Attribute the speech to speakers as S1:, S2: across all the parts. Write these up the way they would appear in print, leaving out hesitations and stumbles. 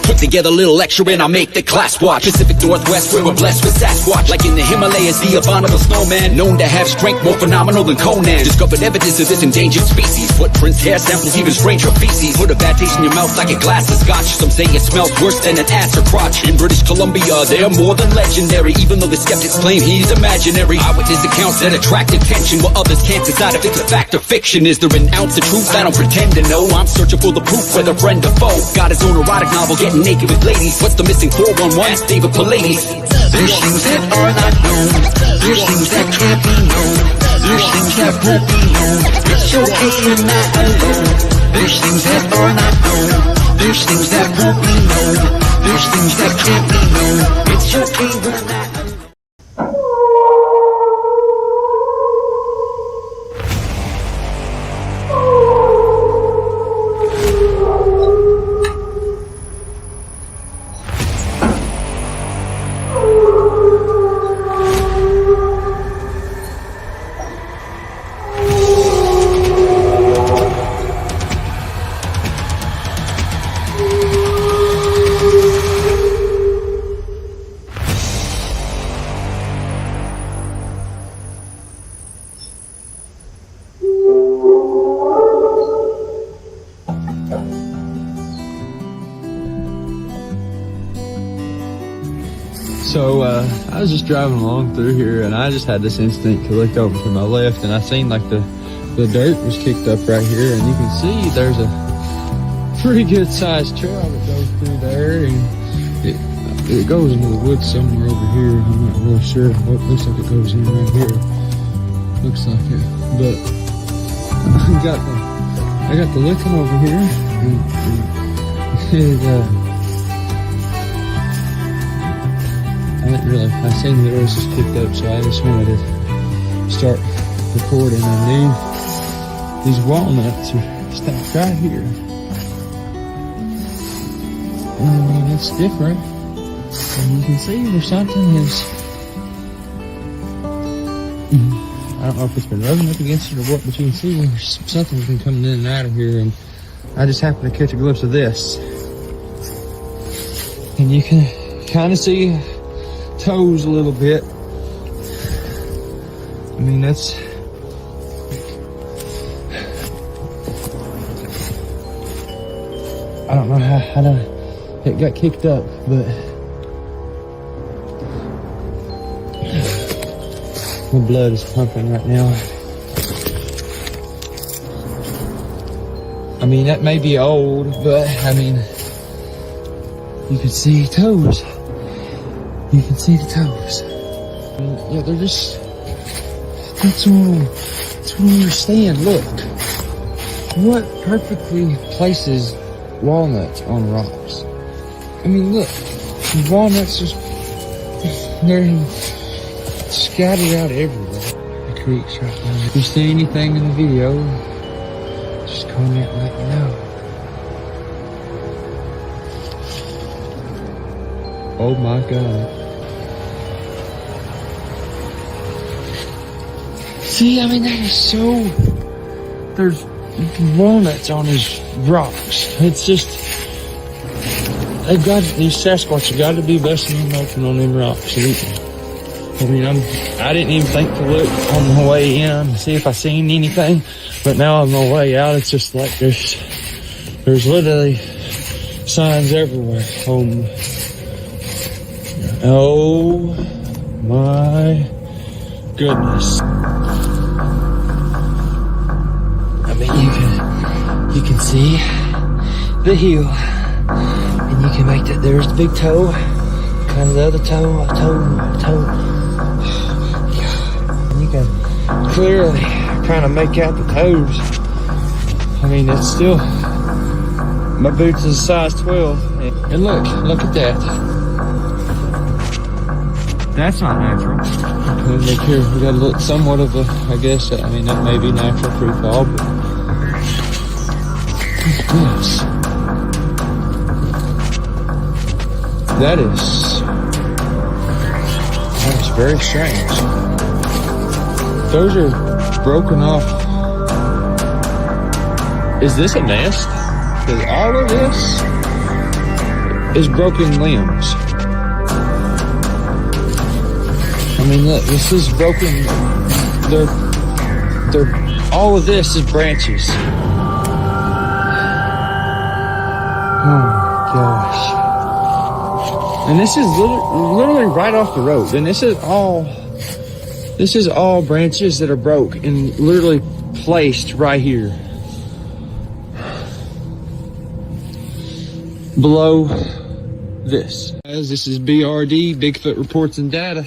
S1: Put together a little lecture and I make the class watch. Pacific Northwest, where we're blessed with Sasquatch. Like in the Himalayas, the abominable snowman, known to have strength more phenomenal than Conan. Discovered evidence of this endangered species. Footprints, hair samples, even stranger feces. Put a bad taste in your mouth like a glass of scotch. Some say it smells worse than an ass or crotch. In British Columbia, they're more than legendary, even though the skeptics claim he's imaginary. Eyewitness accounts that attract attention, while others can't decide if it's a fact or fiction. Is there an ounce of truth? I don't pretend to know. I'm searching for the proof, whether friend or foe. Got his own erotic novel, getting naked with ladies. What's the missing 411? Ask David Pallades.
S2: There's things that are not known. There's things that can't be known. There's things that won't be known. It's okay, you're not alone. There's things that are not known. There's things that won't be known. There's things that can't be known. It's okay, we're not alone.
S3: So I was just driving along through here, and I just had this instinct to look over to my left, and I seen like the dirt was kicked up right here, and you can see there's a pretty good sized trail that goes through there, and it goes into the woods somewhere over here. I'm not really sure. Oh, it looks like it goes in right here. Looks like it, but I got the looking over here, and I seen that it was just picked up, so I just wanted to start recording. I knew these walnuts are stacked right here. I mean, it's different. And you can see where something is. I don't know if it's been rubbing up against it or what, but you can see where something's been coming in and out of here. And I just happened to catch a glimpse of this. And you can kind of see toes a little bit. I mean, that's I don't know how it got kicked up, but my blood is pumping right now. I mean, that may be old, but I mean, you can see toes. You can see the toes. Yeah, they're just, that's what I understand. Look, what perfectly places walnuts on rocks? I mean, look, the walnuts just, they're scattered out everywhere. The creek's right there. If you see anything in the video, just comment and let me know. Oh my God. See, I mean, that is so, there's walnuts on these rocks. It's just, these Sasquatch have got to be busting them open on them rocks. I mean, I didn't even think to look on my way in and see if I seen anything, but now on my way out, it's just like there's literally signs everywhere. Oh my goodness. I mean, you can see the heel, and you can make that. There's the big toe, kind of the other toe. And you can clearly kind of make out the toes. I mean, it's still, my boots is a size 12, and look at that. That's not natural. Okay, look here, we got to look somewhat of a, I guess, I mean, that may be natural free fall, but yes. That is very strange. Those are broken off Is this a nest? Because all of this is broken limbs. I mean, look, this is broken. All of this is branches. Oh my gosh. And this is literally right off the road. And this is all branches that are broke and literally placed right here. Below this. This is O.R.D, Bigfoot Reports and Data.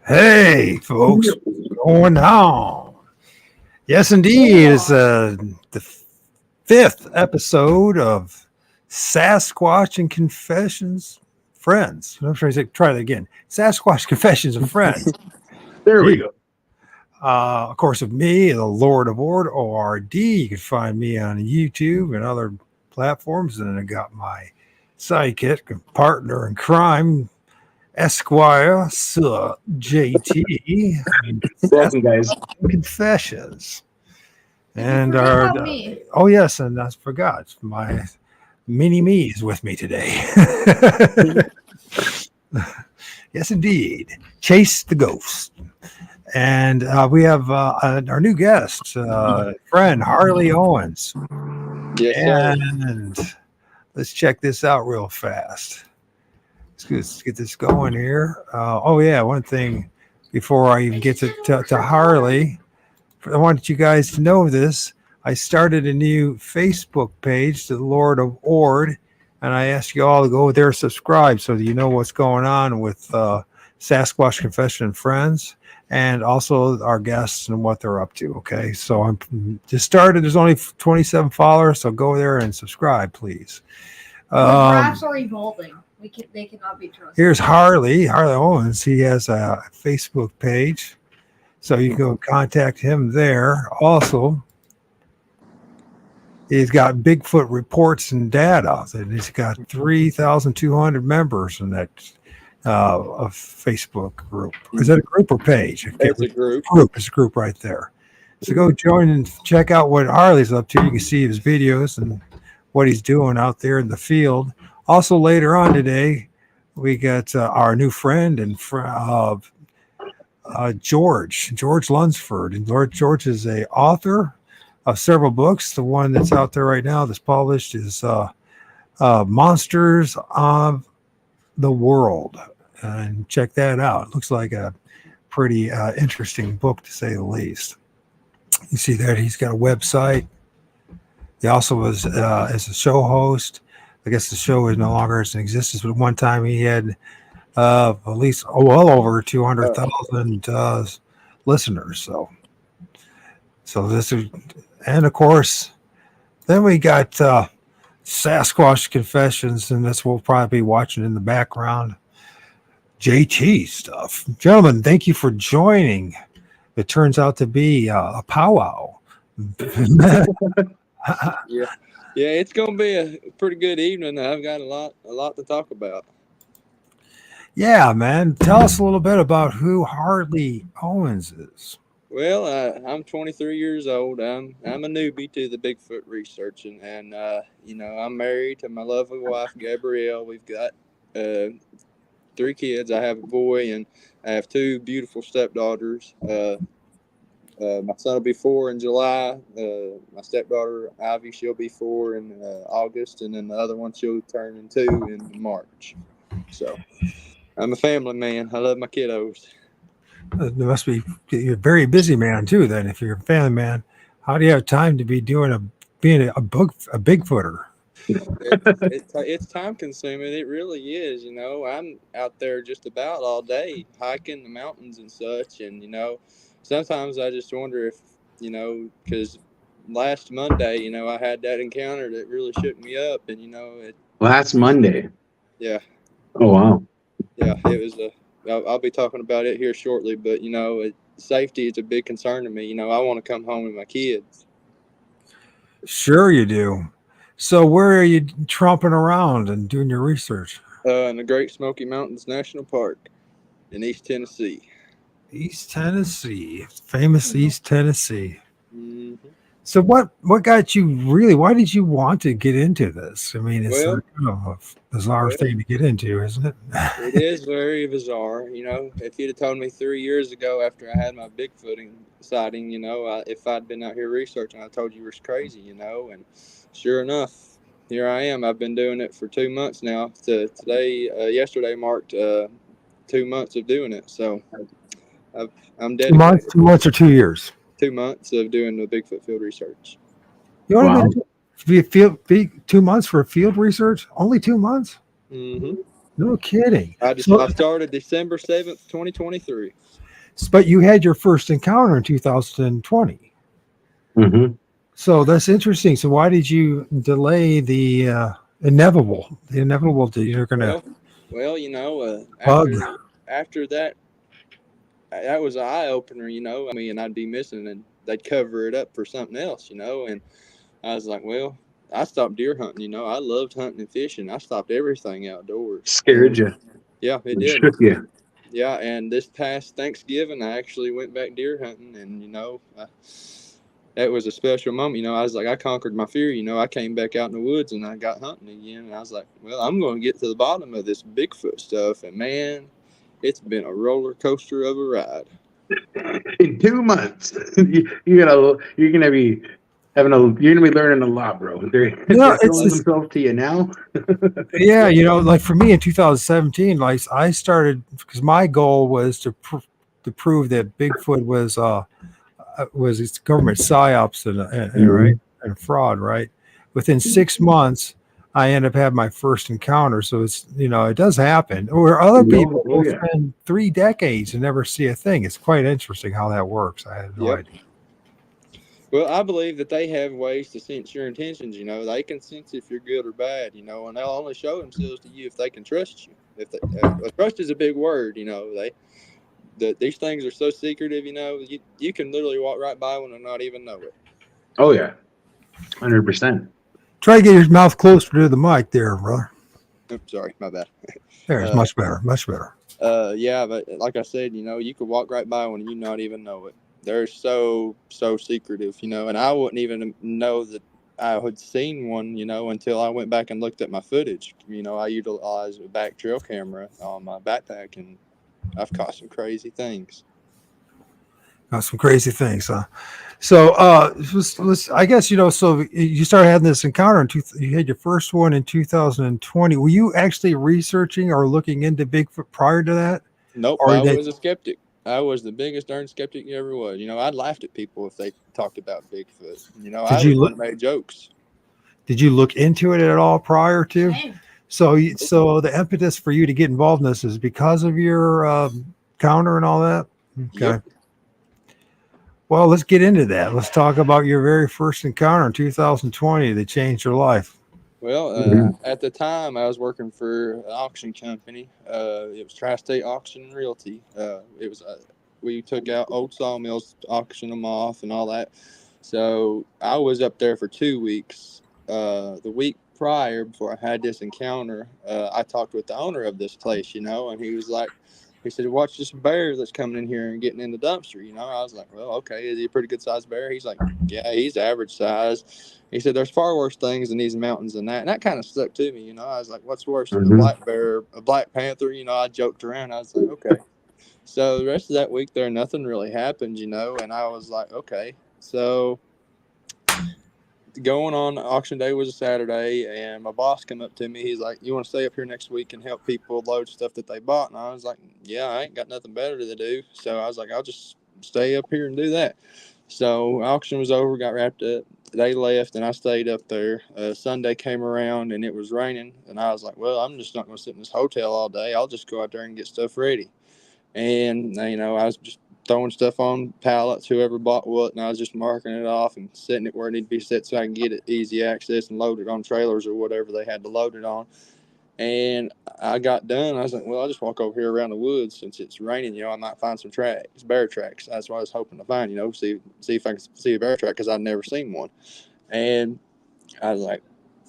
S4: Hey, folks, what's going on? Yes, indeed, it's the 5th episode of SasquatCh and Confessions Friends. I'm trying to say, try that again. SasquatCh Confessions of Friends. There we go. Of course, of me, the Lord of O.R.D, O.R.D. You can find me on YouTube and other platforms. And then I got my sidekick and partner in crime, Esquire, Sir JT,
S5: Welcome, guys.
S4: Confessions, and our oh yes, and I forgot my mini me is with me today. Yes, indeed, Chase the Ghost, and we have our new guest, friend Harley Owens.
S3: Yes,
S4: and let's check this out real fast. Let's get this going here. Oh yeah, one thing before I even get to Harley, I wanted you guys to know this. I started a new Facebook page, the Lord of O.R.D, and I asked you all to go there, subscribe, so that you know what's going on with SasquatCh Confession and Friends, and also our guests and what they're up to. Okay, so I'm just started. There's only 27 followers, so go there and subscribe, please.
S6: The graphs are evolving. They cannot be trusted.
S4: Here's Harley Owens. He has a Facebook page, so you can go contact him there. Also, he's got Bigfoot Reports and Data, and he's got 3,200 members in that Facebook group. Is that a group or page?
S3: It's a group.
S4: It's a group right there. So go join and check out what Harley's up to. You can see his videos and what he's doing out there in the field. Also, later on today, we got our new friend and George Lunsford. And George is a author of several books. The one that's out there right now that's published is Monsters of the World. And check that out. It looks like a pretty interesting book, to say the least. You see there, he's got a website. He also was as a show host. I guess the show is no longer in existence, but at one time he had at least well over 200,000 listeners. So this is, and of course, then we got SasquatCh Confessions, and this we'll probably be watching in the background. JT stuff, gentlemen. Thank you for joining. It turns out to be a powwow.
S7: Yeah, it's gonna be a pretty good evening. I've got a lot to talk about.
S4: Yeah, man. Tell us a little bit about who Harley Owens is.
S7: Well, I'm 23 years old. I'm a newbie to the Bigfoot researching, and I'm married to my lovely wife Gabrielle. We've got 3 kids. I have a boy, and I have 2 beautiful stepdaughters. My son will be 4 in July. My stepdaughter, Ivy, she'll be 4 in August. And then the other one, she'll turn 2 in March. So I'm a family man. I love my kiddos.
S4: There must be, you're a very busy man, too, then. If you're a family man, how do you have time to be being a Bigfooter?
S7: It's time consuming. It really is. I'm out there just about all day hiking the mountains and such. And, sometimes I just wonder if, because last Monday, you know, I had that encounter that really shook me up, and you know,
S5: Last Monday.
S7: yeah,
S5: Oh wow.
S7: yeah, it was a. I'll be talking about it here shortly, but you know, safety is a big concern to me. You know, I want to come home with my kids.
S4: Sure, you do. So, where are you tromping around and doing your research?
S7: In the Great Smoky Mountains National Park in East Tennessee.
S4: East Tennessee, famous East Tennessee.
S7: hmm
S4: So, what got you really? Why did you want to get into this? I mean, it's
S7: Well,
S4: kind of a bizarre
S7: well,
S4: thing to get into, isn't it?
S7: it is very bizarre. You know, if you'd have told me 3 years ago after I had my Bigfoot sighting, you know, if I'd been out here researching, I told you was crazy, you know, and sure enough, here I am. I've been doing it for 2 months now. Yesterday marked 2 months of doing it. So I'm
S4: Two months,
S7: dedicated.
S4: 2 months, or 2 years.
S7: 2 months of doing the Bigfoot field research.
S4: You only
S5: Wow.
S4: be 2 months for field research? Only 2 months?
S7: hmm
S4: No kidding.
S7: I started December 7th, 2023.
S4: But you had your first encounter in 2020.
S5: Mm-hmm.
S4: So that's interesting. So why did you delay the inevitable? The inevitable that you're going to
S7: Well, you know,
S4: bug.
S7: after that, that was an eye opener. You know, I mean, I'd be missing, and they'd cover it up for something else. You know, and I was like, well, I stopped deer hunting. You know, I loved hunting and fishing. I stopped everything outdoors.
S5: Scared you.
S7: Yeah, it
S5: It
S7: did.
S5: shook you.
S7: Yeah, and this past Thanksgiving, I actually went back deer hunting, and you know, that was a special moment. You know, I was like, I conquered my fear. You know, I came back out in the woods and I got hunting again, and I was like, well, I'm going to get to the bottom of this Bigfoot stuff, and man, it's been a roller coaster of a ride.
S5: In 2 months, you're gonna be learning a lot, bro.
S4: No,
S5: They're showing themselves to you now.
S4: yeah, like for me in 2017, like I started because my goal was to prove that Bigfoot was its government psyops and right and fraud. Right, within 6 months, I end up having my first encounter. So it's it does happen. Or other people will
S5: Yeah.
S4: spend 3 decades and never see a thing. It's quite interesting how that works. I had no
S7: Yep.
S4: idea.
S7: Well, I believe that they have ways to sense your intentions. You know, they can sense if you're good or bad. You know, and they'll only show themselves to you if they can trust you. If trust is a big word. You know, these things are so secretive. You know, you can literally walk right by one and not even know it.
S5: Oh yeah, 100%.
S4: Try to get your mouth closer to the mic, there, brother.
S7: Oops, sorry, my bad.
S4: There's much better, much better.
S7: Yeah, but like I said, you know, you could walk right by one and you not even know it. They're so secretive, you know, and I wouldn't even know that I had seen one, you know, until I went back and looked at my footage. You know, I utilize a back trail camera on my backpack, and I've caught some crazy things.
S4: Some crazy things, huh? So, I guess so you started having this encounter you had your first one in 2020. Were you actually researching or looking into Bigfoot prior to that?
S7: Nope,
S4: Or
S7: I was a skeptic. I was the biggest darn skeptic you ever was. You know, I laughed at people if they talked about Bigfoot. You know, I was one that made jokes.
S4: Did you look into it at all prior to?
S6: Same.
S4: So the impetus for you to get involved in this is because of your counter and all that. Okay.
S7: Yep.
S4: Well, let's get into that. Let's talk about your very first encounter in 2020 that changed your life.
S7: Well, at the time, I was working for an auction company. It was Tri-State Auction and Realty. We took out old sawmills, auctioned them off, and all that. So I was up there for 2 weeks. The week prior, before I had this encounter, I talked with the owner of this place, you know, and he said, watch this bear that's coming in here and getting in the dumpster. You know, I was like, well, okay, is he a pretty good sized bear? He's like, yeah, he's average size. He said, there's far worse things in these mountains than that. And that kind of stuck to me. You know, I was like, what's worse than a black bear, a black panther? You know, I joked around. I was like, okay. So the rest of that week there, nothing really happened, you know, and I was like, okay. So going on auction day was a Saturday, and my boss came up to me. He's like, you want to stay up here next week and help people load stuff that they bought? And I was like, yeah, I ain't got nothing better to do. So I was like, I'll just stay up here and do that. So auction was over, got wrapped up. They left, and I stayed up there. Sunday came around, and it was raining. And I was like, well, I'm just not going to sit in this hotel all day. I'll just go out there and get stuff ready. And, you know, I was just throwing stuff on pallets, whoever bought what, and I was just marking it off and setting it where it needed to be set so I can get it easy access and load it on trailers or whatever they had to load it on. And I got done. I was like, well, I'll just walk over here around the woods since it's raining. I might find some tracks, bear tracks. That's what I was hoping to find. See if I can see a bear track because I'd never seen one. And I was like,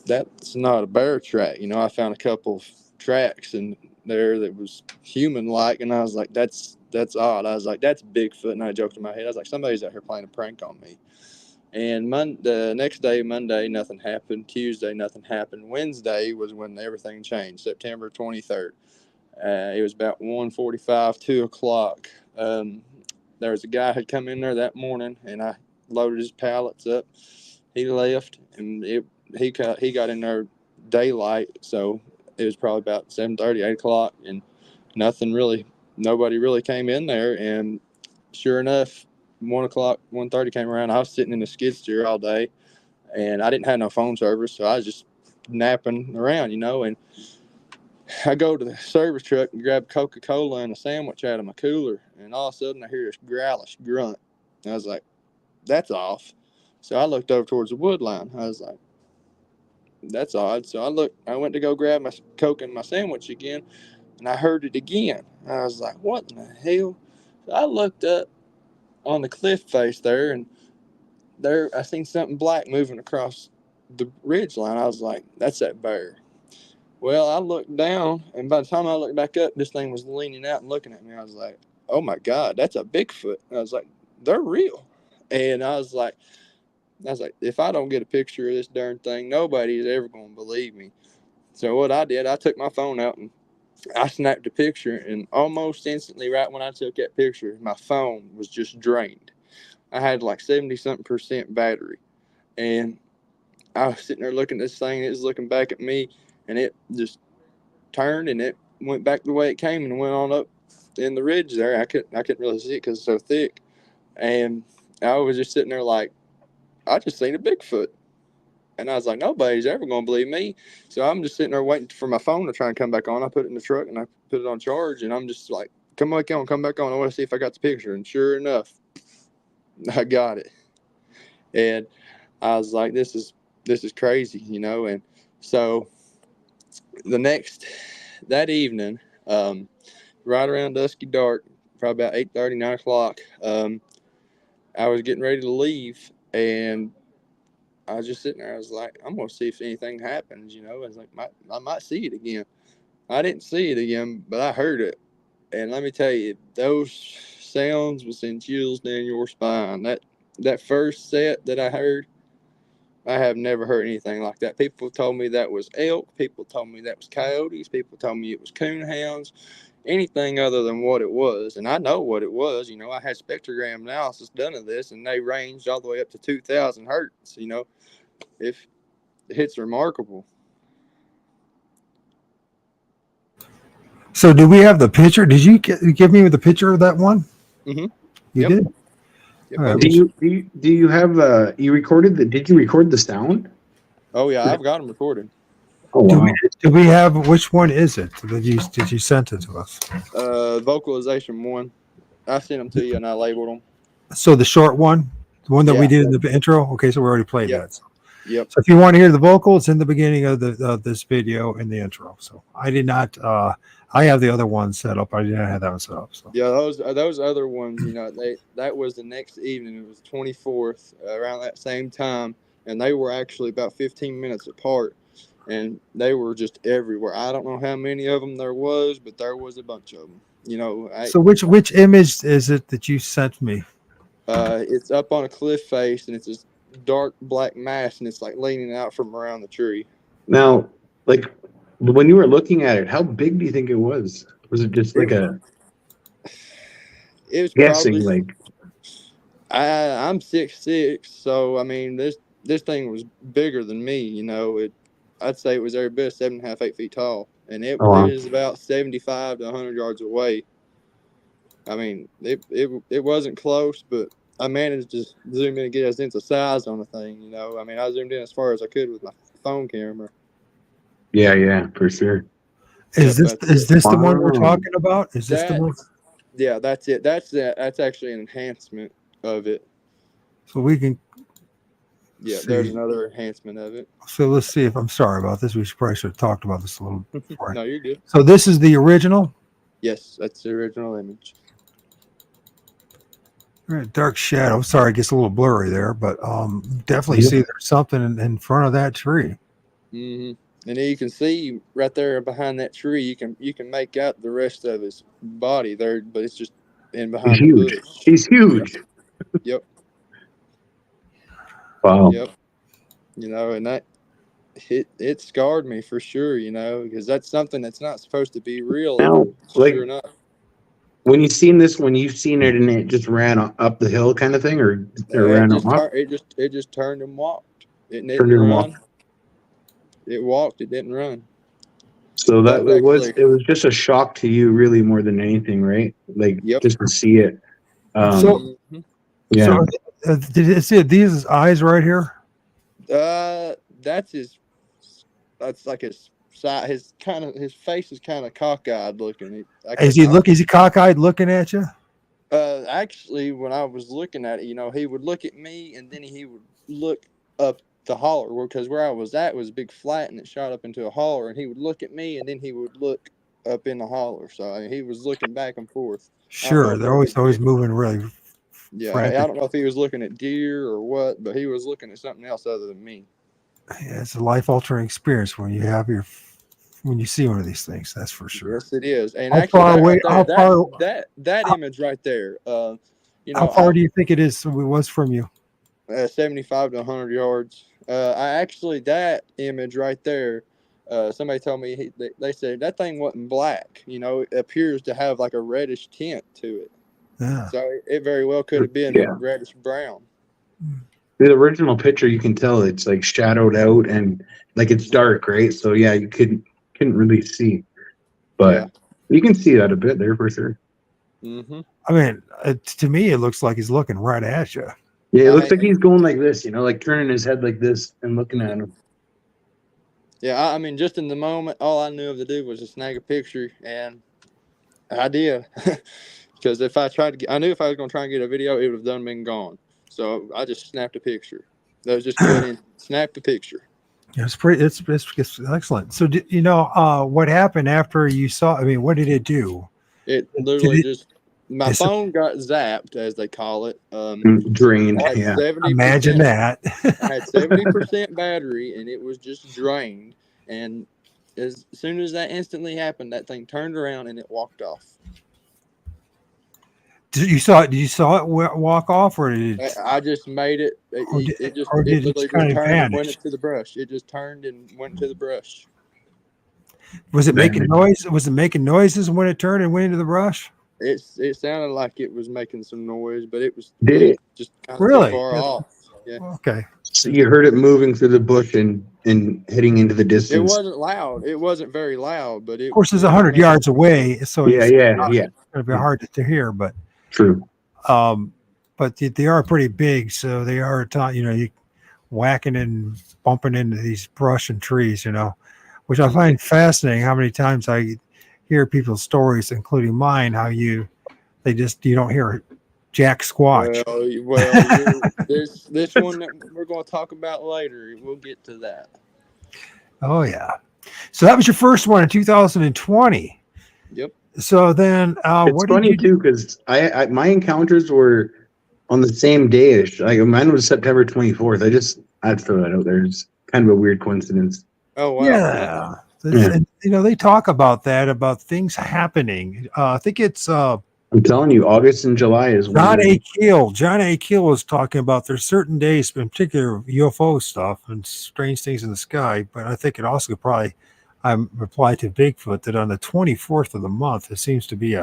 S7: that's not a bear track. I found a couple of tracks in there that was human-like, and I was like, that's odd. I was like, that's Bigfoot. And I joked in my head. I was like, somebody's out here playing a prank on me. And the next day, Monday, nothing happened. Tuesday, nothing happened. Wednesday was when everything changed, September 23rd. It was about 1:45, 2 o'clock. There was a guy who had come in there that morning, and I loaded his pallets up. He left, and he got in there daylight, so it was probably about 7:30, 8 o'clock, and nobody really came in there. And sure enough, 1 o'clock, 1:30 came around. I was sitting in the skid steer all day, and I didn't have no phone service, so I was just napping around, and I go to the service truck and grab Coca-Cola and a sandwich out of my cooler, and all of a sudden I hear this growlish grunt. And I was like, that's off. So I looked over towards the wood line. I was like, that's odd. So I went to go grab my Coke and my sandwich again, and I heard it again. I was like, what in the hell? So I looked up on the cliff face there, and there I seen something black moving across the ridge line. I was like, that's that bear. Well, I looked down, and by the time I looked back up, this thing was leaning out and looking at me. I was like, oh my God, that's a Bigfoot. And I was like, they're real. And I was like, if I don't get a picture of this darn thing, nobody is ever going to believe me. So what I did, I took my phone out and I snapped a picture, and almost instantly, right when I took that picture, my phone was just drained. I had like 70-something% battery, and I was sitting there looking at this thing. It was looking back at me, and it just turned and it went back the way it came and went on up in the ridge there. I couldn't really see it because it's so thick, and I was just sitting there like, I just seen a Bigfoot. And I was like, nobody's ever going to believe me. So I'm just sitting there waiting for my phone to try and come back on. I put it in the truck and I put it on charge. And I'm just like, come back on. I want to see if I got the picture. And sure enough, I got it. And I was like, this is crazy, And so that evening, right around dusky dark, probably about 8:30, 9 o'clock, I was getting ready to leave. And I was just sitting there. I was like, I'm going to see if anything happens, I was like, I might see it again. I didn't see it again, but I heard it. And let me tell you, those sounds will send chills down your spine. That first set that I heard, I have never heard anything like that. People told me that was elk. People told me that was coyotes. People told me it was coonhounds. Anything other than what it was. And I know what it was. I had spectrogram analysis done of this, and they ranged all the way up to 2,000 hertz. If it's remarkable.
S4: So do we have the picture? Did you give me the picture of that one?
S7: Mm-hmm.
S4: You did?
S7: Yep.
S4: All right.
S5: Do you have you recorded did you record the sound?
S7: Oh yeah, I've got them recorded.
S5: Oh wow.
S4: Do we have, which one is it that you sent it to us?
S7: Vocalization 1. I sent them to you and I labeled them.
S4: So the short one, the one that we
S7: Yeah.
S4: did in the intro. Okay, so we already played
S7: Yep.
S4: that. So.
S7: Yep.
S4: So if you want to hear the vocal, it's in the beginning of this video in the intro. So I did not. I have the other one set up. I didn't have that one set up. So
S7: Yeah, those other ones, that was the next evening. It was 24th, around that same time, and they were actually about 15 minutes apart, and they were just everywhere. I don't know how many of them there was, but there was a bunch of them.
S4: So which image is it that you sent me?
S7: It's up on a cliff face, and it's this dark black mass, and it's like leaning out from around the tree.
S5: Now, like when you were looking at it, how big do you think it was? Was it just like
S7: It was
S5: guessing
S7: probably,
S5: like?
S7: I'm 6'6", so I mean this thing was bigger than me. I'd say it was every bit 7.5, 8 feet tall, and it was about 75 to 100 yards away. I mean, it wasn't close, but I managed to zoom in and get a sense of size on the thing. I mean, I zoomed in as far as I could with my phone camera.
S5: Yeah, for sure.
S4: Is this the one we're
S5: Wow.
S4: talking about? Is this the one?
S7: Yeah, that's it. That's actually an enhancement of it.
S4: So we can.
S7: Yeah,
S4: See.
S7: there's another enhancement of it.
S4: So let's see if I'm sorry about this. We probably should have talked about this a little before.
S7: No, you're good.
S4: So this is the original.
S7: Yes, that's the original image.
S4: Dark shadow. Sorry, it gets a little blurry there, but definitely see there's something in front of that tree.
S7: And then you can see right there behind that tree. You can make out the rest of his body there, but it's just in behind the bush.
S5: He's huge.
S7: Yep.
S5: Wow.
S7: Yep. You know, and that it scarred me for sure. You know, because that's something that's not supposed to be real.
S5: Now, like,
S7: sure enough.
S5: when you've seen it and it just ran up the hill kind of thing, or ran off?
S7: It just turned and walked. It didn't
S5: Turned and
S7: run.
S5: walked.
S7: It walked. It didn't run.
S5: So that
S7: That's
S5: it was just a shock to you, really, more than anything, right? Like, just to see it. Yeah.
S4: So, did it see these eyes right here?
S7: That's like his side. His face is kind of cockeyed looking.
S4: Is he cockeyed looking at you?
S7: Actually, when I was looking at it, you know, he would look at me and then he would look up the holler, because where I was at was a big flat and it shot up into a holler, and he would look at me and then he would look up in the holler. So I mean, he was looking back and forth.
S4: Sure, they're always moving really.
S7: Yeah, frantic. I don't know if he was looking at deer or what, but he was looking at something else other than me.
S4: Yeah, it's a life-altering experience when you see one of these things. That's for sure.
S7: Yes, it is. And
S4: how
S7: actually,
S4: far away?
S7: That image right there. You know,
S4: how far do you think it was from you?
S7: 75 to 100 yards. That image right there. Somebody told me they said that thing wasn't black. You know, it appears to have like a reddish tint to it.
S4: Yeah.
S7: So it very well could have been reddish brown.
S5: The original picture, you can tell it's like shadowed out and like it's dark, right? So yeah, you couldn't really see, but you can see that a bit there for sure.
S4: I mean, to me, it looks like he's looking right at you.
S5: Yeah, it looks like he's going like this, you know, like turning his head like this and looking at him.
S7: Yeah, I mean, just in the moment, all I knew to do was to snag a picture, and I did. Because if I knew if I was going to try and get a video, it would have been gone. So I just snapped a picture. That was just going in, snapped the picture.
S4: Yeah, it's excellent. So, you know what happened after you saw? I mean, what did it do?
S7: It literally my phone got zapped, as they call it.
S5: Drained.
S4: Yeah. Imagine that.
S7: I had 70% battery, and it was just drained. And as soon as that instantly happened, that thing turned around and it walked off.
S4: Did you saw it walk off, or did it?
S7: I just made it. It just turned and went into the brush. It just turned and went to the brush.
S4: Was it making noise? Was it making noises when it turned and went into the brush?
S7: It sounded like it was making some noise, but it was just kind of
S4: really
S7: far off. Yeah.
S4: Okay.
S5: So you heard it moving through the bush and heading into the distance.
S7: It wasn't loud. It wasn't very loud, but
S4: of course it's 100 yards away, so
S5: it's
S4: going to be hard to hear, but.
S5: True.
S4: But they are pretty big, so they are, you whacking and bumping into these brush and trees, which I find fascinating. How many times I hear people's stories, including mine, how you don't hear jack squatch.
S7: Well, this one that we're going to talk about later. We'll get to that.
S4: Oh yeah. So that was your first one in 2020.
S7: Yep.
S4: So then,
S5: it's funny too, because I my encounters were on the same day-ish. Like mine was September 24th. I'd throw that out there. It's kind of a weird coincidence.
S7: Oh wow!
S4: Yeah. And, they talk about that, about things happening. I think it's. I'm
S5: telling you, August and July is.
S4: John A. Keel was talking about there's certain days, in particular UFO stuff and strange things in the sky. But I think it also probably. I replied to Bigfoot that on the 24th of the month, it seems to be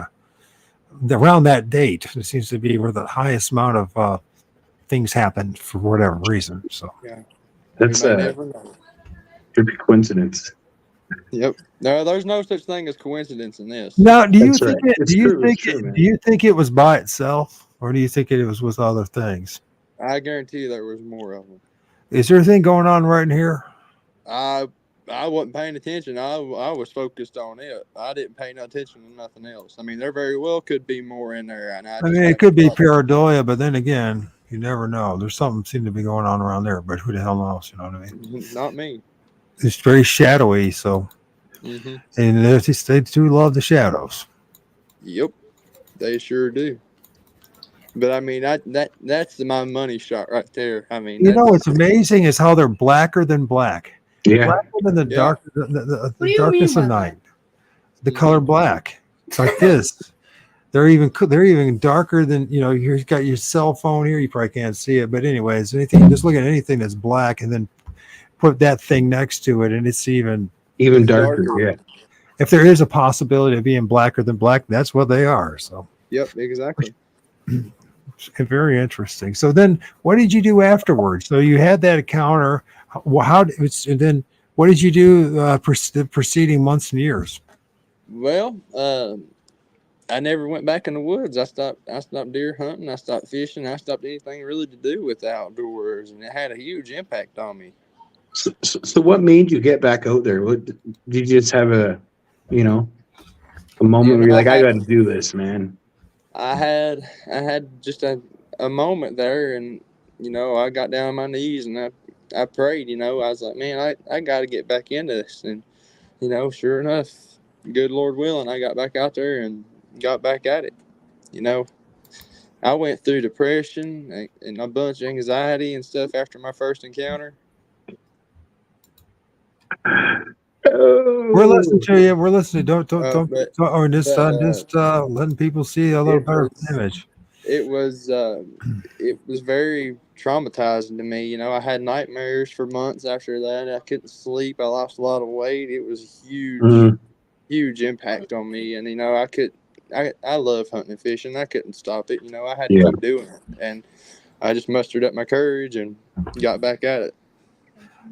S4: around that date, it seems to be where the highest amount of things happen for whatever reason. So
S7: yeah,
S5: that's a coincidence.
S7: Yep. No, there's no such thing as coincidence in this.
S4: Now, do you think it was by itself, or do you think it was with other things?
S7: I guarantee you there was more of them.
S4: Is there anything going on right in here?
S7: I wasn't paying attention. I was focused on it. I didn't pay no attention to nothing else. I mean, there very well could be more in there, and
S4: I mean, it could be pareidolia, but then again, you never know. There's something seemed to be going on around there, but who the hell knows? You know what I mean?
S7: Not me.
S4: It's very shadowy, so and they do love the shadows.
S7: Yep, they sure do. But I mean, that's my money shot right there. I mean,
S4: you know what's amazing is how they're blacker than black.
S5: Yeah,
S4: blacker than the dark, the darkness of night. The color black. It's like this. They're even darker than, you know. You've got your cell phone here. You probably can't see it, but anyways, just look at anything that's black and then put that thing next to it, and it's even
S5: darker. Yeah.
S4: If there is a possibility of being blacker than black, that's what they are. So.
S7: Yep, exactly.
S4: Very interesting. So then, what did you do afterwards? So you had that encounter. And then what did you do the preceding months and years?
S7: Well, I never went back in the woods. I stopped deer hunting. I stopped fishing. I stopped anything really to do with the outdoors, and it had a huge impact on me.
S5: So what made you get back out there? What did you just have a moment where you're like, I got to do this, man?
S7: I had just a moment there, and I got down on my knees and I prayed. I was like, man, I got to get back into this, and sure enough, good Lord willing, I got back out there and got back at it. I went through depression and a bunch of anxiety and stuff after my first encounter.
S4: We're listening to you. We're listening. Don't just letting people see a little better image.
S7: It was very traumatizing to me. I had nightmares for months after that. I couldn't sleep. I lost a lot of weight. It was a huge impact on me. And I love hunting and fishing. I couldn't stop it. I had to keep doing it, and I just mustered up my courage and got back at it.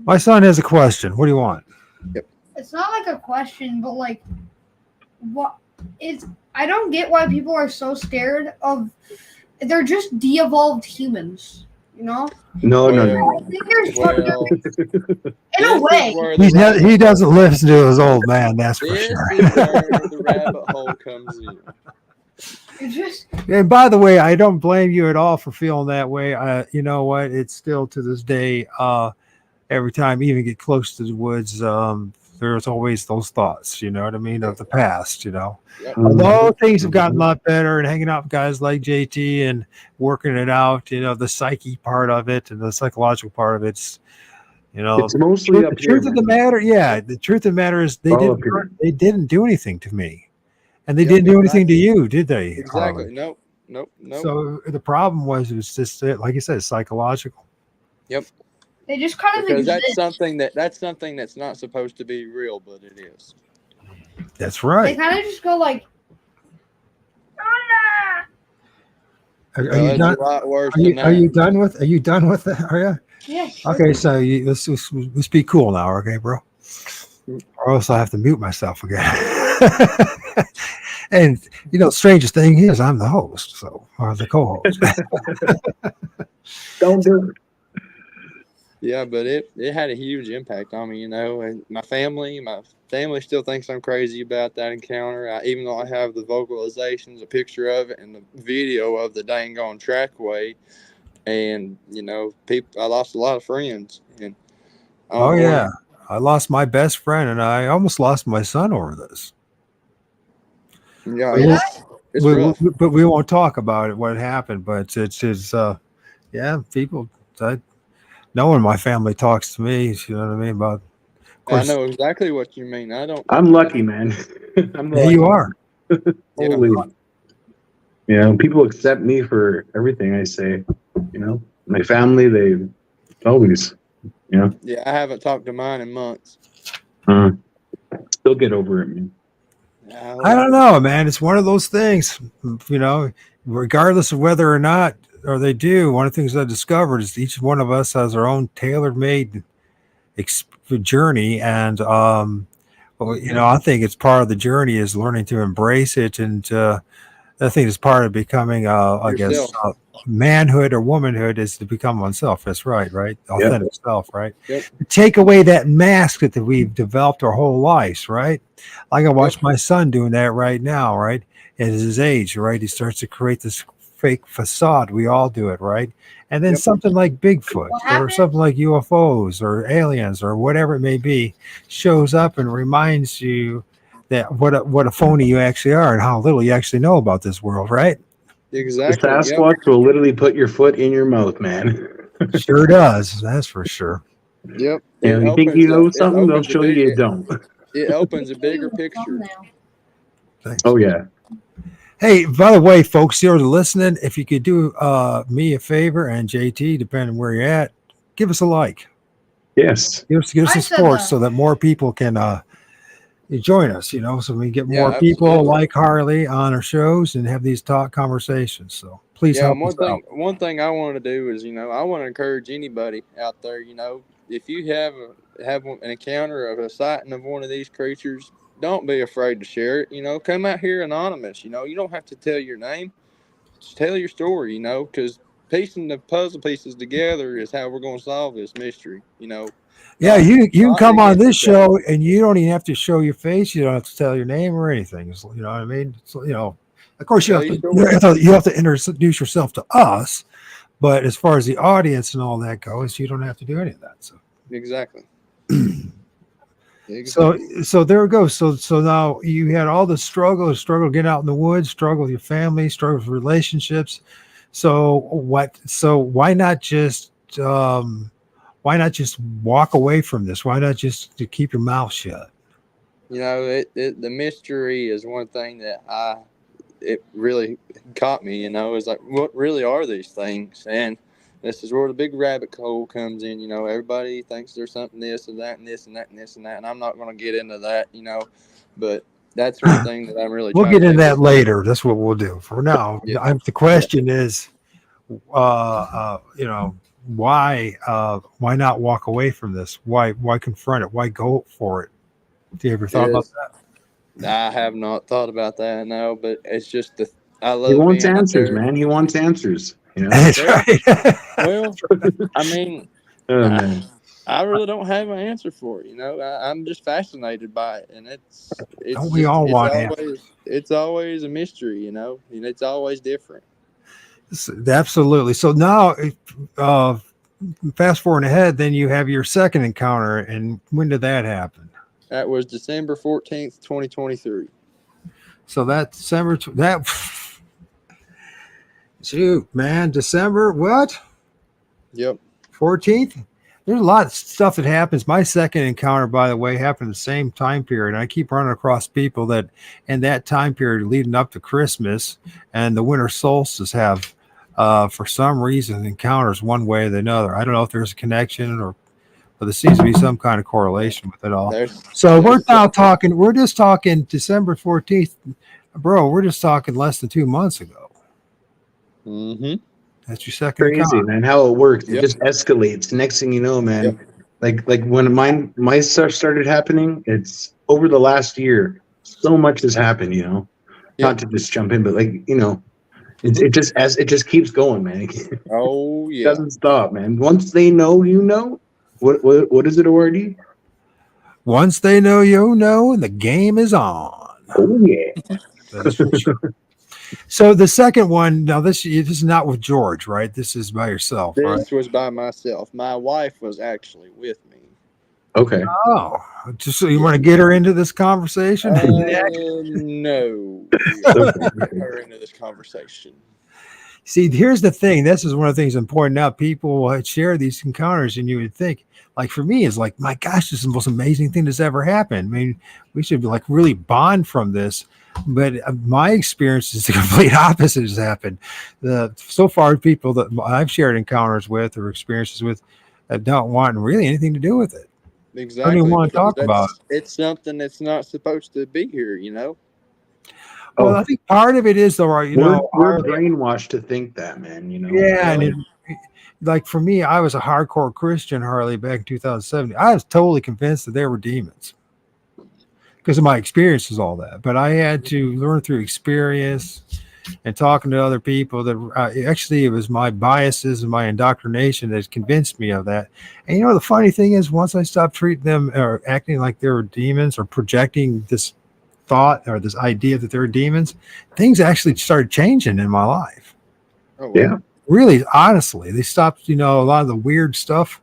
S4: My son has a question. What do you want?
S7: Yep.
S6: It's not like a question, but like, I don't get why people are so scared of. They're just de-evolved humans,
S5: No.
S6: I think in a way.
S4: He doesn't listen to his old man. That's for sure.
S7: This is where the rabbit hole comes in.
S4: And by the way, I don't blame you at all for feeling that way. You know what? It's still to this day. Every time you even get close to the woods, there's always those thoughts, you know what I mean, of the past, Yep. Although things have gotten a lot better, and hanging out with guys like JT and working it out, the psyche part of it and the psychological part of it's
S5: mostly
S4: the truth of the matter. Yeah, the truth of the matter is they didn't do anything to me, and they didn't do anything to you, did they?
S7: Exactly. Nope.
S4: So the problem was, it was just, like you said, psychological.
S7: Yep.
S6: They just kind of
S7: because
S6: exist.
S7: that's something that's not supposed to be real, but it is.
S4: That's right.
S6: They kind of just go like,
S4: Are you done? Are you done with that? Are you?
S6: Yeah.
S4: Okay, so let's be cool now, okay, bro? Or else I have to mute myself again. And strangest thing is, I'm the host, or the co-host.
S5: Don't do it.
S7: Yeah, but it had a huge impact on me, and my family still thinks I'm crazy about that encounter. Even though I have the vocalizations, a picture of it, and the video of the dang on trackway, and I lost a lot of friends. And
S4: I lost my best friend, and I almost lost my son over this.
S7: Yeah, it's rough.
S4: But we won't talk about it, what happened. But it's people. No one in my family talks to me. You know what I mean? About.
S7: I know exactly what you mean.
S5: I'm lucky, man.
S4: You are.
S5: Holy. People accept me for everything I say. My family, they always.
S7: Yeah, I haven't talked to mine in months.
S5: Still get over it, man.
S4: I don't know, man. It's one of those things. Regardless of whether or not. Or they do. One of the things I discovered is each one of us has our own tailor-made journey, and I think it's part of the journey is learning to embrace it and I think it's part of becoming, I guess,
S7: Yourself.
S4: manhood or womanhood is to become oneself. That's right, right? Authentic self, right?
S7: Yep.
S4: Take away that mask that we've developed our whole lives, right? Like I watch my son doing that right now, right? At his age, right? He starts to create this fake facade. We all do it, right? And then something like Bigfoot
S6: What
S4: or
S6: happened?
S4: something like UFOs or aliens or whatever it may be shows up and reminds you that what a phony you actually are and how little you actually know about this world, right?
S5: The
S7: Exactly. Yep.
S5: Sasquatch will literally put your foot in your mouth, man.
S4: Sure does. That's for sure.
S7: Yep.
S5: You know, you think you know something, they'll show you you don't.
S7: It opens a
S6: Ooh,
S7: bigger picture.
S6: thumbnail.
S4: Thanks.
S5: Oh yeah.
S4: Hey, by the way, folks, you're listening. If you could do me a favor and JT, depending where you're at, give us a like.
S5: Yes.
S4: Give us
S6: I
S4: a
S6: said
S4: support
S6: that.
S4: so that more people can join us, you know, so we get more
S7: Yeah,
S4: people
S7: absolutely.
S4: like Harley on our shows and have these talk conversations. So please
S7: Yeah,
S4: help
S7: and
S4: us out.
S7: one thing I want to do is, I want to encourage anybody out there, if you have an encounter of a sighting of one of these creatures, don't be afraid to share it. Come out here anonymous. You don't have to tell your name. Just tell your story. Because piecing the puzzle pieces together is how we're going to solve this mystery.
S4: Yeah,
S7: Not
S4: you can
S7: not
S4: come on
S7: against
S4: this
S7: each other.
S4: show and you don't even have to show your face. You don't have to tell your name or anything. You know what I mean? So, of course
S7: Tell your story.
S4: you have to introduce yourself to us, but as far as the audience and all that goes, you don't have to do any of that. So
S7: Exactly.
S4: so there we go. So now you had all the struggle getting out in the woods, struggle with your family, struggle with relationships. So why not just walk away from this? Why not just to keep your mouth shut?
S7: The mystery is one thing that it really caught me. Is like, what really are these things? And this is where the big rabbit hole comes in. Everybody thinks there's something this and that and this and that and this and that, and I'm not going to get into that. But that's one thing that I'm really
S4: We'll
S7: trying
S4: get
S7: to
S4: into
S7: take
S4: that later. That's what we'll do. For now,
S7: Yeah.
S4: the question is, why not walk away from this? Why confront it? Why go for it? Do you ever thought about that?
S7: I have not thought about that, no, but it's just I
S5: He
S7: love
S5: wants
S7: being out
S5: answers,
S7: there.
S5: man. He wants answers.
S4: That's right.
S7: Well, I mean,
S5: Oh man.
S7: I really don't have an answer for it. I'm just fascinated by it, and
S4: Don't we all want answers?
S7: it's always a mystery, and it's always different.
S4: Absolutely. So now, fast forward ahead, then you have your second encounter, and when did that happen?
S7: That was December 14th, 2023.
S4: So that December, shoot, man, December what?
S7: Yep.
S4: 14th. There's a lot of stuff that happens. My second encounter, by the way, happened the same time period. And I keep running across people that in that time period leading up to Christmas and the winter solstice have, for some reason, encounters one way or another. I don't know if there's a connection but there seems to be some kind of correlation with it all. We're just talking December 14th. Bro, we're just talking less than 2 months ago.
S7: Mm-hmm.
S4: That's your second
S5: Crazy,
S4: encounter.
S5: man. How it works. It
S7: Yep.
S5: just escalates. Next thing you know, man.
S7: Yep.
S5: Like when my stuff started happening, it's over the last year. So much has happened,
S7: Yep.
S5: Not to just jump in, but it just keeps going, man.
S7: Oh
S5: It
S7: yeah.
S5: doesn't stop, man. Once they know, what is it, O.R.D?
S4: Once they know, and the game is on.
S5: Oh yeah.
S4: That's for sure. So the second one, now this is not with George, right? This is by yourself, right?
S7: This was by myself. My wife was actually with me.
S5: Okay.
S4: Oh, just so you want to get her into this conversation?
S7: No. Her into this conversation.
S4: See, here's the thing. This is one of the things I'm pointing out. People will share these encounters, and you would think, like for me, it's like, my gosh, this is the most amazing thing that's ever happened. I mean, we should like really bond from this. But my experience is the complete opposite has happened. So far, people that I've shared encounters with or experiences with don't want really anything to do with it.
S7: Exactly.
S4: I don't even want to talk about it.
S7: It's something that's not supposed to be here,
S4: Well, I think part of it is though, right?
S5: We're brainwashed to think that, man.
S4: Yeah, and like for me, I was a hardcore Christian, Harley, back in 2007. I was totally convinced that there were demons because of my experiences, all that. But I had to learn through experience and talking to other people that actually it was my biases and my indoctrination that convinced me of that. And the funny thing is, once I stopped treating them or acting like they were demons or projecting this thought or this idea that they were demons, things actually started changing in my life.
S7: Oh, wow.
S5: Yeah.
S4: Really, honestly, they stopped, a lot of the weird stuff,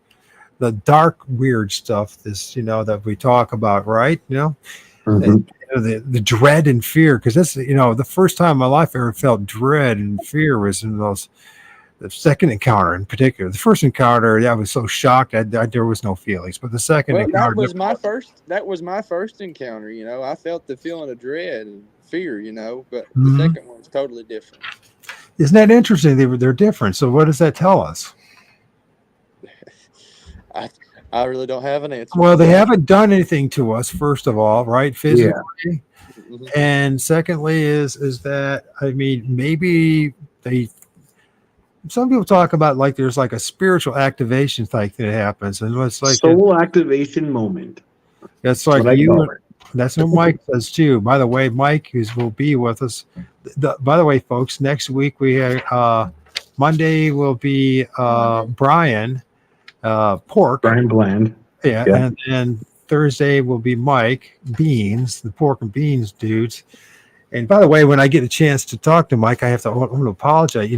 S4: the dark, weird stuff, that we talk about, right? And, the dread and fear, because that's, the first time in my life I ever felt dread and fear was in the second encounter in particular. The first encounter, I was so shocked there was no feelings, but the second encounter.
S7: That was my first encounter. I felt the feeling of dread and fear. But the
S4: Mhm.
S7: second one's totally different.
S4: Isn't that interesting? They're different. So what does that tell us?
S7: I really don't have an answer.
S4: Well, they haven't done anything to us, first of all, right? Physically.
S7: Mhm.
S4: And secondly is that, maybe some people talk about like there's like a spiritual activation type that happens. And it's like
S5: soul activation moment.
S4: That's like
S5: what I call it.
S4: That's what Mike says too. By the way, Mike will be with us. By the way, folks, next week we have Monday will be Brian Pork.
S5: Brian Bland.
S4: Yeah. And then Thursday will be Mike Beans, the Pork and Beans dudes. And by the way, when I get a chance to talk to Mike, I want to apologize.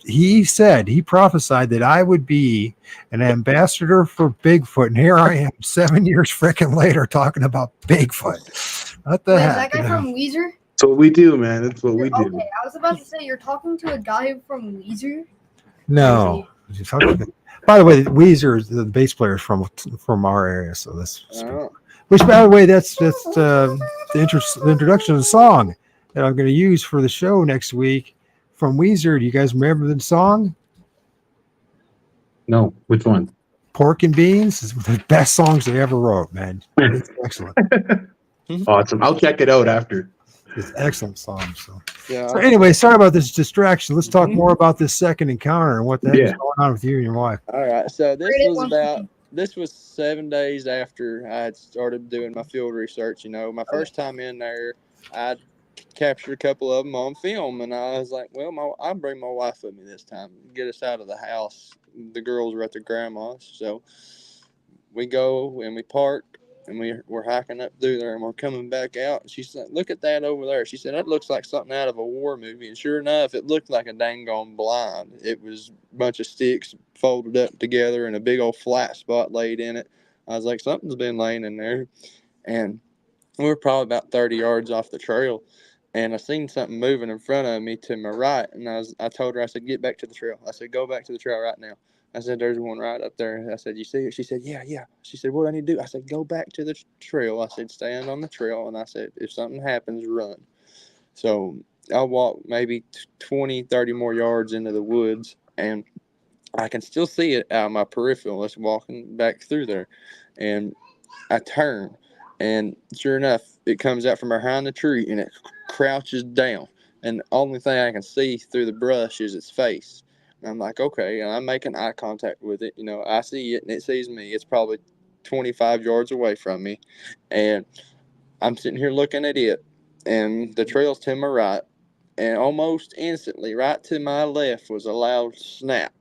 S4: He prophesied that I would be an ambassador for Bigfoot. And here I am 7 years freaking later talking about Bigfoot. What the heck?
S6: Is that guy from Weezer?
S5: That's what we do, man. That's what we do.
S6: Okay, I was about to say, you're talking to a guy from Weezer?
S4: No. By the way, Weezer is the bass player from our area. So that's which, by the way, that's the introduction of the song that I'm going to use for the show next week from Weezer. Do you guys remember the song?
S5: No, which one?
S4: Pork and Beans is the best songs they ever wrote, man. It's excellent.
S5: Awesome. I'll check it out after.
S4: It's an excellent song. So
S7: Yeah.
S4: So anyway, sorry about this distraction. Let's talk more about this second encounter and what the heck is going on with you and your wife.
S7: All right. So this was 7 days after I had started doing my field research. My first time in there, I captured a couple of them on film, and I was like, well, I'll bring my wife with me this time, get us out of the house. The girls were at their grandma's, so we go and we park, and we're hiking up through there, and we're coming back out, and she said, look at that over there. She said, that looks like something out of a war movie. And sure enough, it looked like a dang gone blind. It was a bunch of sticks folded up together and a big old flat spot laid in it. I was like, something's been laying in there. And we were probably about 30 yards off the trail, and I seen something moving in front of me to my right, and I told her, I said, get back to the trail. I said, go back to the trail right now. I said, there's one right up there. I said, you see it? She said, yeah. She said, what do I need to do? I said, go back to the trail. I said, stand on the trail. And I said, if something happens, run. So I walked maybe 20, 30 more yards into the woods, and I can still see it out of my peripheral. It's walking back through there. And I turn, and sure enough, it comes out from behind the tree, and it crouches down. And the only thing I can see through the brush is its face. And I'm like, okay, and I'm making eye contact with it. I see it, and it sees me. It's probably 25 yards away from me. And I'm sitting here looking at it, and the trail's to my right. And almost instantly, right to my left was a loud snap.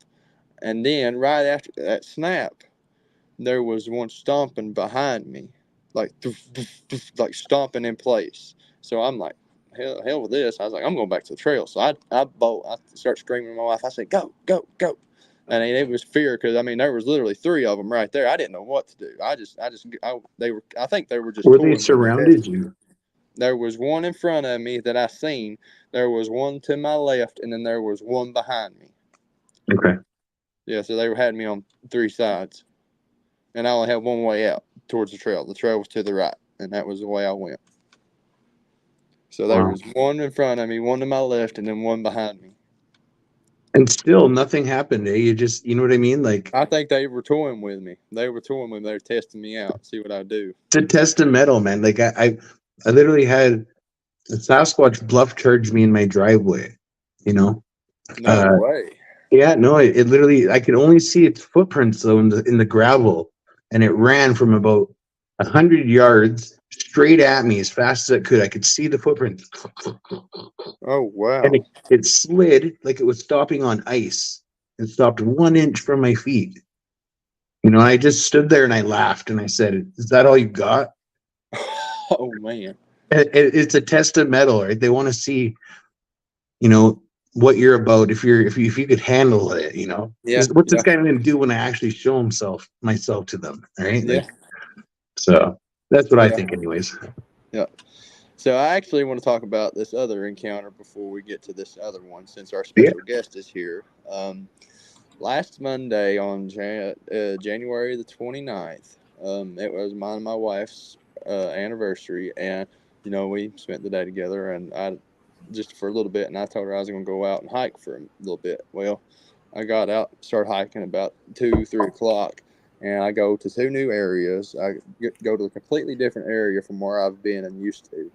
S7: And then right after that snap, there was one stomping behind me, like stomping in place. So I'm like, hell with this. I was like, I'm going back to the trail. So I bolt. I start screaming at my wife. I said, go. And it was fear because there was literally 3 of them right there. I didn't know what to do. I think they were just.
S5: Were they surrounded you?
S7: There was one in front of me that I seen. There was one to my left, and then there was one behind me.
S5: Okay.
S7: Yeah, so they had me on 3 sides, and I only had one way out towards the trail. The trail was to the right, and that was the way I went. So there was one in front of me, one to my left, and then one behind me.
S5: And still nothing happened, eh? You just, you know what I mean? Like,
S7: I think they were toying with me. They were testing me out, see what I do.
S5: It's a test of metal, man. Like I literally had a Sasquatch bluff charge me in my driveway,
S7: No way.
S5: Yeah, no, it literally, I could only see its footprints though in the gravel, and it ran from about 100 yards straight at me as fast as it could. I could see the footprints.
S7: Oh wow.
S5: And it slid like it was stopping on ice. It stopped 1 inch from my feet. You know, I just stood there and I laughed and I said, "Is that all you got?"
S7: Oh man.
S5: It's a test of metal, right? They want to see, you know, what you're about. If you could handle it, you know.
S7: Yeah.
S5: What's
S7: Yeah.
S5: this guy going to do when I actually show myself to them, right?
S7: Yeah.
S5: Like, so that's what I
S7: Yeah.
S5: think, anyways.
S7: Yeah. So I actually want to talk about this other encounter before we get to this other one, since our special guest is here. Last Monday on January the 29th, it was mine and my wife's anniversary, and you know, we spent the day together, and I just for a little bit, and I told her I was going to go out and hike for a little bit. Well, I got out, started hiking about 2-3 o'clock, and I go to 2 new areas. I go to a completely different area from where I've been and used to.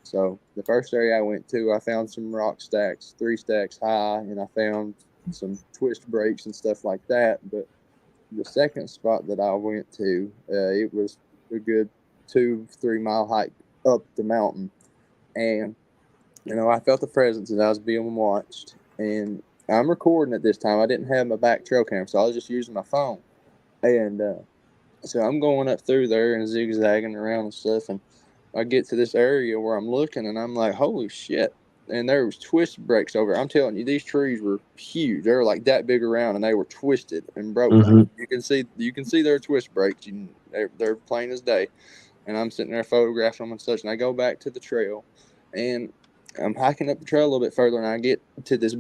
S7: So the first area I went to, I found some rock stacks, 3 stacks high, and I found some twist breaks and stuff like that. But the second spot that I went to, it was a good 2-3 mile hike up the mountain, and you know, I felt the presence as I was being watched. And I'm recording at this time. I didn't have my back trail camera, so I was just using my phone. And so I'm going up through there and zigzagging around and stuff, and I get to this area where I'm looking, and I'm like, holy shit. And there was twist breaks over. I'm telling you, these trees were huge. They were like that big around, and they were twisted and broken.
S5: Mhm.
S7: You can see their twist breaks. They're plain as day. And I'm sitting there photographing them and such. And I go back to the trail, and I'm hiking up the trail a little bit further, and I get to this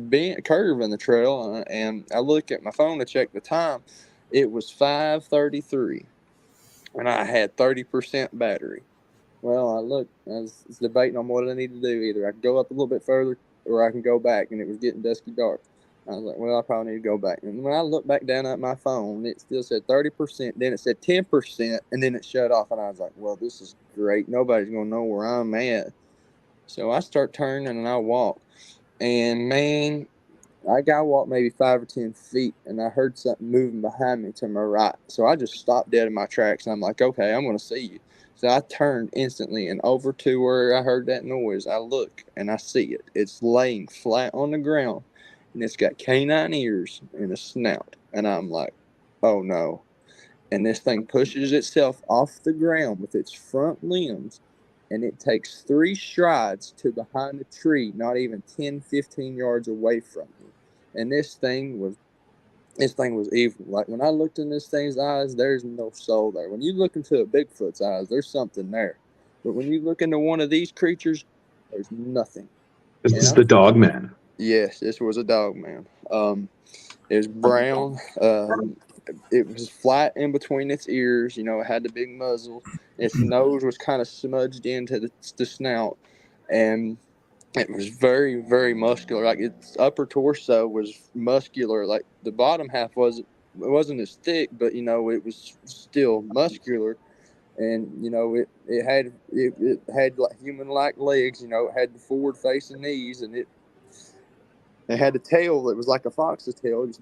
S7: curve in the trail, and I look at my phone to check the time. It was 5:33, and I had 30% battery. Well, I was debating on what I need to do. Either I can go up a little bit further, or I can go back, and it was getting dusky dark. I was like, well, I probably need to go back. And when I looked back down at my phone, it still said 30%, then it said 10%, and then it shut off, and I was like, well, this is great. Nobody's going to know where I'm at. So I start turning, and I walk. And, man, I walked maybe 5 or 10 feet, and I heard something moving behind me to my right. So I just stopped dead in my tracks, and I'm like, okay, I'm going to see you. So I turned instantly and over to where I heard that noise. I look, and I see it. It's laying flat on the ground, and it's got canine ears and a snout. And I'm like, oh, no. And this thing pushes itself off the ground with its front limbs, and it takes 3 strides to behind a tree, not even 10, 15 yards away from me. And this thing was evil. Like, when I looked in this thing's eyes, there's no soul there. When you look into a Bigfoot's eyes, there's something there. But when you look into one of these creatures, there's nothing.
S5: This is the Dogman.
S7: Yes, this was a Dogman. It was brown. It was flat in between its ears. You know, it had the big muzzle. Its nose was kind of smudged into the snout, and it was very, very muscular. Like, its upper torso was muscular. Like, the bottom half wasn't as thick, but you know, it was still muscular. And you know, it had like human-like legs. You know, it had the forward-facing knees, and it had a tail that was like a fox's tail. It was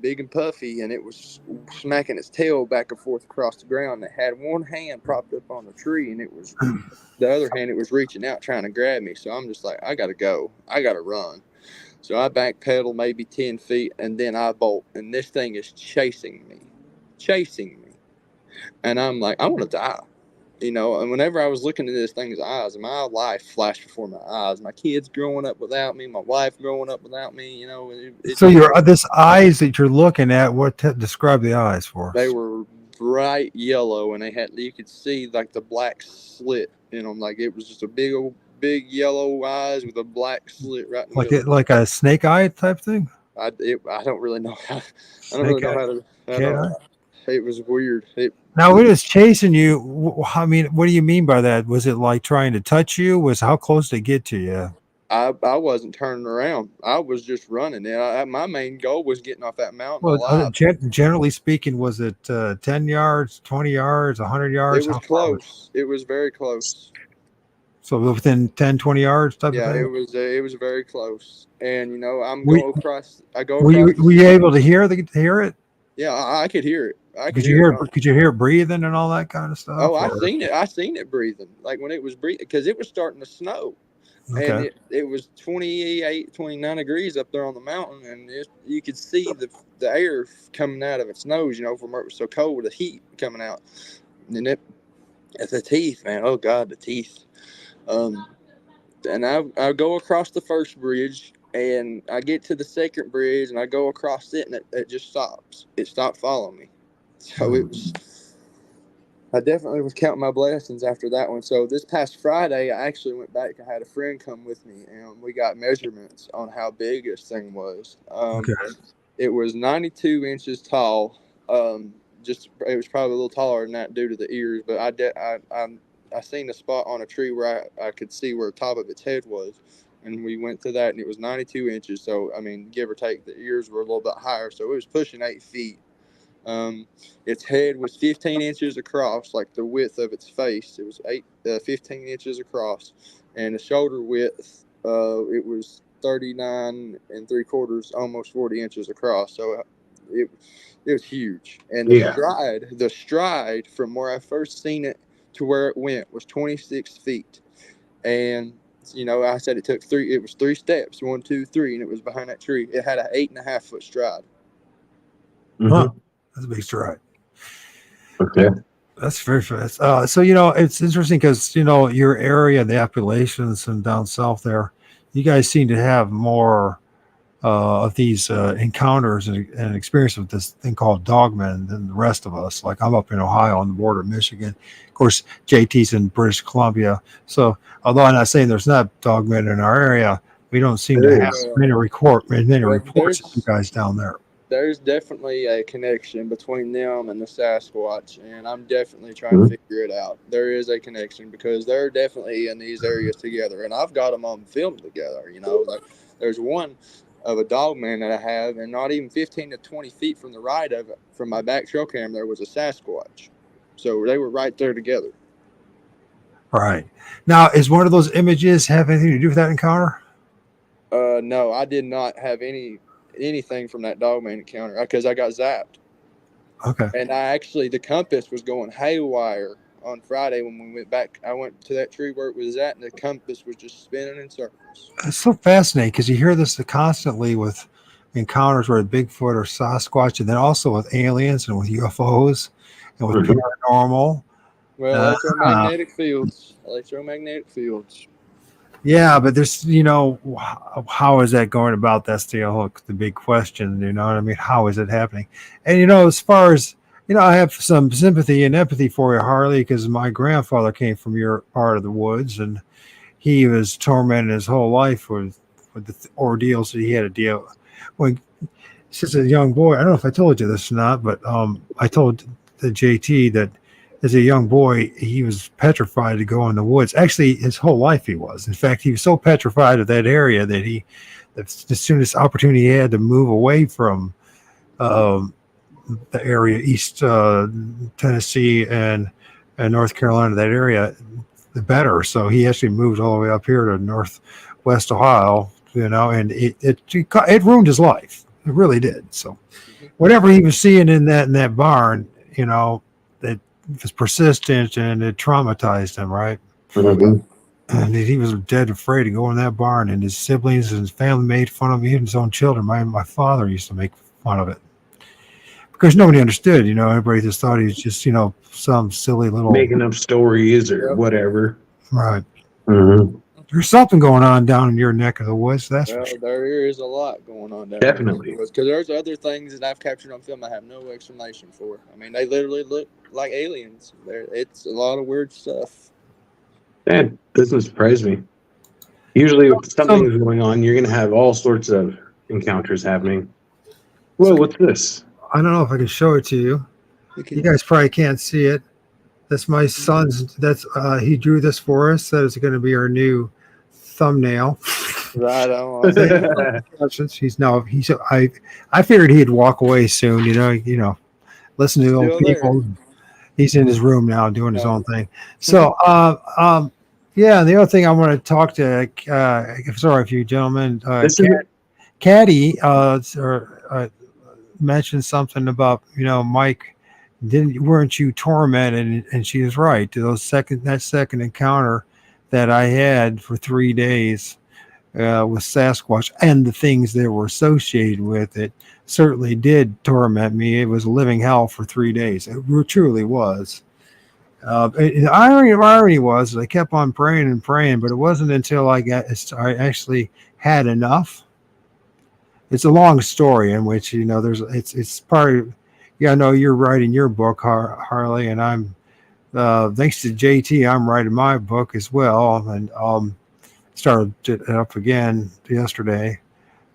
S7: big and puffy, and it was smacking its tail back and forth across the ground. It had one hand propped up on the tree, and the other hand, it was reaching out trying to grab me. So I'm just like, I gotta go. I gotta run. So I backpedal maybe 10 feet, and then I bolt, and this thing is chasing me. And I'm like, I want to die. You know, and whenever I was looking into this thing's eyes, my life flashed before my eyes. My kids growing up without me, my wife growing up without me, you know.
S4: So this eyes that you're looking at, describe the eyes for us?
S7: They were bright yellow, and you could see like the black slit in them. Like, it was just a big yellow eyes with a black slit right in the middle.
S4: Like a snake eye type thing?
S7: I don't really know how. It was weird.
S4: Now it was chasing you. I mean, what do you mean by that? Was it like trying to touch you? How close did it get to you?
S7: I wasn't turning around. I was just running. And my main goal was getting off that mountain
S4: alive. Generally speaking, was it 10 yards, 20 yards, 100 yards?
S7: It was close. It was very close.
S4: So within 10, 20 yards type of thing?
S7: Yeah, it was very close. And, you know,
S4: Were you able to hear it?
S7: Yeah, I could hear it. I
S4: Could you hear it breathing and all that kind of stuff?
S7: Oh, I seen it. I seen it breathing. Like when it was breathing, because it was starting to snow.
S4: Okay.
S7: And it was 28, 29 degrees up there on the mountain, and you could see the air coming out of its nose, from where it was so cold, with the heat coming out. And it's the teeth, man. Oh, God, the teeth. And I go across the first bridge, and I get to the second bridge, and I go across it, and it just stops. It stopped following me. So it was... I definitely was counting my blessings after that one. So this past Friday, I actually went back. I had a friend come with me, and we got measurements on how big this thing was.
S4: Okay.
S7: It was 92 inches tall. It was probably a little taller than that due to the ears, but I seen a spot on a tree where I could see where the top of its head was, and we went to that, and it was 92 inches. So, I mean, give or take, the ears were a little bit higher, so it was pushing 8 feet. Its head was 15 inches across, like the width of its face. It was 15 inches across, and the shoulder width, it was 39 3/4, almost 40 inches across. So it was huge. And the stride from where I first seen it to where it went was 26 feet. And I said it took 3. It was 3 steps, 1, 2, 3, and it was behind that tree. It had an 8.5 foot stride.
S4: Huh. That's a big stride.
S5: Okay.
S4: That's very fast. So, it's interesting because, your area, the Appalachians and down south there, you guys seem to have more of these encounters and experience with this thing called Dogman than the rest of us. Like I'm up in Ohio on the border of Michigan. Of course, JT's in British Columbia. So, although I'm not saying there's not Dogman in our area, we don't seem to have many reports of you guys down there.
S7: There's definitely a connection between them and the Sasquatch, and I'm definitely trying to figure it out. There is a connection because they're definitely in these areas together, and I've got them on film together. Like there's one of a Dogman that I have, and not even 15 to 20 feet from the right of it, from my back trail cam, there was a Sasquatch. So they were right there together.
S4: Right. Now, is one of those images have anything to do with that encounter?
S7: No, I did not have anything from that Dogman encounter because I got zapped.
S4: Okay.
S7: And the compass was going haywire on Friday when we went back. I went to that tree where it was at, and the compass was just spinning in circles.
S4: It's so fascinating because you hear this constantly with encounters with Bigfoot or Sasquatch, and then also with aliens and with UFOs and with paranormal.
S7: Well, electromagnetic fields.
S4: Yeah, but there's, how is that going about? That's the big question. You know what I mean? How is it happening? And, as far as, I have some sympathy and empathy for you, Harley, because my grandfather came from your part of the woods, and he was tormented his whole life with the ordeals that he had to deal with. When, since a young boy, I don't know if I told you this or not, but I told the JT that as a young boy, he was petrified to go in the woods. Actually, his whole life he was. In fact, he was so petrified of that area that as soon as opportunity he had to move away from the area, East Tennessee and North Carolina, that area, the better. So he actually moved all the way up here to Northwest Ohio, and it ruined his life. It really did. So whatever he was seeing in that barn, that was persistent and it traumatized him, right?
S5: Mm-hmm.
S4: And he was dead afraid to go in that barn, and his siblings and his family made fun of him, even his own children. My father used to make fun of it because nobody understood, everybody just thought he was just, some silly little
S5: making up stories or whatever.
S4: Right.
S5: Mm-hmm.
S4: There's something going on down in your neck of the woods. That's for sure.
S7: There is a lot going on down
S5: Definitely.
S7: Because there's other things that I've captured on film I have no explanation for. I mean, they literally look like aliens. It's a lot of weird stuff.
S5: That doesn't surprise me. Usually if something is going on, you're going to have all sorts of encounters happening. Whoa, what's this?
S4: I don't know if I can show it to you. You guys probably can't see it. That's my son's. He drew this for us. That is going to be our new thumbnail.
S7: Right on.
S4: I figured he'd walk away soon. Listen to old people. There. He's in his room now doing his own thing. So, the other thing I want to talk to. Sorry, if you gentlemen. Caddy mentioned something about Mike weren't you tormented? And she was right. That second encounter that I had for 3 days with Sasquatch and the things that were associated with it certainly did torment me. It was a living hell for 3 days. It truly was. The irony was I kept on praying and praying, but it wasn't until I actually had enough. It's a long story in which, it's part of, I know you're writing your book, Harley, and I'm, thanks to JT, I'm writing my book as well. And, started it up again yesterday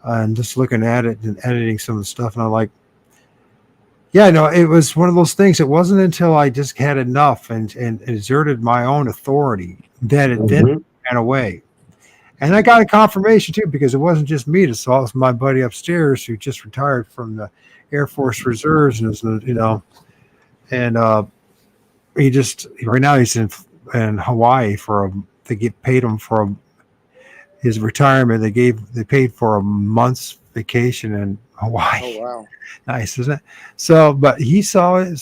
S4: and just looking at it and editing some of the stuff. And I'm like, it was one of those things. It wasn't until I just had enough and exerted my own authority that it then ran away. And I got a confirmation too, because it wasn't just me that saw it. It was my buddy upstairs who just retired from the Air Force Reserves, and he just right now he's in Hawaii they paid him for his retirement. They paid for a month's vacation in Hawaii.
S7: Oh wow,
S4: nice, isn't it? So, but he saw it.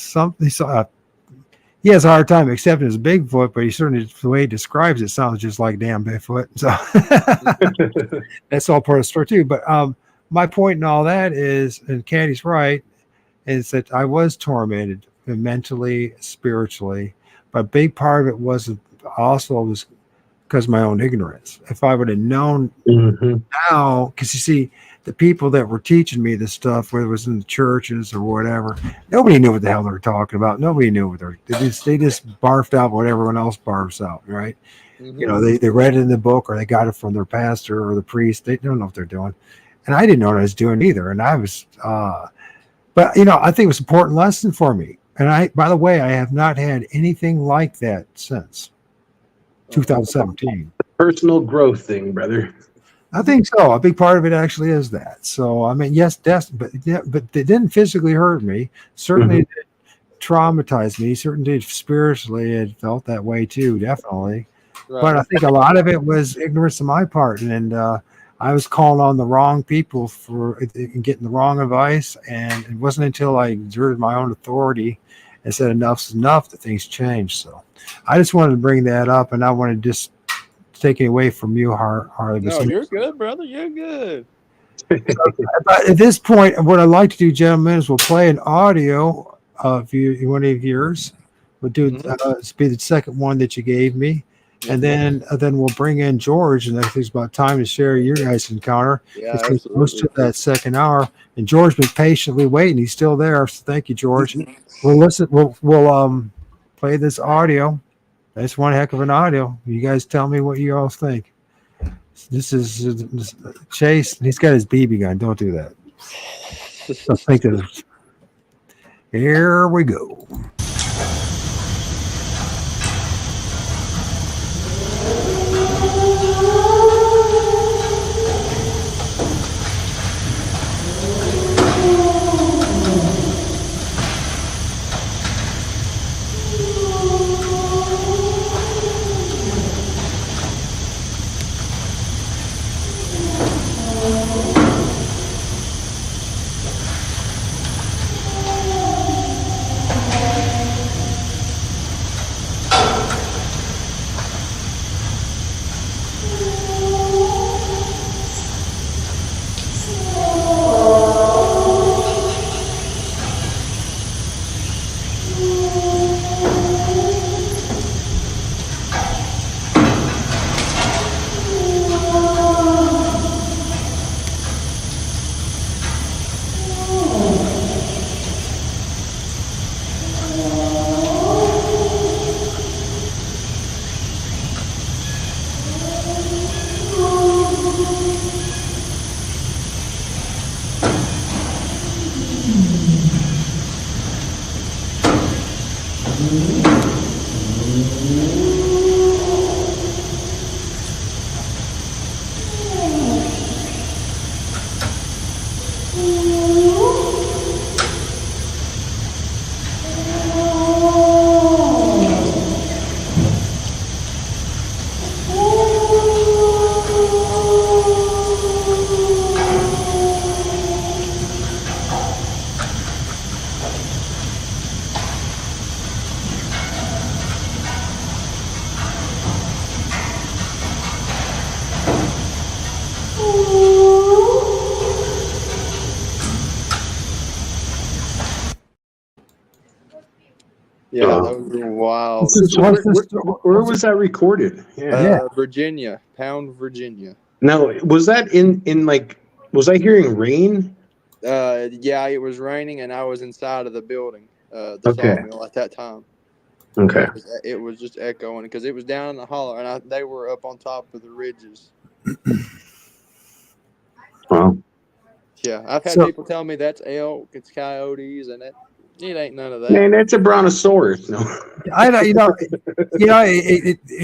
S4: He has a hard time accepting his Bigfoot, but he certainly, the way he describes it, sounds just like damn Bigfoot. So that's all part of the story too. But my point in all that is, and Caddy's right, is that I was tormented mentally, spiritually, but a big part of it was because of my own ignorance. If I would have known now, because you see, the people that were teaching me this stuff, whether it was in the churches or whatever, nobody knew what the hell they were talking about. Nobody knew what they just barfed out what everyone else barfs out, right? They read it in the book, or they got it from their pastor or the priest. They don't know what they're doing. And I didn't know what I was doing either. And I was, but I think it was an important lesson for me. And by the way, I have not had anything like that since 2017.
S5: Personal growth thing, brother.
S4: I think so. A big part of it actually is that. So, I mean, yes, but it didn't physically hurt me. Certainly it traumatized me. Certainly spiritually, it felt that way too, definitely. Right. But I think a lot of it was ignorance on my part. And I was calling on the wrong people for getting the wrong advice. And it wasn't until I exerted my own authority and said enough's enough that things changed. So I just wanted to bring that up, and I wanted to just take it away from you, Harley.
S7: No, you're good, brother. You're good.
S4: But at this point, what I'd like to do, gentlemen, is we'll play an audio of one of yours. We'll do be the second one that you gave me, and then we'll bring in George. And I think it's about time to share your guys' encounter.
S7: Yeah,
S4: it's close to that second hour, and George's been patiently waiting. He's still there, so thank you, George. We'll listen. We'll play this audio. That's one heck of an audio. You guys tell me what you all think. This is Chase. He's got his BB gun. Don't do that. I think that. Here we go.
S7: Yeah, those were wild.
S5: Where was that recorded? Yeah.
S7: Virginia, Pound, Virginia.
S5: Now, was that in like? Was I hearing rain?
S7: Yeah, it was raining, and I was inside of the building, the
S5: Okay.
S7: sawmill at that time.
S5: Okay.
S7: It was just echoing because it was down in the hollow, and they were up on top of the ridges.
S5: Wow.
S7: Yeah, I've had people tell me that's elk, it's coyotes, and it ain't none of that.
S5: Man, that's a brontosaurus. No.
S4: At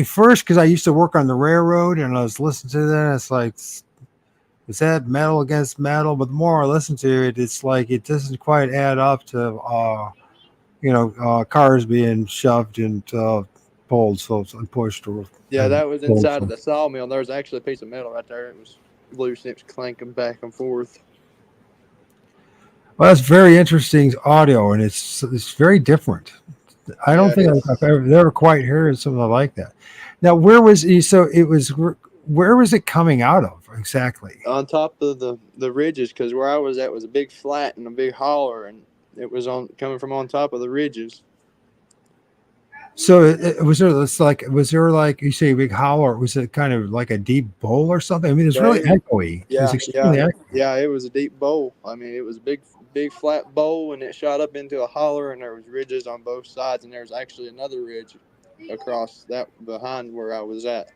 S4: first, because I used to work on the railroad and I was listening to that, it's like, is that metal against metal? But the more I listen to it, it's like it doesn't quite add up to, cars being shoved and pulled, and pushed.
S7: Yeah, that was inside of the sawmill. There was actually a piece of metal right there. It was loose and it was clanking back and forth.
S4: Well, that's very interesting audio, and it's very different. I don't think I've ever quite heard something like that. Now, where was it coming out of exactly?
S7: On top of the ridges, because where I was at was a big flat and a big holler, and it was coming from on top of the ridges.
S4: So was there like you say a big holler? Was it kind of like a deep bowl or something? I mean, it's really echoey.
S7: Yeah,
S4: echoey.
S7: Yeah, it was a deep bowl. I mean, it was a big flat bowl, and it shot up into a holler, and there was ridges on both sides, and there was actually another ridge across that behind where I was at.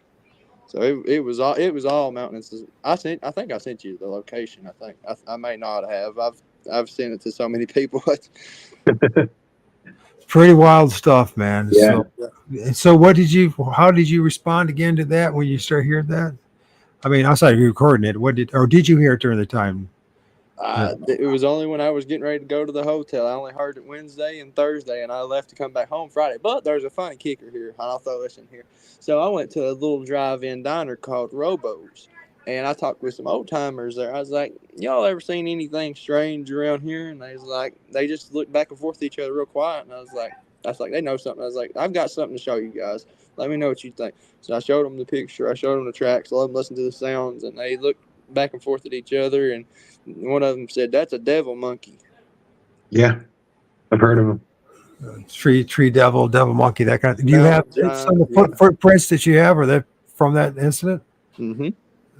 S7: So it was all mountains. I think I sent you the location. I think I may not have. I've sent it to so many people.
S4: Pretty wild stuff, man.
S5: Yeah.
S4: So how did you respond again to that when you start hearing that? I mean, outside of you recording it, did you hear it during the time?
S7: It was only when I was getting ready to go to the hotel. I only heard it Wednesday and Thursday, and I left to come back home Friday. But there's a funny kicker here, and I'll throw this in here. So I went to a little drive-in diner called Robo's, and I talked with some old-timers there. I was like, y'all ever seen anything strange around here? And they just looked back and forth at each other real quiet, and I was like, they know something. I was like, I've got something to show you guys. Let me know what you think. So I showed them the picture. I showed them the tracks. I let them listen to the sounds, and they looked back and forth at each other, and one of them said, "That's a devil monkey."
S5: Yeah, I've heard of them.
S4: Tree devil monkey, that kind of thing. Do you have some of the footprints that you have, or that from that incident?
S7: Mm-hmm.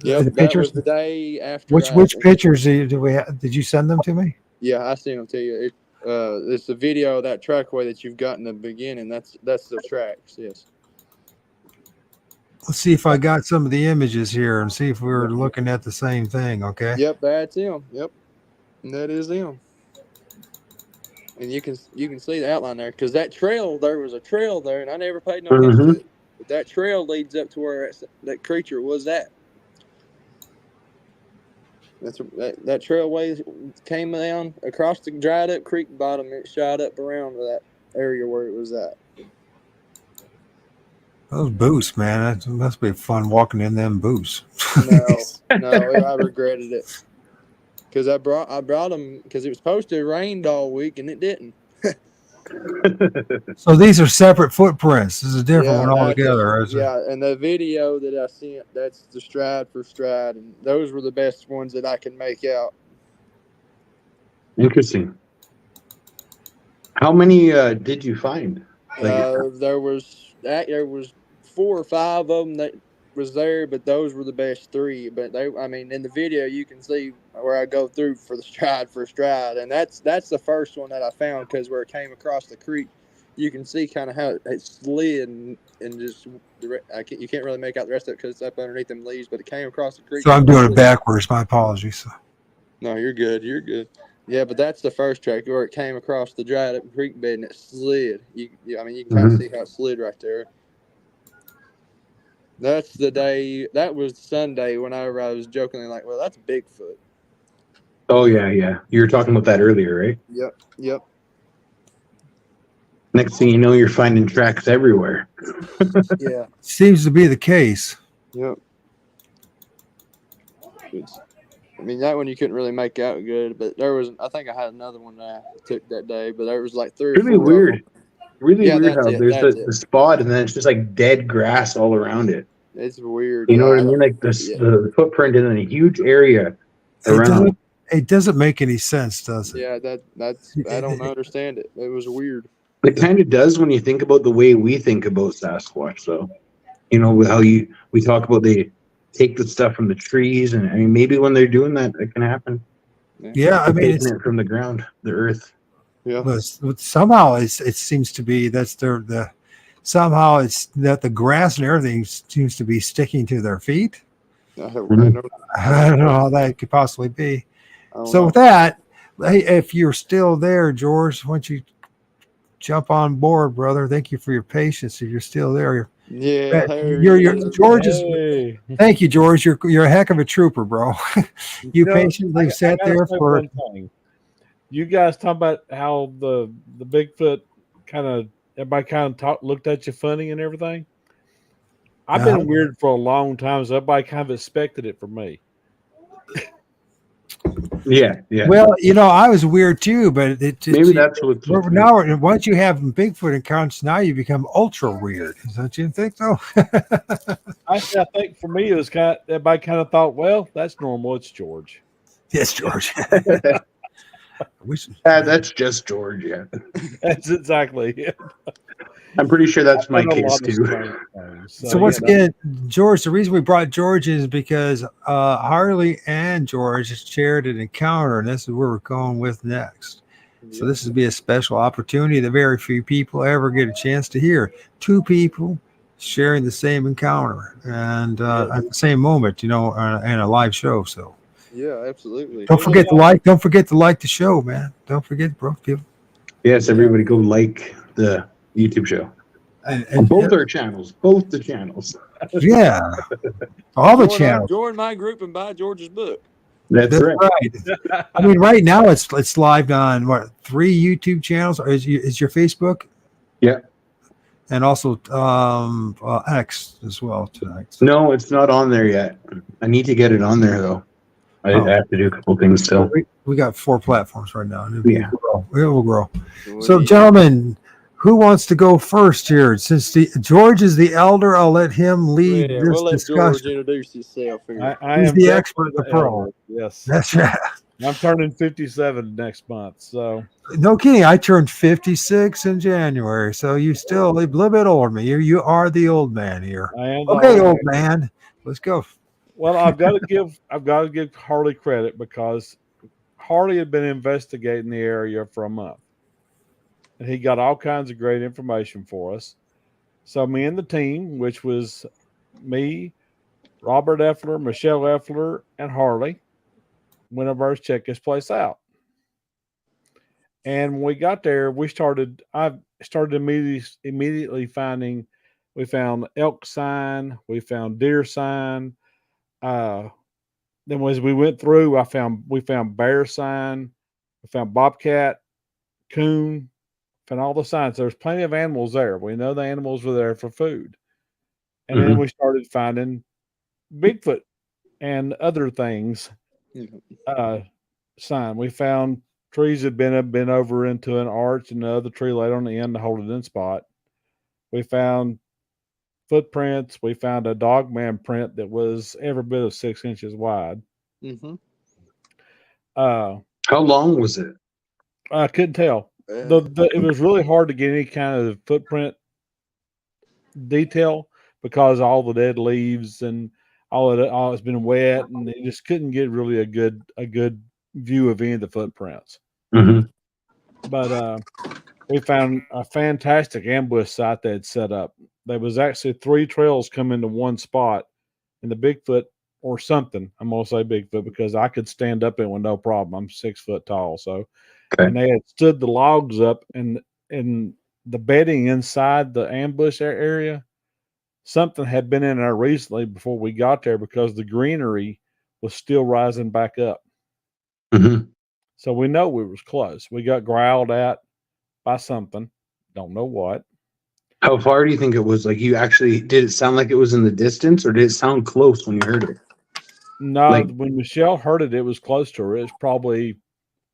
S7: Yeah, that
S4: pictures?
S7: was the day after.
S4: Which pictures did we have? Did you send them to me?
S7: Yeah, I sent them to you. It's the video of that trackway that you've got in the beginning. That's the tracks. Yes.
S4: Let's see if I got some of the images here and see if we're looking at the same thing. Okay.
S7: Yep, that's him. Yep, and that is him. And you can see the outline there because that trail, there was a trail there, and I never paid no attention to it. But that trail leads up to where that creature was at. That trailway came down across the dried up creek bottom. And it shot up around to that area where it was at.
S4: Those boots, man. That must be fun walking in them boots.
S7: No, I regretted it because I brought them because it was supposed to rain all week and it didn't.
S4: So these are separate footprints. This is a different one altogether.
S7: And the video that I sent, that's the stride for stride, and those were the best ones that I can make out.
S5: Interesting. How many did you find?
S7: There was 4 or 5 of them that was there, but those were the best 3. But in the video you can see where I go through for the stride for stride, and that's the first one that I found because where it came across the creek, you can see kind of how it slid and just you can't really make out the rest of it because it's up underneath them leaves, but it came across the creek.
S4: So I'm doing it backwards. My apologies.
S7: No, you're good. You're good. Yeah, but that's the first track where it came across the dried up creek bed and it slid. You can kind of see how it slid right there. That's the day. That was Sunday whenever I was jokingly like, well, that's Bigfoot.
S5: Oh, yeah. You were talking about that earlier, right?
S7: Yep.
S5: Next thing you know, you're finding tracks everywhere.
S7: Yeah.
S4: Seems to be the case.
S7: Yep. That one you couldn't really make out good, but I think I had another one that I took that day, but there was like 3 or 4.
S5: Really weird. Really weird how there's the spot and then it's just like dead grass all around it.
S7: It's weird.
S5: You know what I mean? Like the footprint in a huge area around.
S4: It doesn't make any sense, does it?
S7: Yeah, that's I don't understand it. It was weird.
S5: It kind of does when you think about the way we think about Sasquatch, though. You know, how we talk about they take the stuff from the trees, and I mean, maybe when they're doing that, it can happen.
S4: Yeah, I
S5: They're
S4: mean,
S5: taking it from the ground, the earth.
S7: Yeah.
S4: somehow it seems to be that's the somehow it's that the grass and everything seems to be sticking to their feet.
S7: I don't
S5: Mhm.
S7: know.
S4: I don't know how that could possibly be.
S7: I don't
S4: So
S7: know.
S4: with that, hey, if you're still there, George, why don't you jump on board, brother? Thank you for your patience. If you're still there,
S7: Yeah, there
S4: you're
S7: he is.
S4: George is.
S3: Hey.
S4: Thank you, George. You're a heck of a trooper, bro. You
S3: know,
S4: patiently
S3: I
S4: sat
S3: gotta
S4: there
S3: say
S4: for.
S3: one thing. You guys talk about how the Bigfoot kind of everybody kind of looked at you funny and everything. I've
S4: Uh-huh.
S3: been weird for a long time, so everybody kind of expected it from me.
S5: Yeah, yeah.
S4: Well, I was weird too, but
S5: Maybe that's what's with me.
S4: now once you have Bigfoot encounters, now you become ultra weird. Don't you think so?
S3: I think for me it was everybody kind of thought, well, that's normal. It's George.
S4: Yes, George.
S5: That's just George. Yeah,
S3: That's exactly it.
S5: I'm pretty sure that's my
S3: Done a
S5: case
S3: lot of
S5: too.
S3: strange things.
S4: So once again, George, the reason we brought George is because Harley and George shared an encounter, and this is where we're going with next. So this would be a special opportunity that very few people ever get a chance to hear. Two people sharing the same encounter and at the same moment, in a live show. So
S7: Yeah, absolutely.
S4: don't forget to like. Don't forget to like the show, man. Don't forget, bro. People.
S5: Yes, everybody go like the YouTube show.
S4: And
S5: Both our channels. Both the channels.
S4: yeah, all the channels.
S7: Join my group and buy George's book.
S5: That's right.
S4: right. I mean, right now it's live on what 3 YouTube channels? Or is your Facebook?
S5: Yeah.
S4: And also X as well tonight.
S5: No, it's not on there yet. I need to get it on there though. I have to do a couple things still.
S4: We got 4 platforms right now.
S5: Yeah.
S4: It will grow. So, gentlemen, who wants to go first here? Since George is the elder, I'll let him lead this
S7: we'll let George
S4: discussion.
S7: introduce himself here.
S3: I
S4: He's
S3: am
S4: the expert, the
S3: definitely
S4: pro.
S3: elder. Yes,
S4: That's right.
S3: I'm turning 57 next month, so
S4: No kidding. I turned 56 in January, so you still a little bit older than me. You are the old man here.
S3: I am. the
S4: Okay,
S3: old
S4: old man. Let's go.
S3: Well, I've got to give Harley credit because Harley had been investigating the area for a month, and he got all kinds of great information for us. So me and the team, which was me, Robert Effler, Michelle Effler, and Harley, went over to check this place out. And when we got there, I started immediately finding. We found elk sign, we found deer sign. Then as we went through, we found bear sign, we found bobcat, coon, found all the signs. There's plenty of animals there. We know the animals were there for food. And then we started finding Bigfoot and other things. Sign. We found trees that had been over into an arch and another tree laid on the end to hold it in spot. We found footprints. We found a Dogman print that was every bit of 6 inches wide.
S7: Mm-hmm.
S5: How long was it?
S3: I couldn't tell. It was really hard to get any kind of footprint detail because all the dead leaves and all it's been wet, and you just couldn't get really a good view of any of the footprints. But we found a fantastic ambush site they had set up. There was actually 3 trails come into one spot, and the Bigfoot or something. I'm gonna say Bigfoot because I could stand up in with no problem. I'm 6 foot tall, so and they had stood the logs up and the bedding inside the ambush area. Something had been in there recently before we got there because the greenery was still rising back up. So we know we was close. We got growled at by something. Don't know what.
S5: How far do you think it was? Like, did it sound like it was in the distance, or did it sound close when you heard it?
S3: No, when Michelle heard it, it was close to her. It was probably,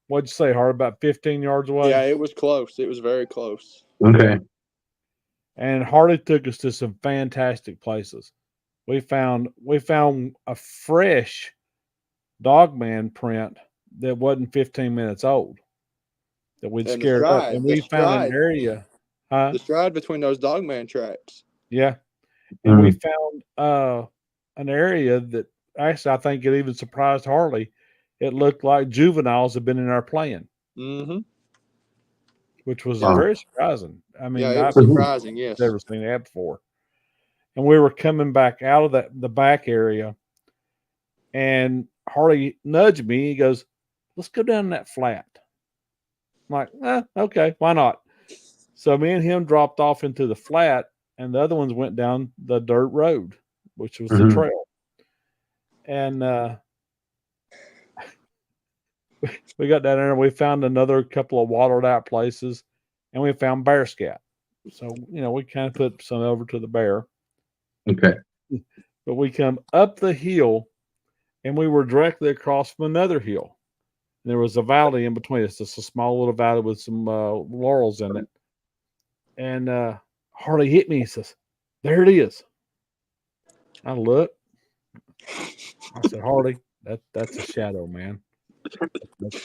S3: what'd you say, Hart, about 15 yards away?
S7: Yeah, it was close. It was very close.
S5: Okay.
S3: And Harley took us to some fantastic places. We found a fresh Dogman print that wasn't 15 minutes old that we'd scared up. And we found an area.
S7: The stride between those Dogman tracks.
S8: Yeah. And we found an area that actually I think it even surprised Harley. It looked like juveniles had been in there playing,
S7: Mm-hmm.
S8: which was
S5: Wow.
S8: very surprising. I mean,
S7: Yeah, it was
S8: I've
S7: surprising. Yes.
S8: never seen that before. And we were coming back out of the back area, and Harley nudged me. He goes, "Let's go down that flat." I'm like, okay, why not? So me and him dropped off into the flat, and the other ones went down the dirt road, which was the trail. And we got down there and we found another couple of watered out places, and we found bear scat. So, we kind of put some over to the bear.
S5: Okay.
S8: But we come up the hill, and we were directly across from another hill. And there was a valley in between us, just a small little valley with some laurels in it. And Harley hit me. He says, "There it is." I look. I said, "Harley, that's a shadow, man.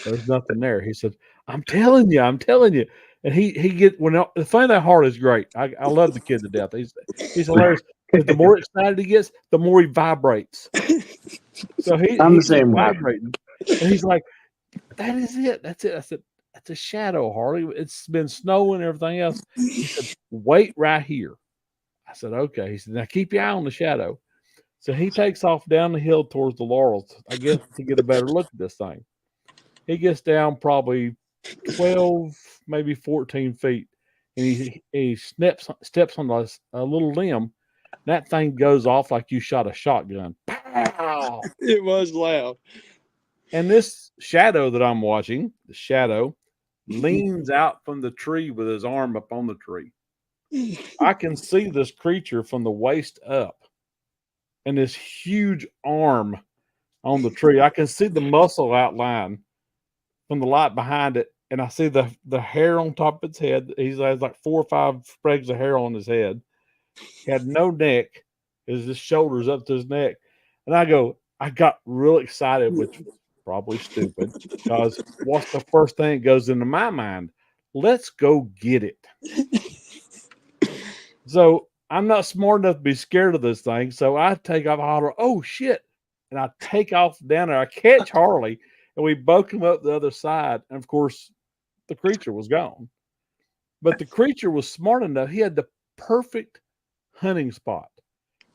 S8: There's nothing there." He said, I'm telling you. And the funny that Harley's great. I love the kid to death. He's hilarious. Because the more excited he gets, the more he vibrates. So
S5: I'm the
S8: he's
S5: same way.
S8: vibrating. And he's like, "That is it. That's it." I said, "That's a shadow, Harley. It's been snowing and everything else." He said, "Wait right here." I said, "Okay." He said, "Now keep your eye on the shadow." So he takes off down the hill towards the laurels, I guess, to get a better look at this thing. He gets down probably 12, maybe 14 feet, and he steps on a little limb. That thing goes off like you shot a shotgun. Pow!
S7: It was loud.
S8: And this shadow that I'm watching, the shadow, leans out from the tree with his arm up on the tree. I can see this creature from the waist up, and this huge arm on the tree. I can see the muscle outline from the light behind it, and I see the hair on top of its head. He has like 4 or 5 sprigs of hair on his head. He had no neck. His shoulders up to his neck. And I got real excited, which was probably stupid, because what's the first thing that goes into my mind? Let's go get it. So I'm not smart enough to be scared of this thing. So I take off, holler, "Oh shit." And I take off down there. I catch Harley, and we both come up the other side. And of course, the creature was gone. But the creature was smart enough. He had the perfect hunting spot.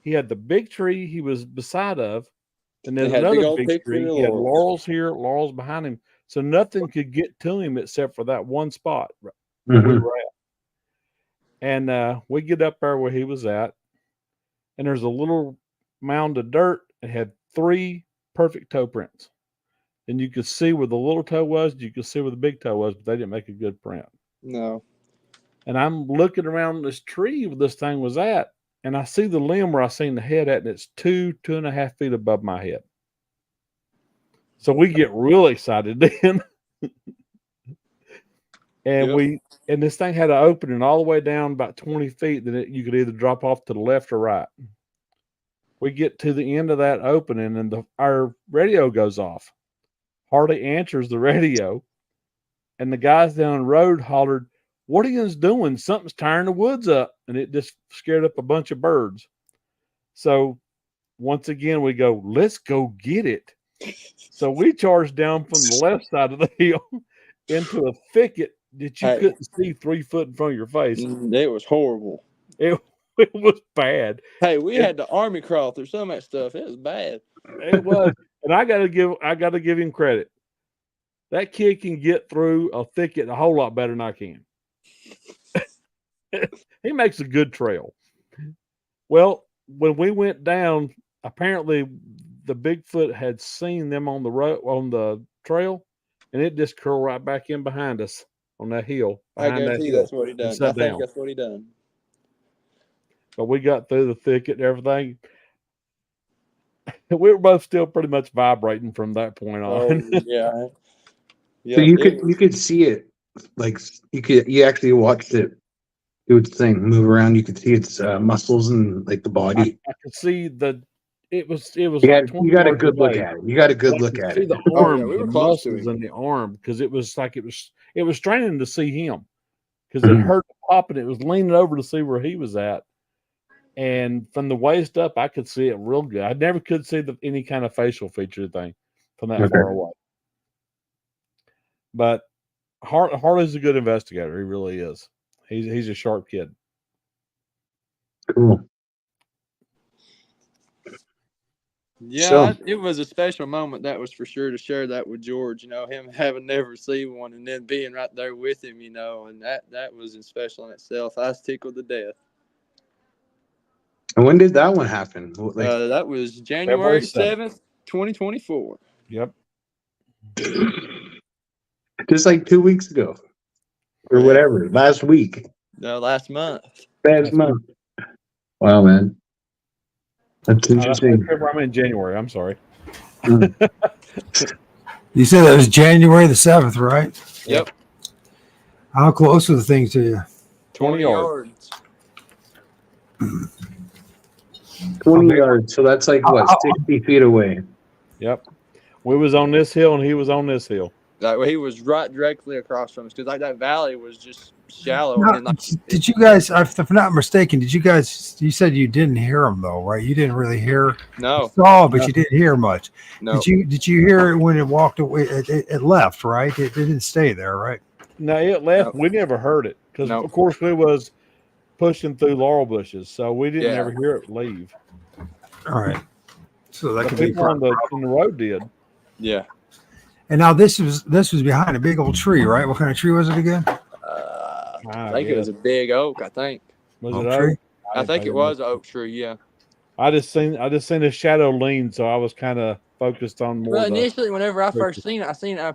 S8: He had the big tree he was beside of, and there's another big tree. He had laurels here, laurels behind him. So nothing could get to him except for that one spot where we were at. And we get up there where he was at, and there's a little mound of dirt. It had 3 perfect toe prints. And you could see where the little toe was, you could see where the big toe was, but they didn't make a good print.
S7: No.
S8: And I'm looking around this tree where this thing was at, and I see the limb where I seen the head at, and it's 2.5 feet above my head. So we get real excited then. And and this thing had an opening all the way down about 20 feet that you could either drop off to the left or right. We get to the end of that opening, and our radio goes off. Harley answers the radio, and the guys down the road hollered, "What are you doing? Something's tearing the woods up." And it just scared up a bunch of birds. So once again, we go, "Let's go get it." So we charged down from the left side of the hill into a thicket that you couldn't see 3 foot in front of your face.
S7: It was horrible.
S8: It was bad.
S7: Hey, we had to army crawl through some of that stuff. It was bad.
S8: It was. And I gotta give him credit. That kid can get through a thicket a whole lot better than I can. He makes a good trail. Well, when we went down, apparently the Bigfoot had seen them on the road, on the trail, and it just curled right back in behind us on that hill.
S7: I guarantee that's what he done. I think that's what he done.
S8: But we got through the thicket and everything. We were both still pretty much vibrating from that point on.
S7: Oh, yeah.
S5: So you could see it, like you actually watched it do its thing, move around. You could see its muscles and like the body.
S8: I could see it was.
S5: You got a good look at it. You got a good look at it.
S8: The arm, we were the muscles in the arm, because it was like it was straining to see him, because it heard the pop and it was leaning over to see where he was at. And from the waist up, I could see it real good. I never could see any kind of facial feature thing from that far away. But Harley's a good investigator. He really is. He's a sharp kid.
S5: Cool.
S7: Yeah, it was a special moment, that was for sure, to share that with George, him having never seen one and then being right there with him, and that was special in itself. I was tickled to death.
S5: And when did that one happen?
S7: That was January 7th, 2024.
S8: Yep.
S5: Just like 2 weeks ago. Or whatever. Last week.
S7: No, last month.
S5: Last month. Wow, man. That's interesting.
S8: I'm in January. I'm sorry.
S4: You said that was January the 7th, right?
S7: Yep.
S4: How close are the things to you?
S7: 20 yards.
S5: 20 yards. So that's like, what, 60 feet away?
S8: Yep. We was on this hill, and he was on this hill.
S7: He was right directly across from us, because that valley was just shallow.
S4: Now, did you guys, if I'm not mistaken, you said you didn't hear him though, right? You didn't really hear.
S7: No.
S4: You saw, but you didn't hear much.
S7: No.
S4: Did you hear it when it walked away? It left, right? It didn't stay there, right?
S8: No, it left. No. We never heard it because, of course, we was pushing through laurel bushes, so we didn't ever hear it leave.
S4: All right. So that could
S8: be on the road did.
S7: Yeah.
S3: And now this was behind a big old tree, right? What kind of tree was it again?
S7: I think it was a big oak. I think.
S8: Was it oak?
S7: I think it was an oak tree. Yeah.
S8: I just seen a shadow lean, so I was kind of focused on more.
S7: Well, initially, whenever I first seen it, I seen it on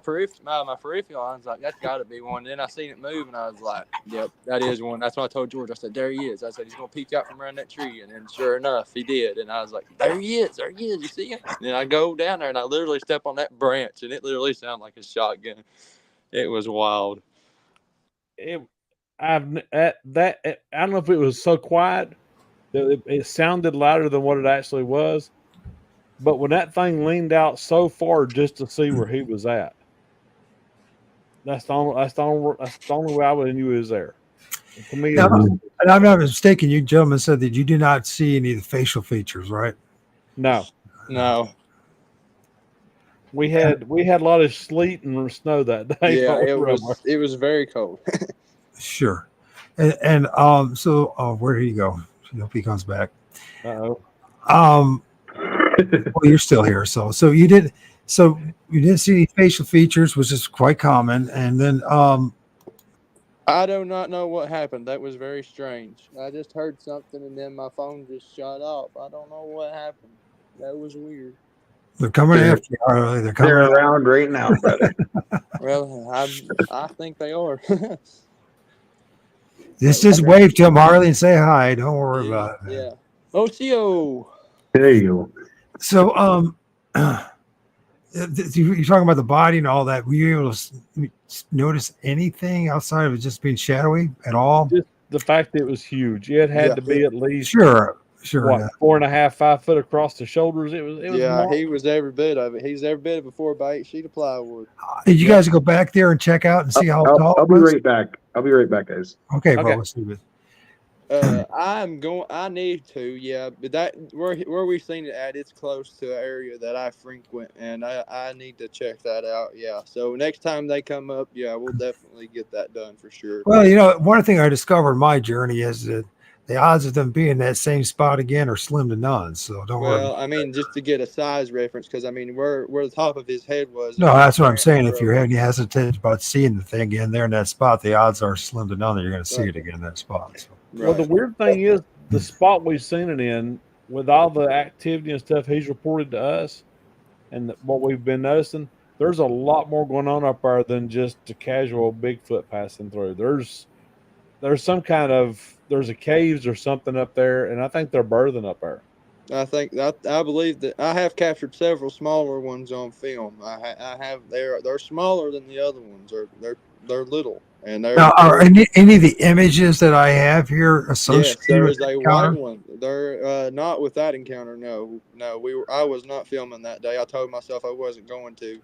S7: my peripheral. I was like, "That's got to be one." Then I seen it move, and I was like, "Yep, that is one." That's what I told George. I said, "There he is." I said, "He's gonna peek out from around that tree," and then sure enough, he did. And I was like, "There he is! There he is! You see him?" And then I go down there, and I literally step on that branch, and it literally sounded like a shotgun. It was wild.
S8: I don't know if it was so quiet that it sounded louder than what it actually was. But when that thing leaned out so far just to see where he was at, that's the only way I would knew he was there. To me,
S3: and I'm not mistaken. You gentlemen said that you did not see any of the facial features, right?
S8: No. We had a lot of sleet and snow that day.
S7: Yeah, it was very cold.
S3: Sure. And so where did he go? I hope he comes back.
S8: Uh-oh.
S3: Well, you're still here, so you didn't see any facial features, which is quite common, and then
S7: I do not know what happened. That was very strange. I just heard something, and then my phone just shut off. I don't know what happened. That was weird.
S3: They're coming after you, Harley.
S5: They're around right now, brother.
S7: Well, I think they are.
S3: Just wave to him, Harley, and say hi. Don't worry about it.
S7: Yeah. Ocio.
S5: There you go.
S3: So, you're talking about the body and all that. Were you able to notice anything outside of it just being shadowy at all?
S8: Just the fact that it was huge. It had to be at least
S3: sure.
S8: What, 4.5, 5 foot across the shoulders. It was.
S7: Yeah, he was every bit of it. He's every bit before about 8 sheet of plywood.
S3: Did you guys go back there and check out and see how tall?
S5: I'll be right back. I'll be right back, guys.
S3: Okay, bro. Let's do it.
S7: I need to, yeah, but that where we've seen it at, it's close to an area that I frequent, and I need to check that out. Yeah, so next time they come up, yeah, we'll definitely get that done for sure.
S3: Well, one thing I discovered in my journey is that the odds of them being in that same spot again are slim to none. So don't worry.
S7: Well, I mean, just to get a size reference, because I mean, where the top of his head was.
S3: No, that's what I'm saying. If you're having hesitant about seeing the thing again there in that spot, the odds are slim to none that you're going to see it again in that spot. So.
S8: Right. Well, the weird thing is the spot we've seen it in, with all the activity and stuff he's reported to us, and what we've been noticing, there's a lot more going on up there than just a casual Bigfoot passing through. There's some kind of there's a caves or something up there, and I think they're birthing up there.
S7: I believe that I have captured several smaller ones on film. I have they're smaller than the other ones. They're little. And
S3: now, are any of the images that I have here associated?
S7: Yes, there is a white one. They're not with that encounter. No. I was not filming that day. I told myself I wasn't going to.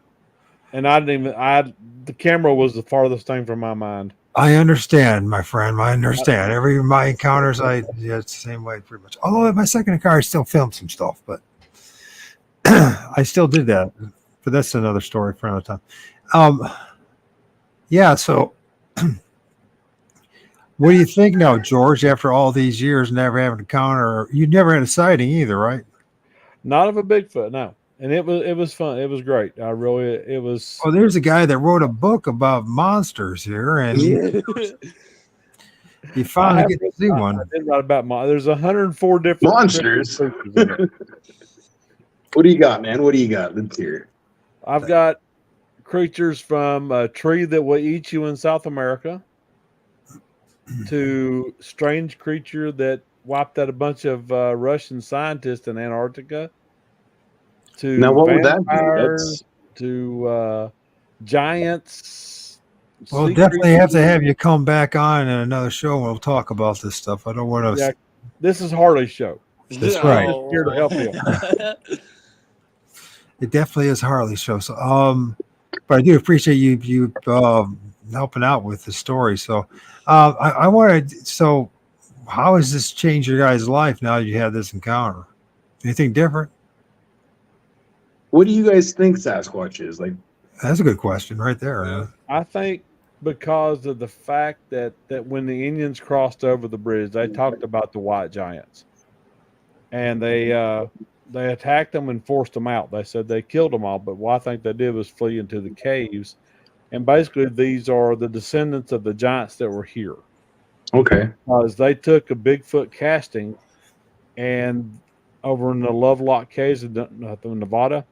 S8: And the camera was the farthest thing from my mind.
S4: I understand, my friend. I understand. Every my encounters, it's the same way pretty much. Although my second encounter, I still filmed some stuff, but I still did that. But that's another story for another time. Yeah. So, what do you think now, George? After all these years, never having an encounter, you never had a sighting either, right?
S8: Not of a Bigfoot, no. And it was fun. It was great. It was.
S4: Oh, there's a guy that wrote a book about monsters here, and you finally get to see one.
S8: I did write about there's 104 different
S5: Monsters.
S8: creatures in it.
S5: What do you got, man? What do you got? Let's hear.
S8: I've got creatures from a tree that will eat you in South America to strange creature that wiped out a bunch of Russian scientists in Antarctica to
S5: Now, what would that be?
S8: vampires to giants.
S4: We'll
S8: sea
S4: definitely have to
S8: creatures.
S4: have you come back on in another show and we'll talk about this stuff. I don't want to.
S8: Yeah, this is Harley's show.
S4: That's right.
S8: I'm just here to help you.
S4: It definitely is Harley's show. So, but I do appreciate you helping out with the story. So, I wanted. So, how has this changed your guys' life now that you had this encounter? Anything different?
S5: What do you guys think Sasquatch is? Like,
S4: That's a good question right there.
S8: I think because of the fact that when the Indians crossed over the bridge, they talked about the white giants, and they attacked them and forced them out. They said they killed them all, but what I think they did was flee into the caves. And basically, these are the descendants of the giants that were here.
S5: okay.
S8: Because they took a Bigfoot casting, and over in the Lovelock Caves in Nevada,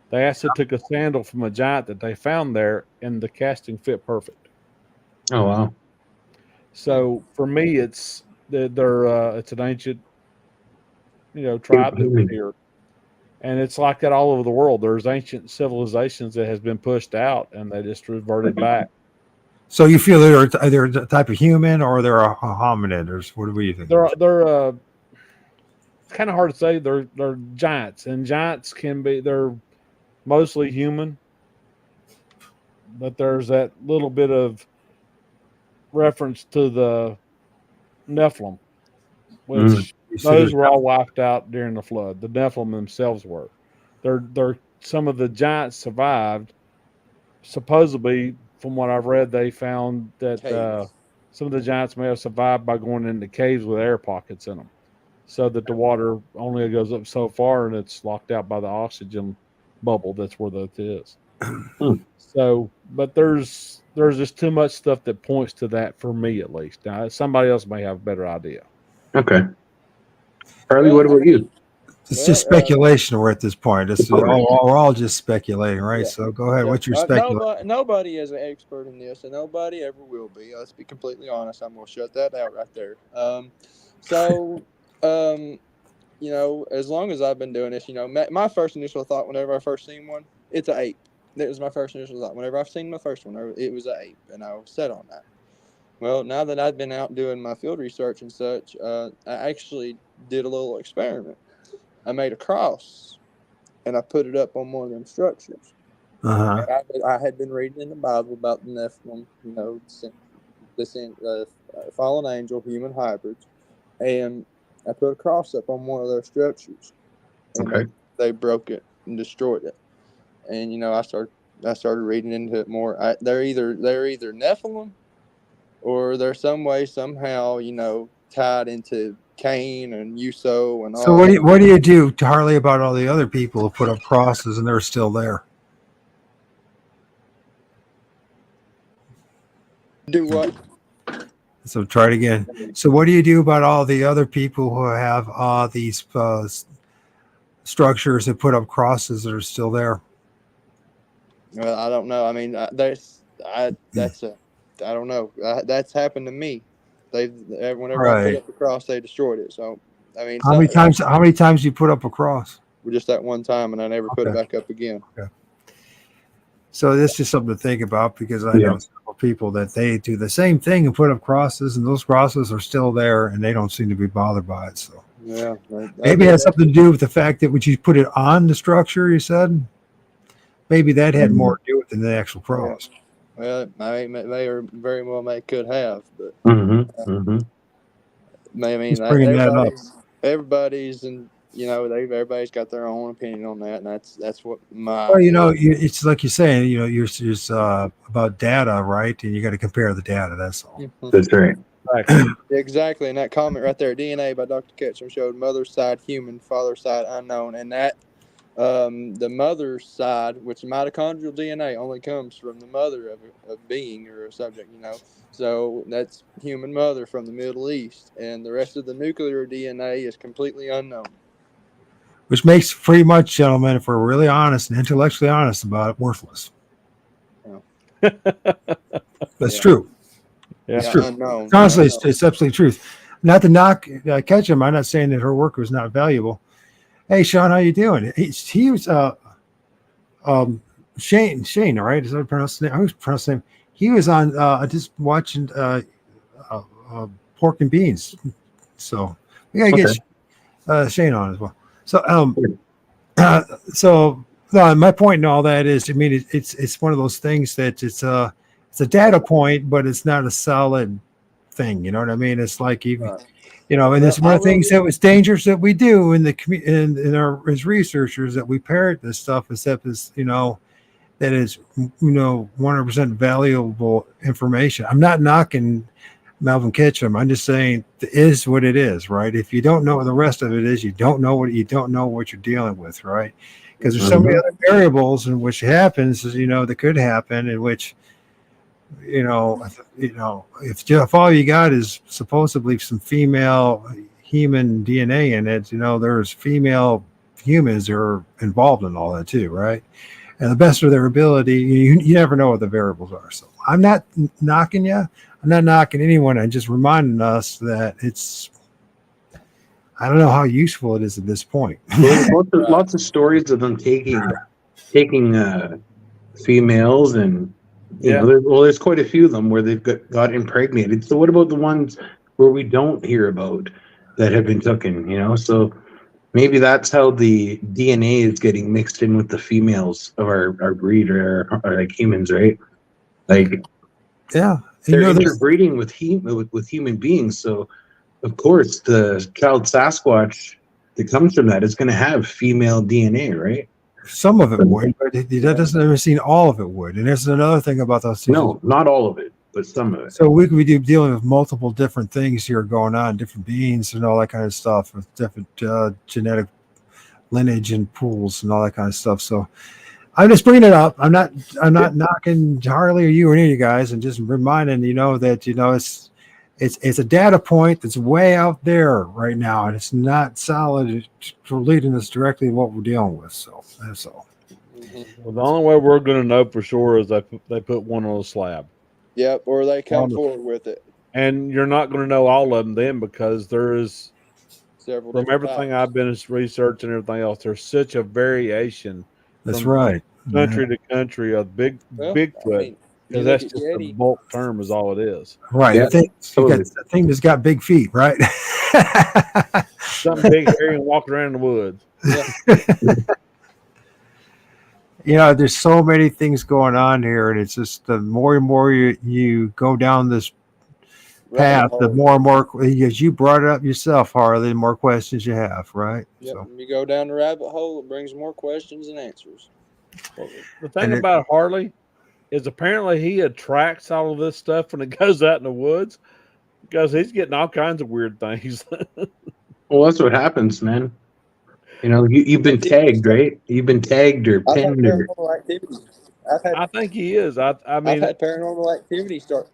S8: they actually took a sandal from a giant that they found there, and the casting fit perfect.
S5: Oh, wow.
S8: So for me, it's it's an ancient, tribe that was here, and it's like that all over the world. There's ancient civilizations that has been pushed out, and they just reverted back.
S4: So you feel they're a type of human or they're a hominid, or what do you think?
S8: They're it's kind of hard to say. They're giants, and giants they're mostly human, but there's that little bit of reference to the Nephilim, which those were all wiped out during the flood. The Nephilim themselves were. They're some of the giants survived. Supposedly, from what I've read, they found that some of the giants may have survived by going into caves with air pockets in them, so that the water only goes up so far and it's locked out by the oxygen bubble. That's where that is. So, but there's just too much stuff that points to that for me, at least. Now, somebody else may have a better idea.
S5: Okay. Harley, what about you?
S4: It's just speculation. We're at this point. We're all just speculating, right?
S7: Yeah.
S4: So go ahead. What's your speculation?
S7: Nobody is an expert in this, and nobody ever will be. Let's be completely honest. I'm going to shut that out right there. As long as I've been doing this, my first initial thought whenever I first seen one, it's an ape. That was my first initial thought. Whenever I've seen my first one, it was an ape, and I was set on that. Well, now that I've been out doing my field research and such, I actually did a little experiment. I made a cross, and I put it up on one of them structures.
S4: Uh-huh.
S7: I had been reading in the Bible about the Nephilim, the fallen angel, human hybrids, and I put a cross up on one of their structures. And
S5: Okay.
S7: they broke it and destroyed it. And I started reading into it more. They're either Nephilim, or they're some way somehow tied into Cain and Uso and all.
S4: So what do you do, Harley, about all the other people who put up crosses and they're still there?
S7: Do what?
S4: So try it again. So what do you do about all the other people who have these structures that put up crosses that are still there?
S7: Well, I don't know. I mean, I don't know. That's happened to me. Whenever I put up a cross, they destroyed it. So, I mean,
S4: how many times do you put up a cross?
S7: Just that one time, and I never put it back up again.
S4: Okay. So this is just something to think about, because I know several people that they do the same thing and put up crosses, and those crosses are still there, and they don't seem to be bothered by it. So
S7: yeah,
S4: maybe it has something to do with the fact that when you put it on the structure, you said maybe that had more to do with it than the actual cross.
S7: Well, I mean, they are very well may could have, but
S5: Mm-hmm. Mm-hmm.
S7: I mean,
S4: He's bringing that up.
S7: everybody's and everybody's got their own opinion on that, and that's what my
S4: Well, it's like you're saying, you're just about data, right? And you got to compare the data. That's all.
S5: That's right.
S7: Exactly, and that comment right there, DNA by Dr. Ketchum showed mother's side human, father's side unknown, and that the mother's side, which mitochondrial DNA only comes from the mother of a being or a subject, so that's human mother from the Middle East, and the rest of the nuclear DNA is completely unknown.
S4: Which makes pretty much, gentlemen, if we're really honest and intellectually honest about it, worthless. That's true.
S8: Yeah.
S4: It's true.
S7: Unknown.
S4: Honestly, it's absolutely truth. Not to knock Ketchum. I'm not saying that her work was not valuable. Hey, Sean, how you doing? He was Shane, all right? Is that pronounced name? I was pronounced name. He was on just watching Pork and Beans. So we gotta get Shane on as well. So my point in all that is, I mean, it's one of those things that it's a data point, but it's not a solid thing. You know what I mean? It's like even. And it's one of the things that was dangerous that we do as researchers, that we parrot this stuff as that is, that is, 100% valuable information. I'm not knocking Melvin Ketchum. I'm just saying it is what it is, right? If you don't know what the rest of it is, you don't know what you're dealing with, right? Because there's so many other variables in which happens, that could happen, in which, if all you got is supposedly some female human DNA in it, there's female humans that are involved in all that too, right? And the best of their ability, you never know what the variables are. So I'm not knocking you. I'm not knocking anyone. I'm just reminding us that I don't know how useful it is at this point.
S5: There's lots of stories of them taking females and. There's quite a few of them where they've got impregnated. So what about the ones where we don't hear about that have been taken? So maybe that's how the DNA is getting mixed in with the females of our breed or like humans, right? Like,
S4: yeah,
S5: they're interbreeding with human beings. So of course the child Sasquatch that comes from that is going to have female DNA, right?
S4: Some of it would, but that doesn't ever seem all of it would. And there's another thing about those things.
S5: No, not all of it, but some of it.
S4: So we could be dealing with multiple different things here going on, different beings and all that kind of stuff, with different genetic lineage and pools and all that kind of stuff. So I'm just bringing it up. I'm not knocking Harley or you or any of you guys, and just reminding that it's a data point that's way out there right now, and it's not solid for leading us directly to what we're dealing with. So that's all.
S8: Well, the only way we're going to know for sure is they put one on a slab.
S7: Yep, or they come forward with it.
S8: And you're not going to know all of them then, because there is
S7: several.
S8: From everything I've been researching and everything else, there's such a variation.
S4: That's right.
S8: Country to country of Bigfoot. Because that's just a bulk term, is all it is.
S4: Right.
S5: Yeah,
S4: the thing that's got big feet, right?
S8: Something big, hairy, and walking around in the woods.
S4: Yeah. There's so many things going on here, and it's just the more and more you go down this path, the more and more, as you brought it up yourself, Harley, the more questions you have, right?
S7: Yep. So you go down the rabbit hole, it brings more questions and answers.
S8: Well, the thing about Harley is apparently he attracts all of this stuff when it goes out in the woods, because he's getting all kinds of weird things.
S5: Well, that's what happens, man. You've been tagged, right? You've been tagged or pinned.
S7: I
S8: think he is. I mean,
S7: I've had paranormal activity start.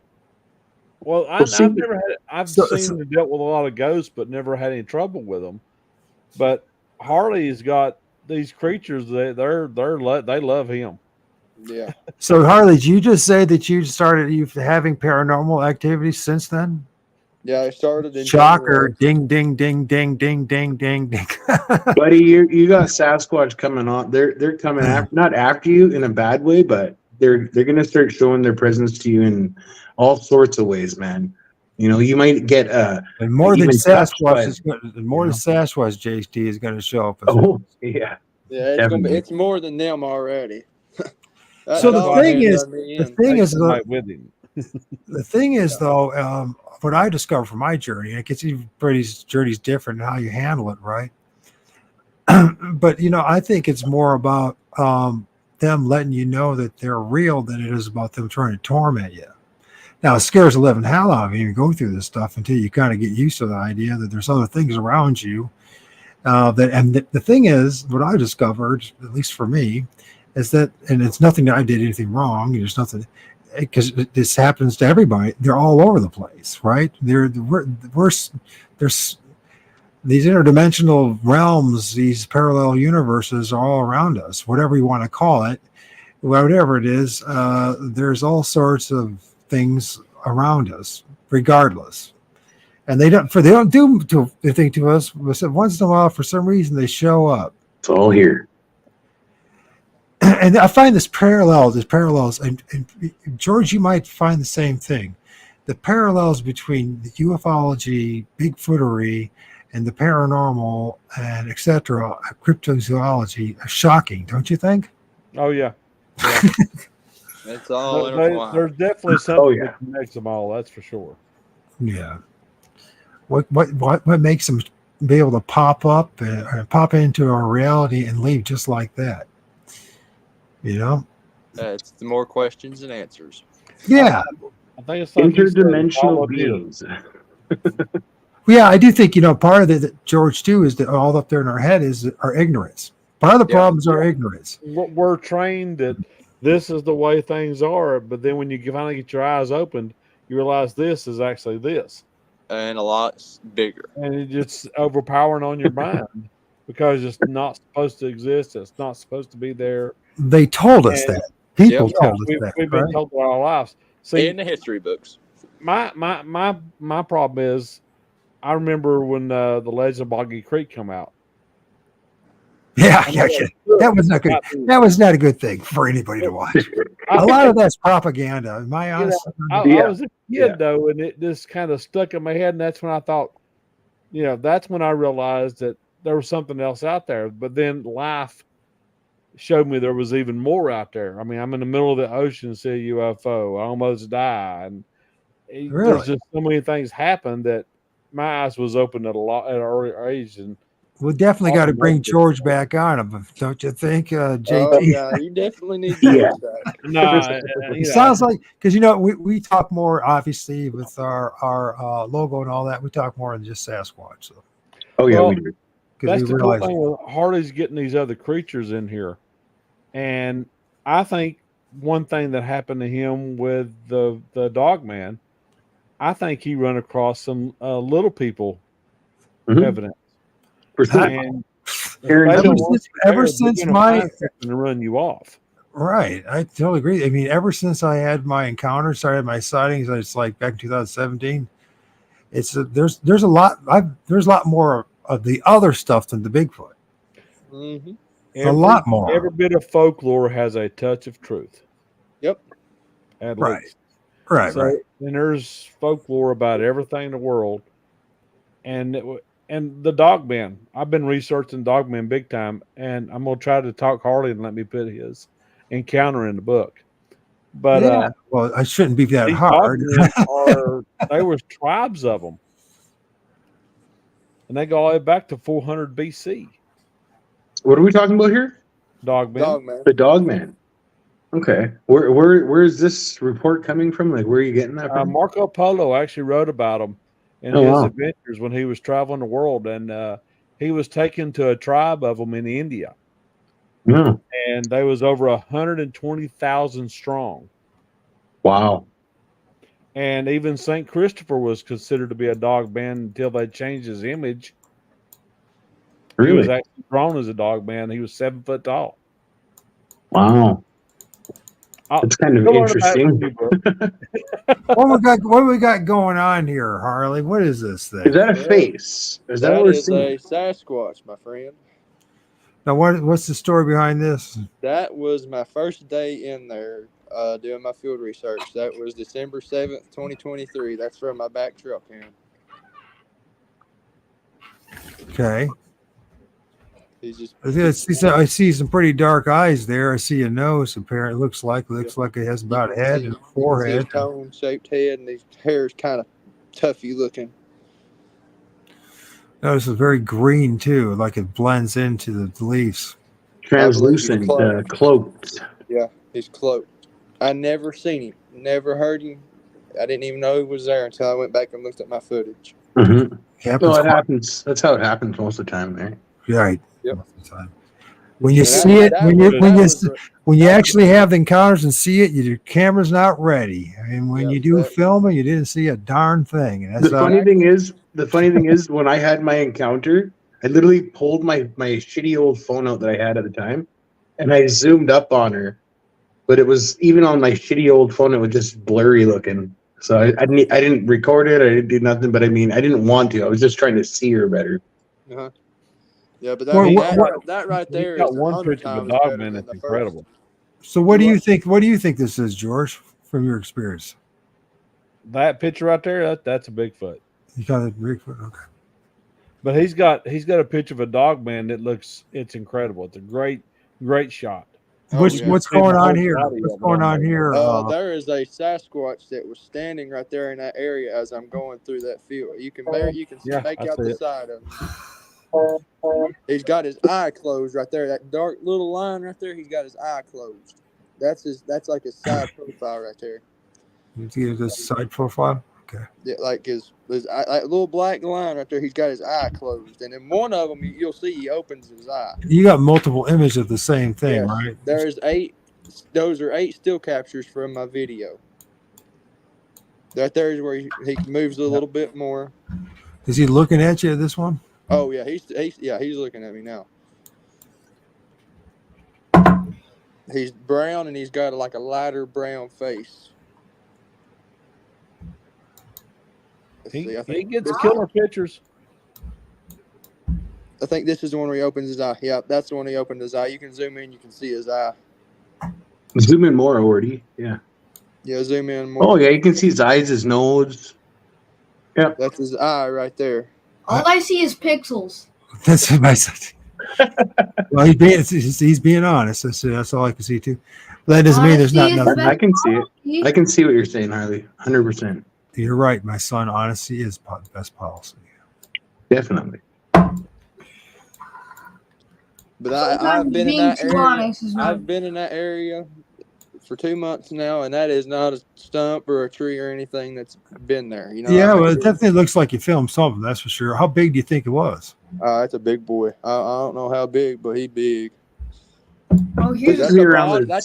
S8: Well, I've never had. I've seen and dealt with a lot of ghosts, but never had any trouble with them. But Harley's got these creatures. They love him.
S7: Yeah.
S4: So Harley, did you just say that you started having paranormal activity since then?
S7: Yeah, I started in
S4: shocker. Ding, ding, ding, ding, ding, ding, ding, ding.
S5: Buddy, you got Sasquatch coming on. They're coming not after you in a bad way, but they're gonna start showing their presence to you in all sorts of ways, man. You might get
S4: and more than Sasquatch Sasquatch JT is gonna show up.
S5: Oh yeah.
S7: Yeah, it's more than them already.
S4: So the
S8: why
S4: thing
S8: he
S4: is,
S7: done me
S4: the
S7: in.
S4: thing
S8: Take
S4: is,
S8: somebody with him.
S4: the thing is though, what I discovered from my journey, and it gets everybody's journey's different and how you handle it, right? But I think it's more about them letting you know that they're real than it is about them trying to torment you. Now, it scares the living hell out of you to go through this stuff until you kind of get used to the idea that there's other things around you. The thing is, what I discovered, at least for me, is that, and it's nothing that I did anything wrong. There's nothing, because this happens to everybody. They're all over the place, right? There's these interdimensional realms, these parallel universes are all around us, whatever you want to call it, whatever it is. There's all sorts of things around us, regardless. And they don't do anything to us. But once in a while, for some reason, they show up.
S5: It's all here.
S4: And I find this parallels, and George, you might find the same thing. The parallels between the ufology, Bigfootery, and the paranormal, and etc., cryptozoology are shocking, don't you think?
S8: Oh yeah.
S7: It's all intertwined.
S8: There's definitely something that connects them all. That's for sure.
S4: Yeah. What makes them be able to pop up and pop into our reality and leave just like that?
S7: It's the more questions than answers.
S4: Yeah.
S8: I think it's like
S5: interdimensional beings.
S4: Yeah, I do think part of that, George, too, is that all up there in our head is our ignorance. Part of the problem is our ignorance.
S8: We're trained that this is the way things are, but then when you finally get your eyes opened, you realize this is actually this.
S7: And a lot bigger.
S8: And it's overpowering on your mind because it's not supposed to exist. It's not supposed to be there.
S4: They told us that. People told us that.
S8: We've been told all our lives. See,
S7: in the history books.
S8: My problem is, I remember when the Legend of Boggy Creek come out.
S4: Yeah. That was not good. That was not a good thing for anybody to watch. A lot of that's propaganda. In my honest,
S8: I was a kid though, and it just kind of stuck in my head, and that's when I thought, that's when I realized that there was something else out there. But then life showed me there was even more out there. I mean, I'm in the middle of the ocean, see a UFO. I almost die, and there's just so many things happen that my eyes was opened at an early age. And
S4: we definitely got to bring George back on, don't you think, JT?
S7: Oh, yeah, you definitely need George back.
S8: No,
S4: it sounds like, because we talk more obviously with our logo and all that. We talk more than just Sasquatch. So.
S5: Oh yeah, we do.
S8: That's the cool thing with Harley's getting these other creatures in here, and I think one thing that happened to him with the Dogman, I think he run across some little people evidence. And
S4: ever since my
S8: to run you off.
S4: Right. I totally agree. I mean, ever since I had my encounter, started my sightings, it's like back in 2017. There's a lot more of the other stuff than the Bigfoot.
S7: Mm-hmm.
S4: A lot more.
S8: Every bit of folklore has a touch of truth.
S7: Yep.
S8: At
S4: right.
S8: least.
S4: Right.
S8: So,
S4: right.
S8: And there's folklore about everything in the world, and the Dogman. I've been researching Dogman big time, and I'm gonna try to talk Harley and let me put his encounter in the book. But
S4: well, I shouldn't be that hard.
S8: There was tribes of them, and they go all the way back to 400 BC.
S5: What are we talking about here?
S8: Dogman.
S5: The Dogman. Okay. Where is this report coming from? Like, where are you getting that from?
S8: Marco Polo actually wrote about them in his adventures when he was traveling the world, and he was taken to a tribe of them in India.
S5: Yeah.
S8: And they was over 120,000 strong.
S5: Wow.
S8: And even St. Christopher was considered to be a dog man until they changed his image.
S5: Really?
S8: He was actually drawn as a dog man. He was 7 foot tall.
S5: Wow. It's kind of interesting.
S4: What do we got going on here, Harley? What is this thing?
S5: Is that a face? Is that
S7: a Sasquatch, my friend.
S4: Now, what's the story behind this?
S7: That was my first day in there doing my field research. That was December 7th, 2023. That's from my back trail cam.
S4: Okay.
S7: He's just.
S4: I see some pretty dark eyes there. I see a nose. Apparently, looks like it has about a head and a forehead.
S7: Cone-shaped head, and his hair is kind of toughy looking.
S4: Notice it's very green too, like it blends into the leaves.
S5: Translucent, cloaked.
S7: Yeah, he's cloaked. I never seen him, never heard him. I didn't even know he was there until I went back and looked at my footage.
S5: Mm-hmm. It happens. That's how it happens most of the time, right?
S4: Right.
S7: Yep.
S4: When you see it, when you actually have the encounters and see it, your camera's not ready. And when you do filming, you didn't see a darn thing. And that's
S5: the funny thing is, when I had my encounter, I literally pulled my shitty old phone out that I had at the time, and I zoomed up on her. But it was, even on my shitty old phone, it was just blurry looking. So I didn't record it. I didn't do nothing. But I mean, I didn't want to. I was just trying to see her better.
S7: Uh-huh. Yeah, but that right there
S8: got
S7: is
S8: one picture of a Dogman that's incredible.
S4: So what do you think? What do you think this is, George, from your experience?
S8: That picture right there, that's a Bigfoot.
S4: You got a Bigfoot, okay.
S8: But he's got a picture of a Dogman that it's incredible. It's a great shot.
S4: What's going on here? What's going on here?
S7: There is a Sasquatch that was standing right there in that area as I'm going through that field. You can make out the side of him. He's got his eye closed right there. That dark little line right there. He's got his eye closed. That's like his side profile right there.
S4: You see this side profile? Okay.
S7: Yeah, like his like little black line right there. He's got his eye closed, and in one of them, you'll see he opens his eye.
S4: You got multiple images of the same thing, right?
S7: There's 8. Those are 8 still captures from my video. Right there is where he moves a little bit more.
S4: Is he looking at you? This one?
S7: Oh yeah, he's looking at me now. He's brown and he's got like a lighter brown face.
S8: He gets killer pictures.
S7: I think this is the one where he opens his eye. Yeah, that's the one he opened his eye. You can zoom in, you can see his eye.
S5: Zoom in more, O.R.D. Yeah.
S7: Yeah, zoom in more.
S5: Oh yeah, you can see his eyes, his nose. Yeah.
S7: That's his eye right there.
S6: All I see is pixels.
S4: That's my son. Well, he's being honest. That's all I can see too. But that doesn't mean there's not nothing.
S5: I can see it. I can see what you're saying, Harley. 100%.
S4: You're right, my son. Honesty is the best policy.
S5: Definitely.
S7: But I've been in that area. I've been in that area for 2 months now, and that is not a stump or a tree or anything that's been there. You know.
S4: Yeah, well, it definitely looks like you filmed something. That's for sure. How big do you think it was?
S7: That's a big boy. I don't know how big, but he's big.
S6: Oh, here's
S7: that's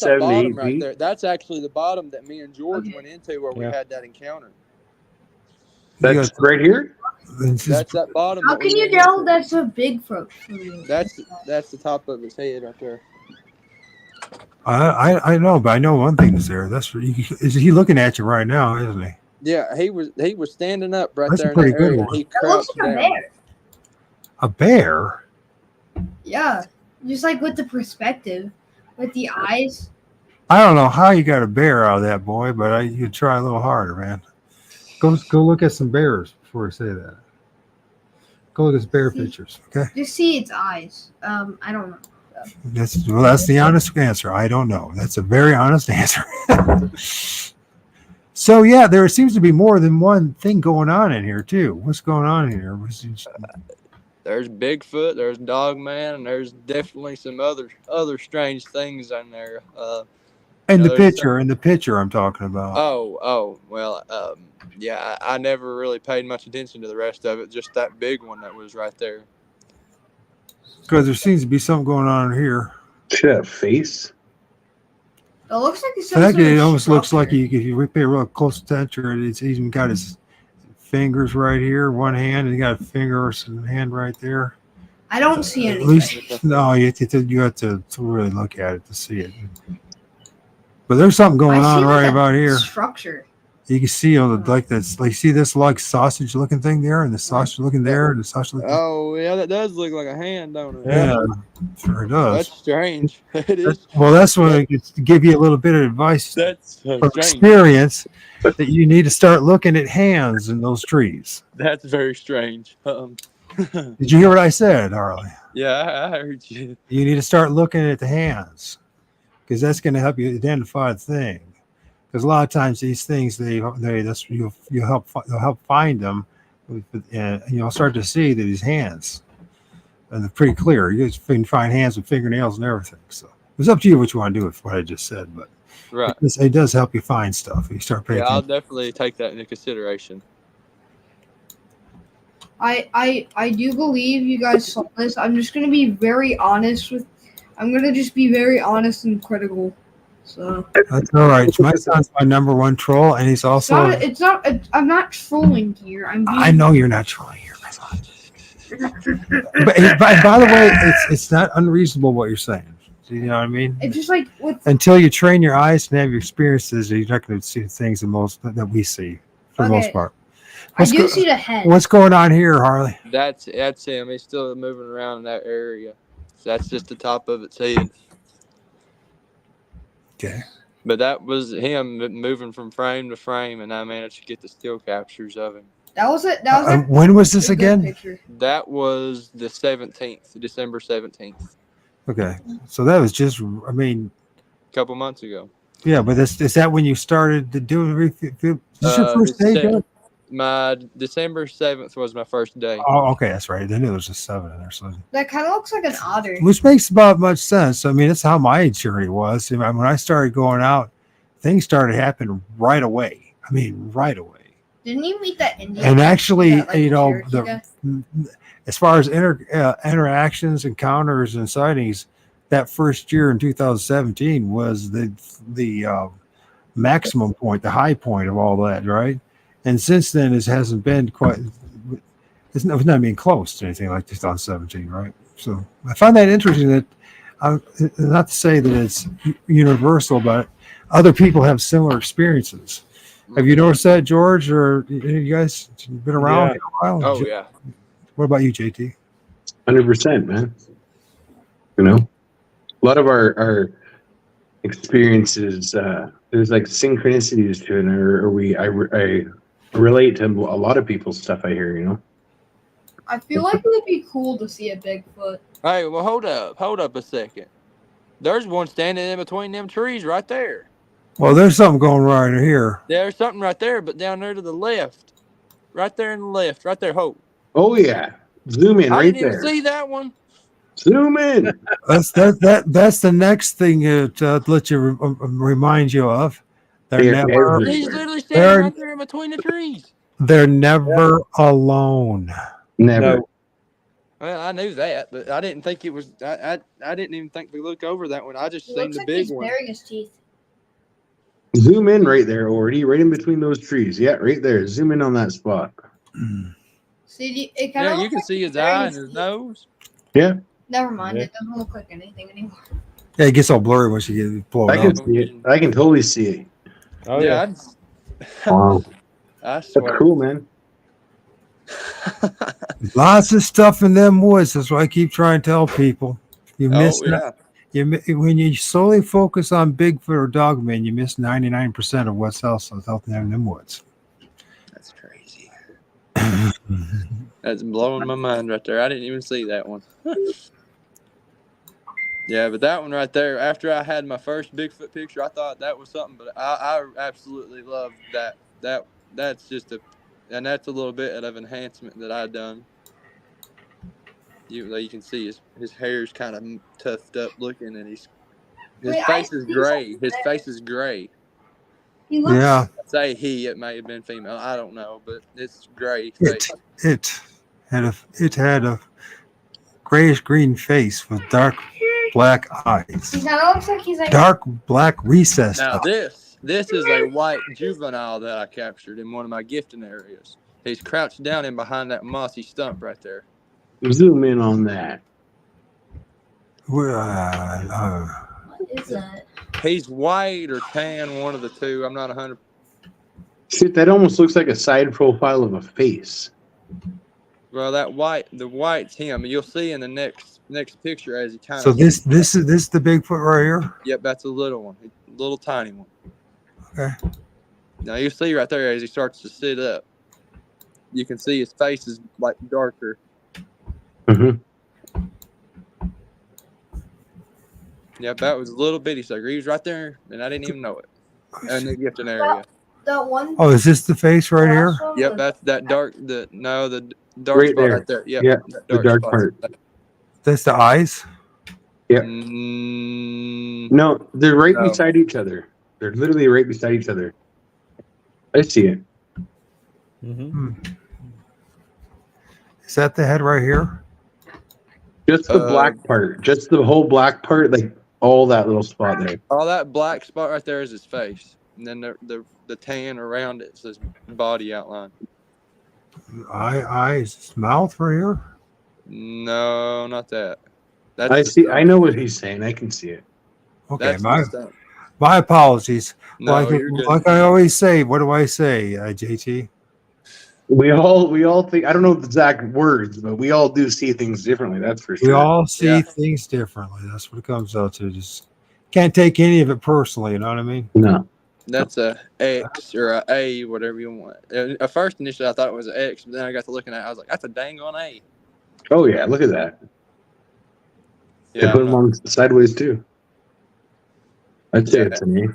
S7: a bottom right there. That's actually the bottom that me and George went into where we had that encounter.
S5: That's right here?
S7: That's that bottom.
S6: How can you tell that's a Bigfoot?
S7: That's the top of his head right there.
S4: I know, but I know one thing is there. Is he looking at you right now, isn't he?
S7: Yeah, he was standing up right
S4: That's
S7: there
S4: a pretty
S7: in that area.
S4: good one.
S7: He
S6: looks like
S7: down.
S6: a bear.
S4: A bear?
S6: Yeah, just like with the perspective, with the eyes.
S4: I don't know how you got a bear out of that, boy, but you could try a little harder, man. Go look at some bears before I say that. Go look at some bear pictures, okay?
S6: Just see its eyes. I don't know.
S4: That's the honest answer. I don't know. That's a very honest answer. So yeah, there seems to be more than one thing going on in here too. What's going on in here?
S7: There's Bigfoot, there's Dogman, and there's definitely some other strange things in there.
S4: In the picture I'm talking about.
S7: Well, yeah, I never really paid much attention to the rest of it. Just that big one that was right there.
S4: Because there seems to be something going on here.
S5: Should have a face.
S6: It looks like it's
S4: it almost looks like if you pay real close attention, he's even got his fingers right here, one hand, and he got a finger and hand right there.
S6: I don't see anything.
S4: At least, no, you have to really look at it to see it. But there's something going on right about here.
S6: Structure.
S4: You can see see this like sausage looking thing there, and the sausage looking there, and the sausage looking.
S7: Oh yeah, that does look like a hand, don't it?
S4: Yeah, sure it does.
S7: That's strange. It is.
S4: Well, that's when to give you a little bit of advice from experience that you need to start looking at hands in those trees.
S7: That's very strange.
S4: Did you hear what I said, Harley?
S7: Yeah, I heard you.
S4: You need to start looking at the hands because that's going to help you identify the thing. Because a lot of times these things they'll help find them, and you'll start to see that these hands, and they're pretty clear. You can find hands with fingernails and everything. So it's up to you what you want to do with what I just said, but
S7: Right.
S4: it does help you find stuff. You start paying
S7: Yeah, I'll
S4: attention.
S7: definitely take that into consideration.
S6: I do believe you guys saw this. I'm just gonna be very honest with. I'm gonna just be very honest and critical. So
S4: That's all right. My son's my number one troll, and he's also.
S6: I'm not trolling here.
S4: I know you're not trolling here, my son. but by the way, it's not unreasonable what you're saying. You know what I mean?
S6: It's just like
S4: until you train your eyes and have your experiences, you're not going to see the things that we see for the most part.
S6: I do see the head.
S4: What's going on here, Harley?
S7: That's him. He's still moving around in that area. So that's just the top of its head.
S4: Okay.
S7: But that was him moving from frame to frame, and I managed to get the still captures of him.
S6: That was it. That was
S4: when was this again?
S6: Picture.
S7: That was the 17th, December 17th.
S4: Okay, so that was just, I mean,
S7: a couple months ago.
S4: Yeah, but is that when you started to do it? Is this your first day, Joe?
S7: My December 7th was my first day.
S4: Oh, okay, that's right. Then it was a 7 in there. So
S6: that kind of looks like an otter.
S4: Which makes about much sense. I mean, that's how my journey was. When I started going out, things started happening right away. I mean, right away.
S6: Didn't you meet that Indian?
S4: And actually,
S6: that,
S4: you know, as far as interactions, encounters, and sightings, that first year in 2017 was the maximum point, the high point of all that, right? And since then, it hasn't been quite. It's not being close to anything like 2017, right? So I find that interesting. That not to say that it's universal, but other people have similar experiences. Have you noticed that, George, or you guys been around for a while?
S7: Oh, yeah.
S4: What about you, JT?
S5: 100%, man. You know, a lot of our experiences, there's like synchronicities to it, I relate to a lot of people's stuff I hear, you know.
S6: I feel like it would be cool to see a Bigfoot.
S7: Hey, well, hold up a second. There's one standing in between them trees right there.
S4: Well, there's something going right here.
S7: There's something right there, but down there to the left. Right there in the left. Right there, Hope.
S5: Oh, yeah. Zoom in right there.
S7: I didn't even see that one.
S5: Zoom in.
S4: That's the next thing to let you remind you of. He's
S7: literally standing right there in between the trees.
S4: They're never alone.
S5: Never. No.
S7: Well, I knew that, but I didn't think it was. I didn't even think to look over that one. I just seen the big one.
S6: Baring his teeth.
S5: Zoom in right there, O.R.D, right in between those trees. Yeah, right there. Zoom in on that spot.
S6: See, it kind of.
S7: Yeah, you can see his eye and his nose.
S5: Yeah.
S6: Never mind. Yeah. It doesn't look like anything anymore.
S4: Yeah, it gets all blurry once you get blown
S5: up. I can see it. I can totally see it.
S7: Oh yeah.
S5: Wow.
S7: I swear.
S5: That's cool, man.
S4: Lots of stuff in them woods. That's what I keep trying to tell people. You miss that. When you solely focus on Bigfoot or Dogman, you miss 99% of what's else out there in them woods.
S7: That's crazy. That's blowing my mind right there. I didn't even see that one. Yeah, but that one right there, after I had my first Bigfoot picture, I thought that was something, but I absolutely love that. That's just and that's a little bit of enhancement that I've done. You can see his hair's kind of tufted up looking, and his face is gray. His face is gray.
S4: Yeah.
S7: I'd say it may have been female. I don't know, but it's gray.
S4: It had a grayish green face with dark black eyes.
S6: He kind of looks like he's like
S4: dark black recessed.
S7: Now this is a white juvenile that I captured in one of my gifting areas. He's crouched down in behind that mossy stump right there.
S5: Zoom in on that.
S6: What is that?
S7: He's white or tan, one of the two. I'm not 100%.
S5: Shit, that almost looks like a side profile of a face.
S7: Well, the white's him. You'll see in the next picture as he kind of.
S4: So this is the Bigfoot right here.
S7: Yep, that's a little one, a little tiny one.
S4: Okay.
S7: Now you see right there as he starts to sit up, you can see his face is like darker.
S5: Mm-hmm.
S7: Yep, that was a little bitty sucker. He was right there, and I didn't even know it. In the gifting area.
S6: That one.
S4: Oh, is this the face right here?
S6: last one
S7: Yep,
S6: was-
S7: that's that dark. The dark
S5: Right
S7: spot
S5: there.
S7: right there. Yep,
S5: Yeah,
S7: that
S5: the dark
S7: spot.
S5: part.
S4: That's the eyes.
S5: Yeah.
S7: Mm,
S5: No, they're right
S7: No.
S5: beside each other. They're literally right beside each other. I see it.
S8: Mm-hmm.
S4: Is that the head right here?
S5: Just the black part. Just the whole black part, like all that little spot there.
S7: all that black spot right there is his face, and then the tan around it is his body outline.
S4: Eyes, mouth right here.
S7: No, not that. That's
S5: I
S7: the
S5: see.
S7: stump.
S5: I know what he's saying. I can see it.
S4: Okay,
S7: That's
S4: my
S7: the stump.
S4: my apologies.
S7: No, you're good.
S4: Like I always say, what do I say, JT?
S5: We all think. I don't know the exact words, but we all do see things differently. That's for
S4: We
S5: sure.
S4: all see
S7: Yeah.
S4: things differently. That's what it comes out to. Just can't take any of it personally. You know what I mean?
S5: No.
S7: That's a X or a whatever you want. At first, initially, I thought it was an X, but then I got to looking at it. I was like, that's a dang on A.
S5: Oh yeah, look at that. They
S7: Yeah,
S5: put them on sideways too. I'd say
S7: Yeah.
S5: it's me.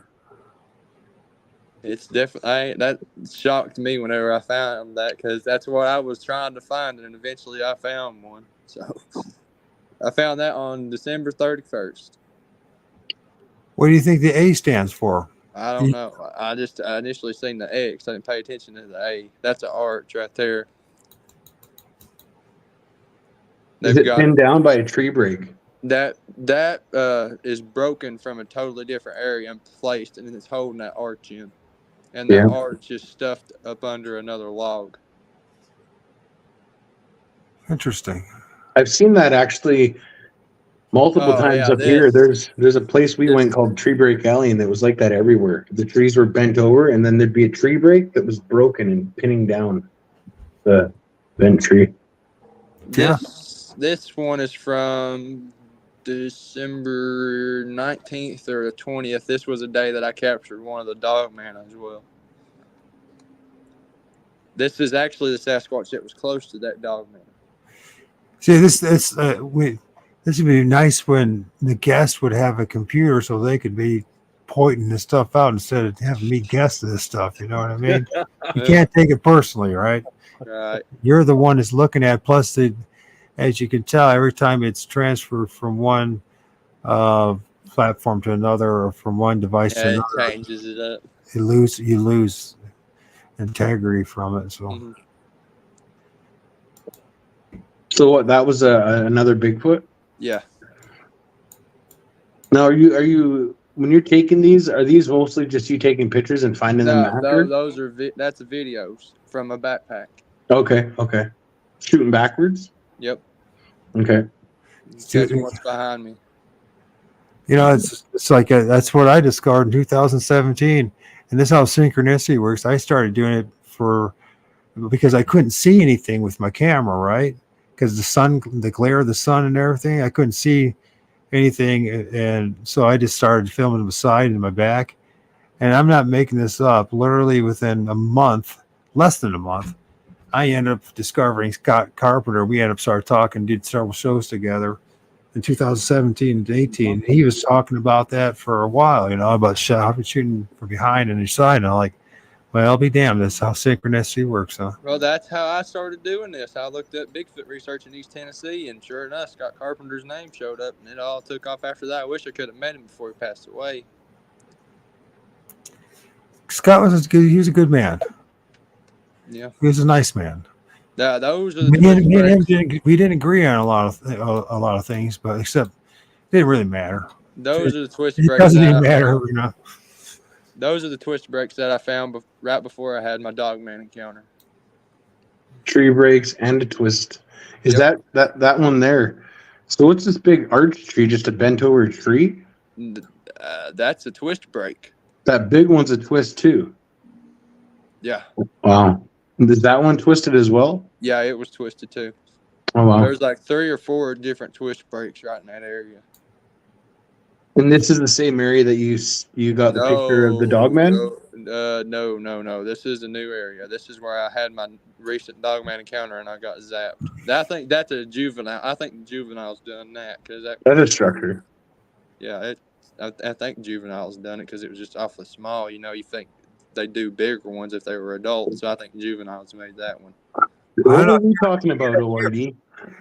S7: it's definitely that shocked me whenever I found that, because that's what I was trying to find, and eventually I found one. So I found that on December 31st.
S4: What do you think the A stands for?
S7: I don't know. I initially seen the X. I didn't pay attention to the A. That's an arch right there.
S5: Is it pinned down by a tree break?
S7: That is broken from a totally different area and placed, and it's holding that arch in. And that arch is stuffed up under another log.
S4: Interesting.
S5: I've seen that actually multiple times up here. There's a place we went called Tree Break Alley, and it was like that everywhere. The trees were bent over, and then there'd be a tree break that was broken and pinning down the bent tree.
S7: This one is from December 19th or the 20th. This was a day that I captured one of the Dogman as well. This is actually the Sasquatch that was close to that Dogman.
S4: See, this would be nice when the guest would have a computer so they could be pointing this stuff out instead of having me guess this stuff. You know what I mean? You can't take it personally, right?
S7: Right.
S4: You're the one that's looking at. Plus, as you can tell, every time it's transferred from one platform to another, or from one device to another,
S7: it changes it up.
S4: You lose integrity from it. So.
S7: Mm-hmm.
S5: So what? That was another Bigfoot.
S7: Yeah.
S5: Now, are you when you're taking these? Are these mostly just you taking pictures and finding them after?
S7: Those are that's videos from a backpack.
S5: Okay. Shooting backwards.
S7: Yep.
S5: Okay.
S7: That's what's behind me.
S4: You know, it's like that's what I discovered in 2017, and this is how synchronicity works. I started doing it because I couldn't see anything with my camera, right? Because the glare of the sun and everything, I couldn't see anything, and so I just started filming the side and my back. And I'm not making this up. Literally within a month, less than a month, I ended up discovering Scott Carpenter. We ended up started talking, did several shows together in 2017 and 18. He was talking about that for a while, about shooting from behind and side. And I'm like, well, I'll be damned. That's how synchronicity works, huh?
S7: Well, that's how I started doing this. I looked up Bigfoot research in East Tennessee, and sure enough, Scott Carpenter's name showed up, and it all took off after that. I wish I could have met him before he passed away.
S4: Scott was he was a good man.
S7: Yeah,
S4: he was a nice man.
S7: Yeah, those are the
S4: me and him we didn't agree on a lot of things, but except it didn't really matter.
S7: Those are the twist
S4: breaks. It doesn't even matter,
S7: Those are the twist breaks that I found right before I had my Dogman encounter.
S5: Tree breaks and a twist. Is that one there? So what's this big arch tree? Just a bent over tree?
S7: That's a twist break.
S5: That big one's a twist too.
S7: Yeah.
S5: Wow. Is that one twisted as well?
S7: Yeah, it was twisted too.
S5: Oh wow.
S7: There's like 3 or 4 different twist breaks right in that area.
S5: And this is the same area that you got the picture of the Dogman?
S7: No. This is a new area. This is where I had my recent Dogman encounter, and I got zapped. I think that's a juvenile. I think the juvenile's done that because
S5: that's a structure.
S7: Yeah, I think juveniles done it because it was just awfully small. You know, you think they do bigger ones if they were adults. So I think juveniles made that one.
S5: What are we talking about, O.R.D?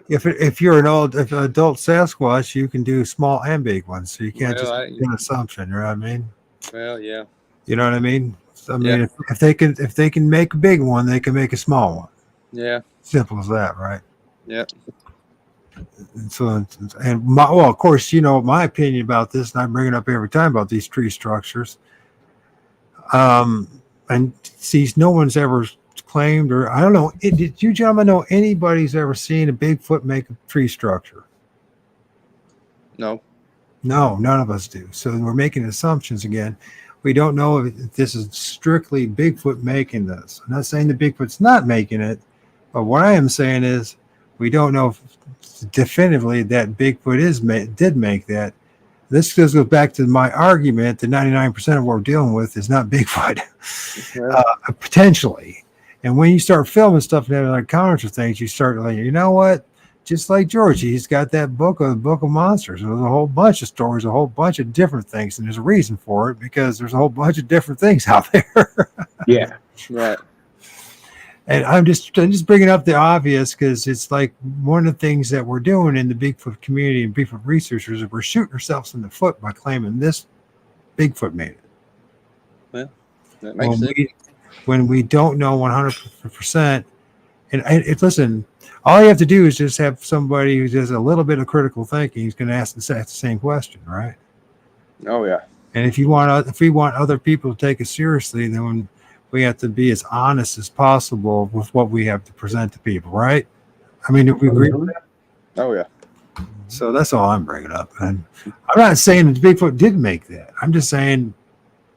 S4: If you're if an adult Sasquatch, you can do small and big ones, so you can't
S7: Well,
S4: just make an assumption. You know what I mean?
S7: Well, yeah.
S4: You know what I mean? I mean,
S7: Yeah.
S4: if they can make a big one, they can make a small one.
S7: Yeah.
S4: Simple as that, right?
S7: Yep.
S4: And so, well, of course, you know my opinion about this, and I bring it up every time about these tree structures. And see, no one's ever claimed, or I don't know. Did you gentlemen know anybody's ever seen a Bigfoot make a tree structure?
S7: No.
S4: No, none of us do. So we're making assumptions again. We don't know if this is strictly Bigfoot making this. I'm not saying the Bigfoot's not making it, but what I am saying is we don't know if definitively that Bigfoot did make that. This goes back to my argument that 99% of what we're dealing with is not Bigfoot, potentially. And when you start filming stuff and having encounters with things, you start like, you know what? Just like George, he's got that book of monsters. There's a whole bunch of stories, a whole bunch of different things, and there's a reason for it because there's a whole bunch of different things out there.
S5: Yeah,
S7: right.
S4: And I'm just bringing up the obvious because it's like one of the things that we're doing in the Bigfoot community and Bigfoot researchers is we're shooting ourselves in the foot by claiming this Bigfoot made it.
S7: Well, that makes sense.
S4: When we don't know 100%, and listen, all you have to do is just have somebody who does a little bit of critical thinking. He's going to ask the same question, right?
S7: Oh yeah.
S4: And if we want other people to take us seriously, then we have to be as honest as possible with what we have to present to people, right? I mean, do we agree with that?
S7: Oh yeah.
S4: So that's all I'm bringing up. And I'm not saying that Bigfoot did make that. I'm just saying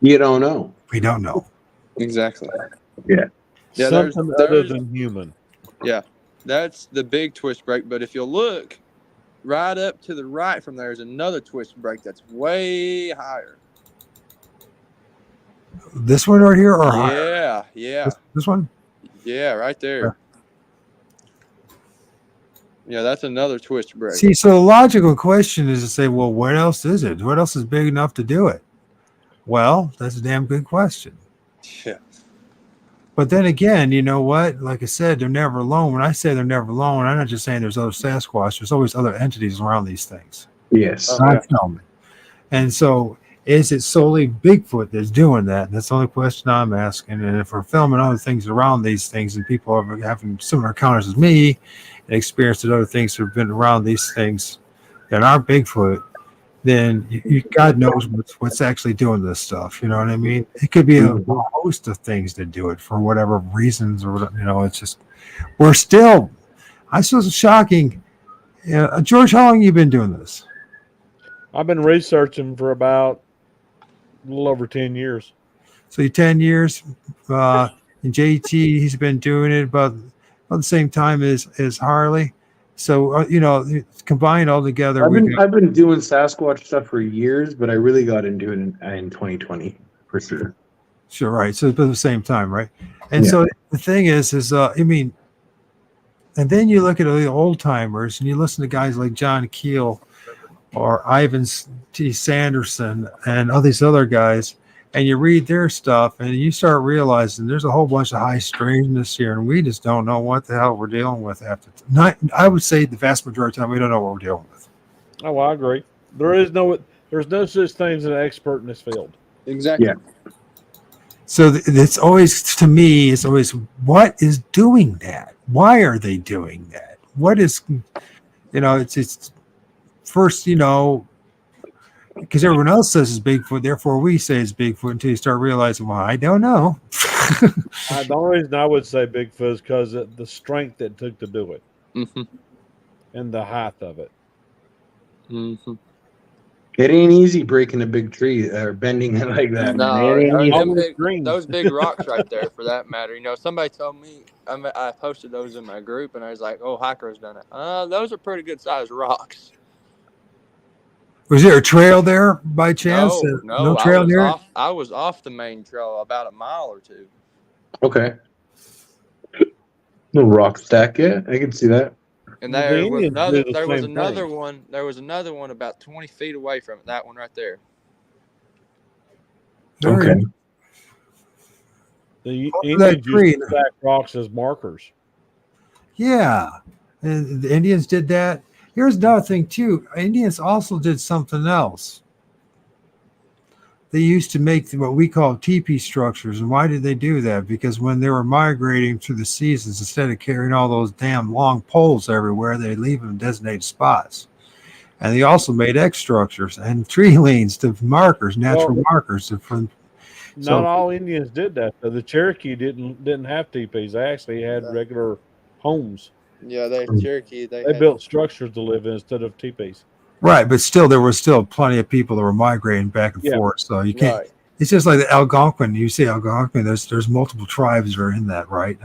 S5: you don't know.
S4: We don't know.
S7: Exactly.
S5: Yeah.
S7: Yeah.
S8: Something other than human.
S7: Yeah. That's the big twist break. But if you'll look right up to the right from there is another twist break that's way higher.
S4: This one right here, or
S7: Yeah,
S4: higher?
S7: yeah.
S4: This one?
S7: Yeah, right there. Yeah, that's another twist break.
S4: See, so the logical question is to say, well, what else is it? What else is big enough to do it? Well, that's a damn good question.
S7: Yeah.
S4: But then again, you know what? Like I said, they're never alone. When I say they're never alone, I'm not just saying there's other Sasquatch. There's always other entities around these things.
S5: Yes.
S4: And so is it solely Bigfoot that's doing that? That's the only question I'm asking. And if we're filming other things around these things and people are having similar encounters as me and experienced other things that have been around these things that aren't Bigfoot, then God knows what's actually doing this stuff. You know what I mean? It could be a host of things that do it for whatever reasons, or it's just I suppose it's shocking. George, how long have you been doing this?
S8: I've been researching for about a little over 10 years.
S4: So 10 years. And JT, he's been doing it about the same time as Harley. So combined all together,
S5: I've been doing Sasquatch stuff for years, but I really got into it in 2020 for sure.
S4: Sure, right. So it's at the same time, right? And so the thing is and then you look at the old timers and you listen to guys like John Keel or Ivan T. Sanderson and all these other guys, and you read their stuff and you start realizing there's a whole bunch of high strangeness here, and we just don't know what the hell we're dealing with I would say the vast majority of the time we don't know what we're dealing with.
S8: Oh, I agree. There's no such thing as an expert in this field.
S7: Exactly.
S5: Yeah.
S4: So it's always, to me, what is doing that? Why are they doing that? What is, it's first, because everyone else says it's Bigfoot, therefore we say it's Bigfoot until you start realizing, well, I don't know.
S8: The only reason I would say Bigfoot is because of the strength it took to do it.
S7: Mm-hmm.
S8: And the height of it.
S7: Mm-hmm.
S5: It ain't easy breaking a big tree or bending it like that.
S7: No, those big rocks right there, for that matter. Somebody told me, I posted those in my group, and I was like, "Oh, hiker's done it." Those are pretty good sized rocks.
S4: Was there a trail there by chance?
S7: No
S4: trail near it?
S7: I was off the main trail about a mile or two.
S5: Okay. Little rock stack, yeah, I can see that.
S7: And
S8: The
S7: there was
S8: Indians do
S7: another.
S8: the
S7: There was
S8: same
S7: another
S8: thing.
S7: one. There was another one about 20 feet away from it. That one right there.
S4: Very
S5: Okay.
S8: The
S4: That
S8: Indians used
S4: tree.
S8: to stack rocks as markers.
S4: Yeah, and the Indians did that. Here's another thing too. Indians also did something else. They used to make what we call teepee structures. And why did they do that? Because when they were migrating through the seasons, instead of carrying all those damn long poles everywhere, they leave them in designated spots. And they also made X structures and tree leans to markers, natural markers.
S8: Not all Indians did that. So the Cherokee didn't have teepees. They actually had regular homes.
S7: Yeah, they Cherokee.
S8: They
S7: had,
S8: built structures to live in instead of teepees.
S4: Right, but still, there were still plenty of people that were migrating back and forth. So you can't.
S7: Right.
S4: It's just like the Algonquin. You see Algonquin. There's multiple tribes that are in that, right?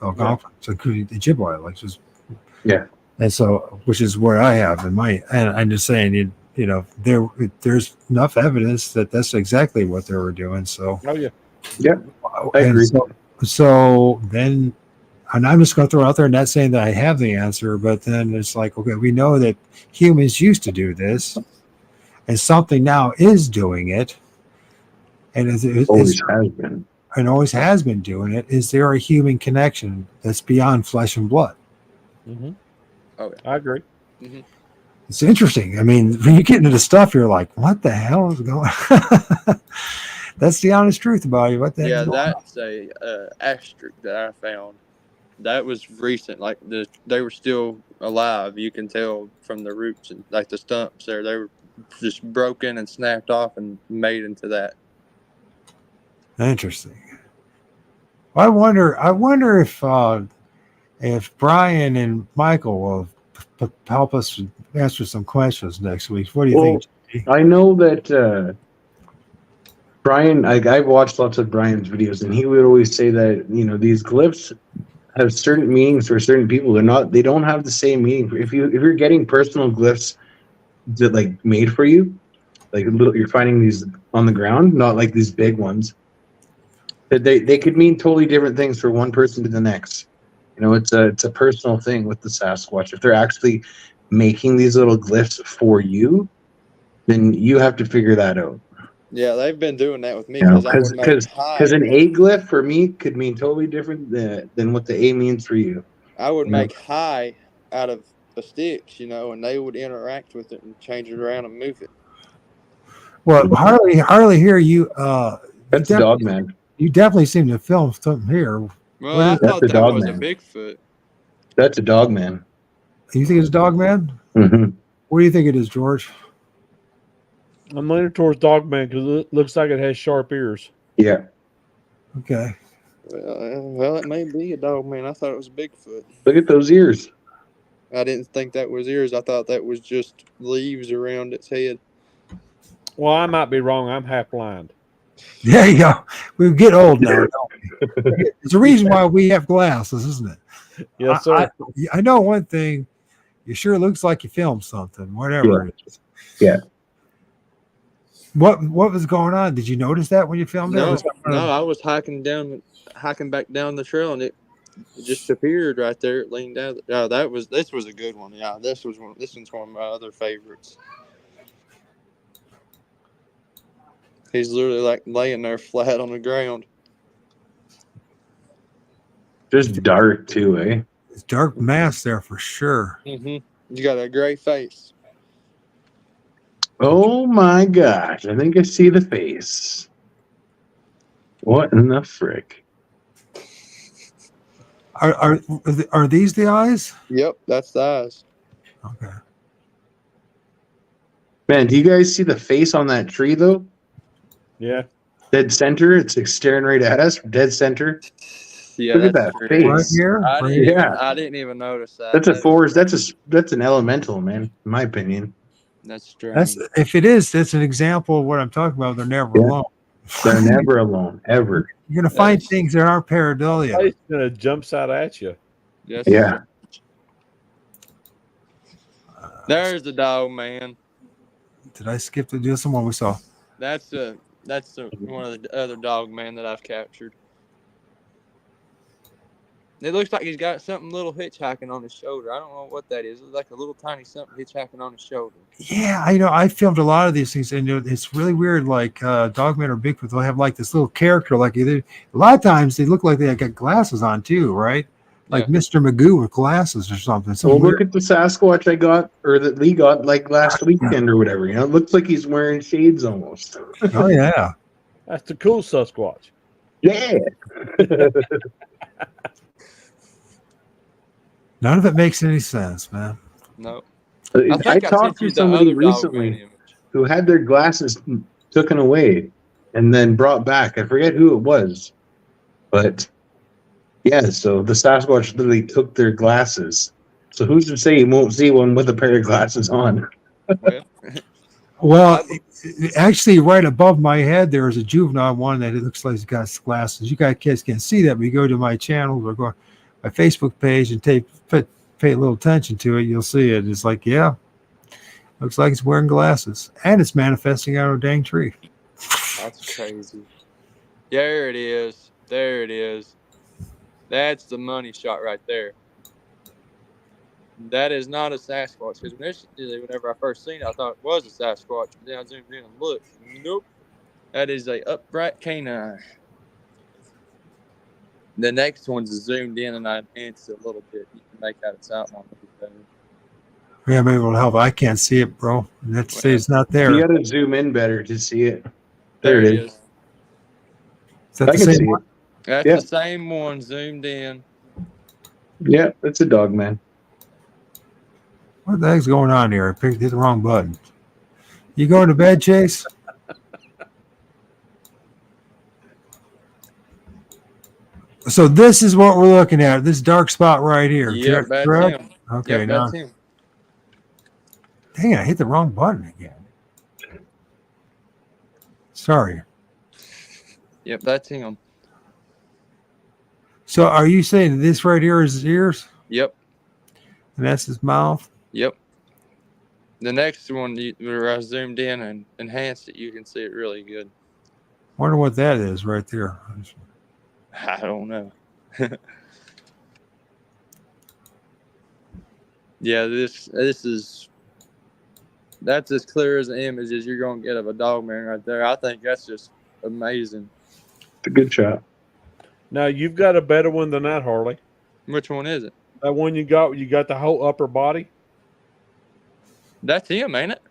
S4: Algonquin, so it could be the Ojibwe, like just And so, which is where I have in my. And I'm just saying, you know, there's enough evidence that that's exactly what they were doing. So,
S5: I agree.
S4: So then, and I'm just going to throw it out there, not saying that I have the answer, but then it's like, okay, we know that humans used to do this, and something now is doing it, and always has been doing it. Is there a human connection that's beyond flesh and blood?
S8: Mm-hmm.
S7: Oh,
S8: I agree.
S7: Mm-hmm.
S4: It's interesting. I mean, when you get into the stuff, you're like, what the hell is going on? That's the honest truth about it. What the
S7: yeah,
S4: heck is going on?
S7: that's a asterisk that I found. That was recent. Like they were still alive. You can tell from the roots and like the stumps there. They were just broken and snapped off and made into that.
S4: Interesting. I wonder if Brian and Michael will help us answer some questions next week. What do you think, JD?
S5: I know that Brian, I've watched lots of Brian's videos, and he would always say that, you know, these glyphs have certain meanings for certain people. They don't have the same meaning. If you're getting personal glyphs that like made for you, like you're finding these on the ground, not like these big ones, that they could mean totally different things for one person to the next. You know, it's a personal thing with the Sasquatch. If they're actually making these little glyphs for you, then you have to figure that out.
S7: Yeah, they've been doing that with me
S5: Because
S7: an
S5: A glyph for me could mean totally different than what the A means for you.
S7: I would make high out of the sticks, you know, and they would interact with it and change it around and move it.
S4: Well, Harley, here
S5: that's the Dogman.
S4: You definitely seem to film something here.
S7: Well, I thought that was a Bigfoot.
S5: That's a Dogman.
S4: You think it's Dogman?
S5: Mm-hmm.
S4: What do you think it is, George?
S8: I'm leaning towards Dogman because it looks like it has sharp ears.
S5: Yeah.
S4: Okay.
S7: Well, it may be a Dogman. I thought it was a Bigfoot.
S5: Look at those ears.
S7: I didn't think that was ears. I thought that was just leaves around its head.
S8: Well, I might be wrong. I'm half blind.
S4: There you go. We get old now. There's a reason why we have glasses, isn't it?
S8: Yes, sir.
S4: I know one thing. You sure looks like you filmed something, whatever it is.
S5: Yeah.
S4: What was going on? Did you notice that when you filmed it?
S7: No, I was hiking back down the trail, and it just appeared right there. It leaned down. Yeah, this was a good one. Yeah, this one's one of my other favorites. He's literally like laying there flat on the ground.
S5: Just dark too, eh?
S4: It's dark mass there for sure.
S7: Mm-hmm. You got a gray face.
S5: Oh my gosh! I think I see the face. What in the frick?
S4: Are these the eyes?
S7: Yep, that's the eyes.
S4: Okay.
S5: Man, do you guys see the face on that tree though?
S8: Yeah.
S5: Dead center. It's like staring right at us. Dead center.
S7: Yeah,
S5: look at that face.
S4: Right here?
S7: I didn't even notice that.
S5: That's a forest. That's an elemental, man. In my opinion.
S7: That's strange.
S4: If it is, that's an example of what I'm talking about. They're never alone.
S5: They're never alone, ever.
S4: You're gonna find things that aren't pareidolia.
S8: It's gonna jump out at you.
S7: Yes.
S5: Yeah.
S7: There's the dog, man.
S4: Did I skip to do someone we saw?
S7: That's one of the other dog man that I've captured. It looks like he's got something little hitchhiking on his shoulder. I don't know what that is. It's like a little tiny something hitchhiking on his shoulder.
S4: Yeah, I filmed a lot of these things, and it's really weird. Like Dogman or Bigfoot, they'll have like this little character. Like a lot of times they look like they got glasses on too, right? Like Mr. Magoo with glasses or something.
S5: Well, look at the Sasquatch I got, or that Lee got like last weekend or whatever. It looks like he's wearing shades almost.
S4: Oh yeah,
S8: that's the cool Sasquatch.
S5: Yeah.
S4: None of it makes any sense, man.
S7: No.
S5: I talked to somebody recently who had their glasses taken away and then brought back. I forget who it was, but yeah. So the Sasquatch literally took their glasses. So who's to say you won't see one with a pair of glasses on?
S4: Well, actually, right above my head, there is a juvenile one that it looks like it's got glasses. You guys can't see that, but you go to my channel or go my Facebook page and pay a little attention to it, you'll see it. It's like, yeah, looks like it's wearing glasses, and it's manifesting out of a dang tree.
S7: That's crazy. There it is. There it is. That's the money shot right there. That is not a Sasquatch. Because initially, whenever I first seen it, I thought it was a Sasquatch. But then I zoomed in and looked. Nope. That is a upright canine. The next one's zoomed in, and I enhanced it a little bit. You can make out its outline a bit better.
S4: Yeah, maybe it'll help. I can't see it, bro. Let's say it's not there.
S5: You got to zoom in better to see it. There it is.
S4: Is that the same one?
S7: That's the same one zoomed in.
S5: Yeah, it's a Dogman.
S4: What the heck's going on here? I hit the wrong button. You going to bed, Chase? So this is what we're looking at. This dark spot right here.
S7: Yeah, that's him.
S4: Okay,
S7: yep,
S4: now.
S7: that's him.
S4: Dang, I hit the wrong button again. Sorry.
S7: Yep, that's him.
S4: So are you saying this right here is his ears?
S7: Yep.
S4: And that's his mouth?
S7: Yep. The next one, where I zoomed in and enhanced it, you can see it really good.
S4: Wonder what that is right there.
S7: I don't know. Yeah, that's as clear as an image as you're gonna get of a Dogman right there. I think that's just amazing.
S5: It's a good shot.
S8: Now you've got a better one than that, Harley.
S7: Which one is it?
S8: That one you got the whole upper body.
S7: That's him, ain't it?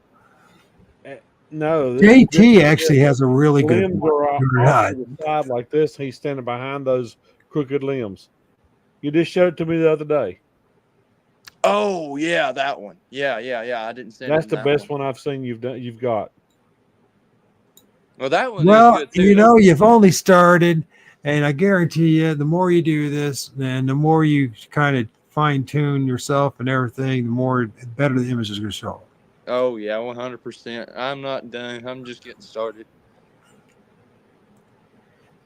S8: No,
S4: JT actually has a really good
S8: limbs are off to the side like this. He's standing behind those crooked limbs. You just showed it to me the other day.
S7: Oh yeah, that one. Yeah. I didn't see.
S8: That's the best one I've seen. You've got.
S7: Well, that one.
S4: Well,
S7: is good too,
S4: you've only started, and I guarantee you, the more you do this, and the more you kind of fine tune yourself and everything, the better the image is going to show.
S7: Oh yeah, 100%. I'm not done. I'm just getting started.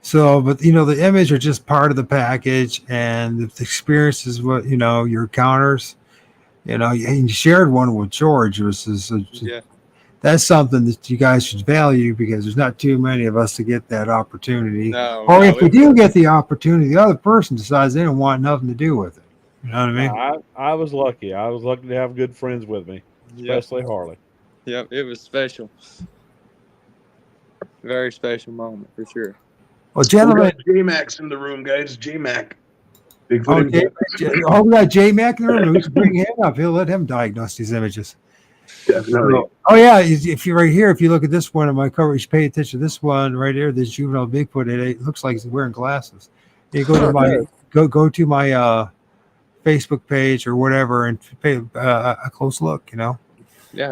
S4: So, but the image are just part of the package, and the experience is what your encounters. You shared one with George. That's something that you guys should value because there's not too many of us to get that opportunity. If we do get the opportunity, the other person decides they don't want nothing to do with it. You know what I mean?
S8: I was lucky. I was lucky to have good friends with me, especially Harley.
S7: Yep, it was special. Very special moment for sure.
S4: Well, gentlemen,
S5: J-Max in the room, guys. J-Mac.
S4: We got J-Mac in the room. We should bring him up. He'll let him diagnose these images.
S5: Definitely.
S4: Oh yeah, if you're right here, if you look at this one in my coverage, pay attention to this one right here. This juvenile Bigfoot. It looks like he's wearing glasses. You go to my go to my Facebook page or whatever and pay a close look. Yeah,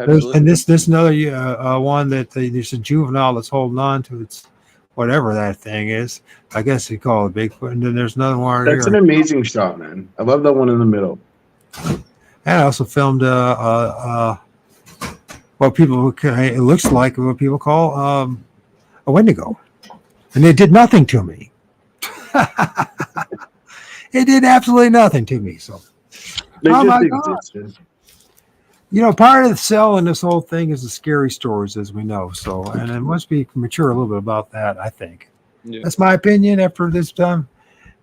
S7: absolutely.
S4: And this another one that there's a juvenile that's holding on to its whatever that thing is. I guess they call it Bigfoot. And then there's another one.
S5: That's an amazing shot, man. I love that one in the middle.
S4: And I also filmed what it looks like what people call a Wendigo, and it did nothing to me. It did absolutely nothing to me. So, my God. Part of the selling this whole thing is the scary stories, as we know. So, and it must be mature a little bit about that. I think that's my opinion after this time.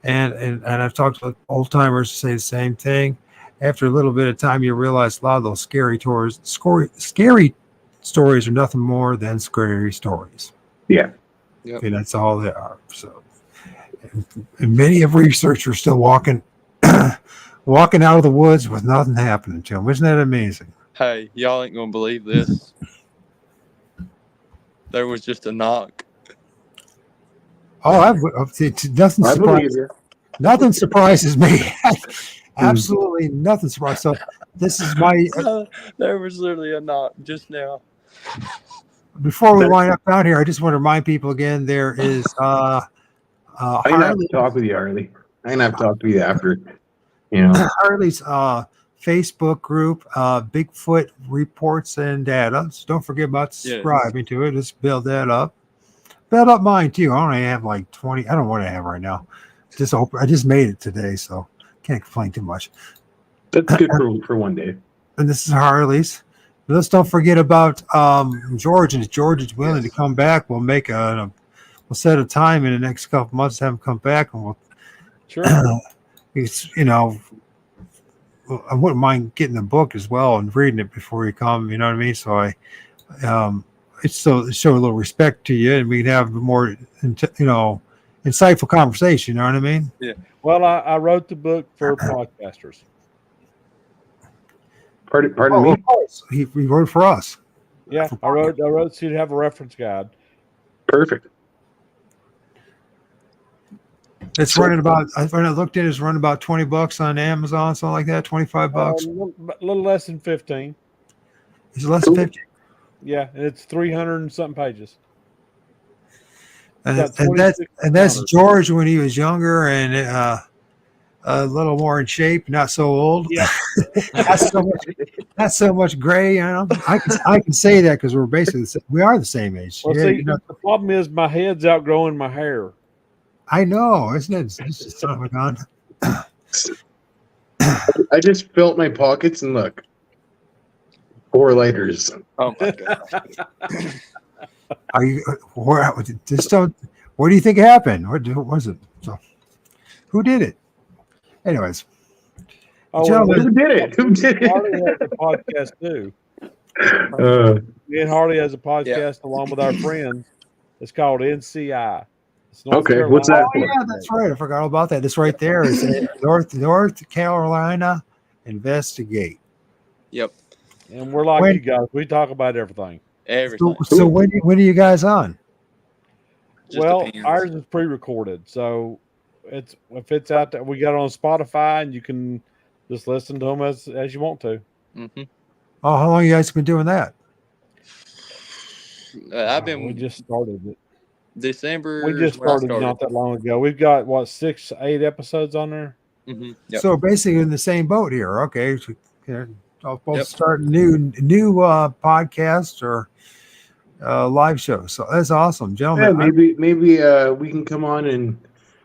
S4: And I've talked to old timers who say the same thing. After a little bit of time, you realize a lot of those scary stories are nothing more than scary stories.
S5: Yeah.
S7: Yep.
S4: And that's all they are. So, and many of researchers still walking out of the woods with nothing happening to them. Isn't that amazing?
S7: Hey, y'all ain't gonna believe this. There was just a knock.
S4: Oh, nothing surprises me. Absolutely nothing surprises. So this is my.
S7: There was literally a knock just now.
S4: Before we wind up down here, I just want to remind people again. There is
S5: I'm gonna have to talk with you, Harley. I'm gonna have to talk to you after. You know,
S4: Harley's Facebook group, Bigfoot Reports and Data. So don't forget about subscribing to it. Let's build that up. Build up mine too. I only have like 20. I don't want to have right now. I just made it today, so can't complain too much.
S5: that's good for one day.
S4: And this is Harley's. But let's don't forget about George. And if George is willing to come back, we'll make we'll set a time in the next couple months to have him come back, and we'll.
S8: Sure.
S4: It's I wouldn't mind getting the book as well and reading it before you come. You know what I mean? So it's so show a little respect to you, and we can have a more insightful conversation. You know what I mean?
S8: Yeah. Well, I wrote the book for podcasters.
S5: Pardon me?
S4: Of course. He wrote for us.
S8: Yeah, I wrote so you'd have a reference guide.
S5: Perfect.
S4: It's running about. When I looked at it, it's running about $20 on Amazon, something like that. $25.
S8: A little less than 15.
S4: Is it less than 50?
S8: Yeah, and it's 300 and something pages.
S4: And that's George when he was younger and a little more in shape, not so old.
S8: Yeah,
S4: not so much gray. You know, I can say that because we're basically we are the same age.
S8: Well, the problem is my head's outgrowing my hair.
S4: I know, isn't it? It's just son of a gun.
S5: I just felt my pockets and look, 4 lighters.
S7: Oh my god!
S4: Are you? Where do you think happened? What was it? So, who did it? Anyways,
S5: gentlemen, who did it?
S8: Harley has a podcast too. Me and Harley has a podcast along with our friends. It's called NCI.
S5: Okay, what's that for?
S4: Yeah, that's right. I forgot all about that. It's right there. It's North Carolina Investigate.
S7: Yep.
S8: And we're like you guys. We talk about everything.
S7: Everything.
S4: So when are you guys on?
S8: Ours is pre-recorded, so if it's out there, we got it on Spotify, and you can just listen to them as you want to.
S7: Mm-hmm.
S4: Oh, how long you guys been doing that?
S8: We just started it.
S7: December.
S8: We just started not that long ago. We've got 6-8 episodes on there.
S7: Mm-hmm. Yep.
S4: So basically in the same boat here. Okay, so, I'll both start new podcast or live show. So that's awesome, gentlemen.
S5: Yeah, maybe we can come on and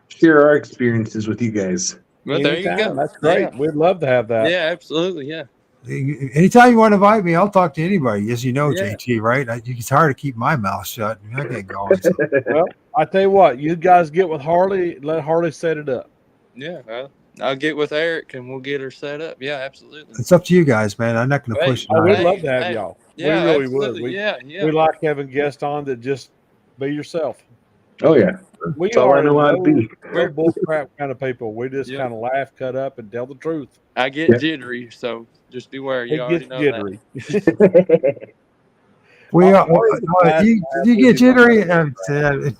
S5: share our experiences with you guys.
S7: Well, there you go.
S8: That's great. Yeah. We'd love to have that.
S7: Yeah, absolutely. Yeah.
S4: Anytime you want to invite me, I'll talk to anybody. As you know, JT, right? It's hard to keep my mouth shut. I can't go on. So.
S8: Well, I tell you what, you guys get with Harley. Let Harley set it up.
S7: Yeah, I'll get with Eric and we'll get her set up. Yeah, absolutely.
S4: It's up to you guys, man. I'm not going to push.
S8: We'd love to have y'all.
S7: Yeah,
S8: we really would. We like having guests on that just be yourself.
S5: Oh yeah,
S8: we are we're bull crap kind of people. We just kind of laugh, cut up, and tell the truth.
S7: I get jittery, so just beware. You already know
S8: jittery.
S7: That.
S4: You get jittery, and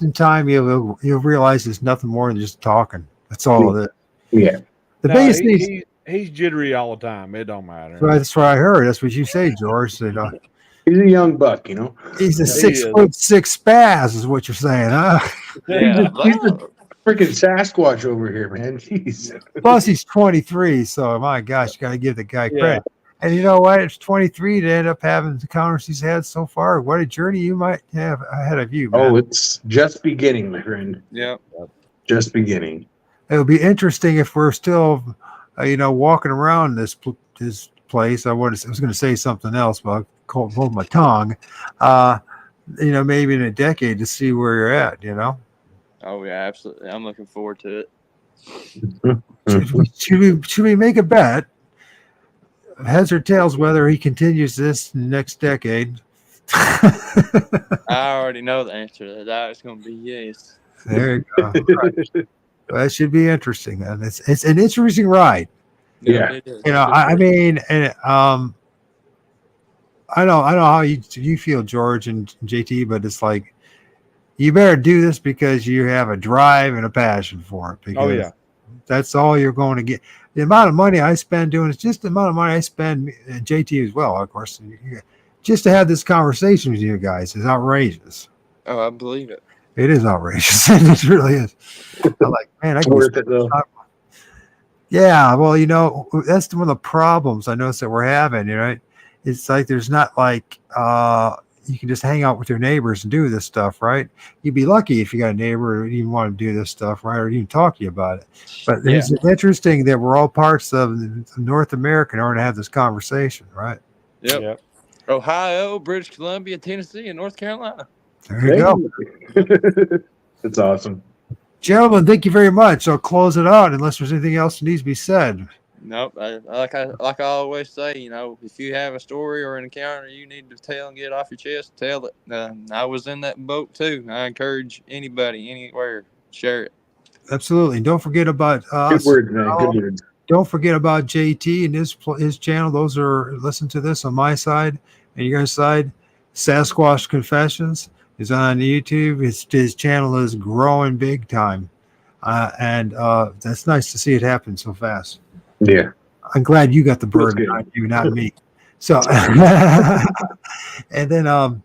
S4: in time you'll realize it's nothing more than just talking. That's all it is.
S5: Yeah.
S4: The biggest thing.
S8: He's jittery all the time. It don't matter.
S4: That's what I heard. That's what you say, George.
S5: He's a young buck, you know.
S4: He's a 6'6" spaz, is what you're saying, huh?
S7: Yeah,
S5: he's a freaking Sasquatch over here, man. Jeez.
S4: Plus, he's 23, so my gosh, you got to give the guy credit. And you know what? It's 23 to end up having the encounters he's had so far. What a journey you might have ahead of you, man.
S5: Oh, it's just beginning, my friend.
S7: Yeah,
S5: just beginning.
S4: It'll be interesting if we're still, walking around this place. I was going to say something else, but I'll hold my tongue. Maybe in a decade to see where you're at.
S7: Oh yeah, absolutely. I'm looking forward to it.
S4: Should we make a bet? Heads or tails whether he continues this next decade?
S7: I already know the answer to that. It's going to be yes.
S4: There you go. Right. Well, that should be interesting, man. It's an interesting ride.
S5: Yeah.
S7: It is.
S4: You know, I mean, and I know how you feel, George and JT, but it's like you better do this because you have a drive and a passion for it. Because that's all you're going to get. The amount of money I spend doing is just the amount of money I spend, JT as well, of course, just to have this conversation with you guys is outrageous.
S7: Oh, I believe it.
S4: It is outrageous. It really is. I'm like, man, I can
S5: Worth it though.
S4: Yeah, well, you know, that's one of the problems I noticed that we're having, you know. It's like there's not like you can just hang out with your neighbors and do this stuff, right? You'd be lucky if you got a neighbor who even want to do this stuff, right? Or even talk to you about it. But it's interesting that we're all parts of North America in order to have this conversation, right?
S7: Yep. Ohio, British Columbia, Tennessee, and North Carolina.
S4: There you go.
S5: That's awesome.
S4: Gentlemen, thank you very much. I'll close it out unless there's anything else that needs to be said.
S7: Nope. Like I always say, you know, if you have a story or an encounter you need to tell and get off your chest, tell it. I was in that boat too. I encourage anybody, anywhere, share it.
S4: Absolutely. Don't forget about us.
S5: Good words, man. Good words.
S4: Don't forget about JT and his channel. Those are, listen to this on my side and your guys' side. SasquatCh Confessions is on YouTube. His channel is growing big time. And that's nice to see it happen so fast.
S5: Yeah.
S4: I'm glad you got the bird, not you, not me. So, and then,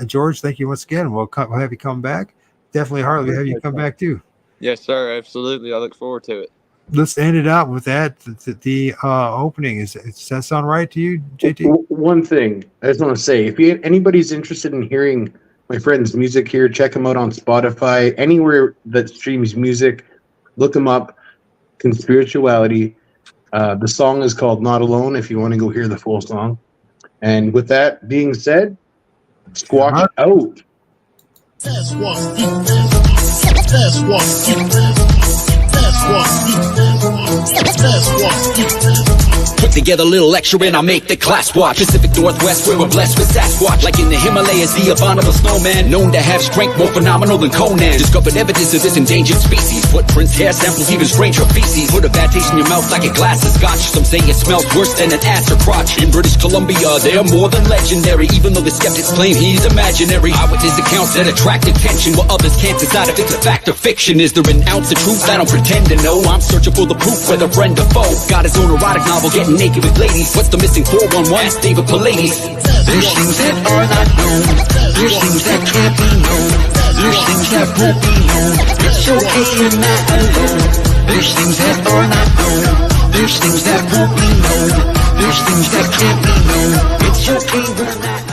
S4: George, thank you once again. We'll have you come back. Definitely, Harley, we'll have you come back too.
S7: Yes, sir. Absolutely. I look forward to it.
S4: Let's end it out with that. The opening does that sound right to you, JT?
S5: One thing I just want to say: if anybody's interested in hearing my friend's music here, check him out on Spotify, anywhere that streams music. Look him up. Conspirituality. The song is called "Not Alone." If you want to go hear the full song. And with that being said, squawk out.
S1: Put together a little extra and I make the class watch. Pacific Northwest, where we're blessed with Sasquatch. Like in the Himalayas, the abominable snowman, known to have strength more phenomenal than Conan. Discovered evidence of this endangered species. Footprints, hair samples, even stranger feces. Put a bad taste in your mouth like a glass of scotch. Some say it smells worse than an ass or crotch. In British Columbia, they're more than legendary, even though the skeptics claim he's imaginary. Eyewitness accounts that attract attention, while others can't decide if it's a fact or fiction. Is there an ounce of truth? I don't pretend to know. I'm searching for the proof, whether friend or foe. Got his own erotic novel, getting naked with ladies. What's the missing 411? Ask David Pallades.
S2: There's things that are not known. There's things that can't be known. There's things that won't be known. It's okay, you're not alone. There's things that are not known. There's things that won't be known. There's things that can't be known. It's okay, we're not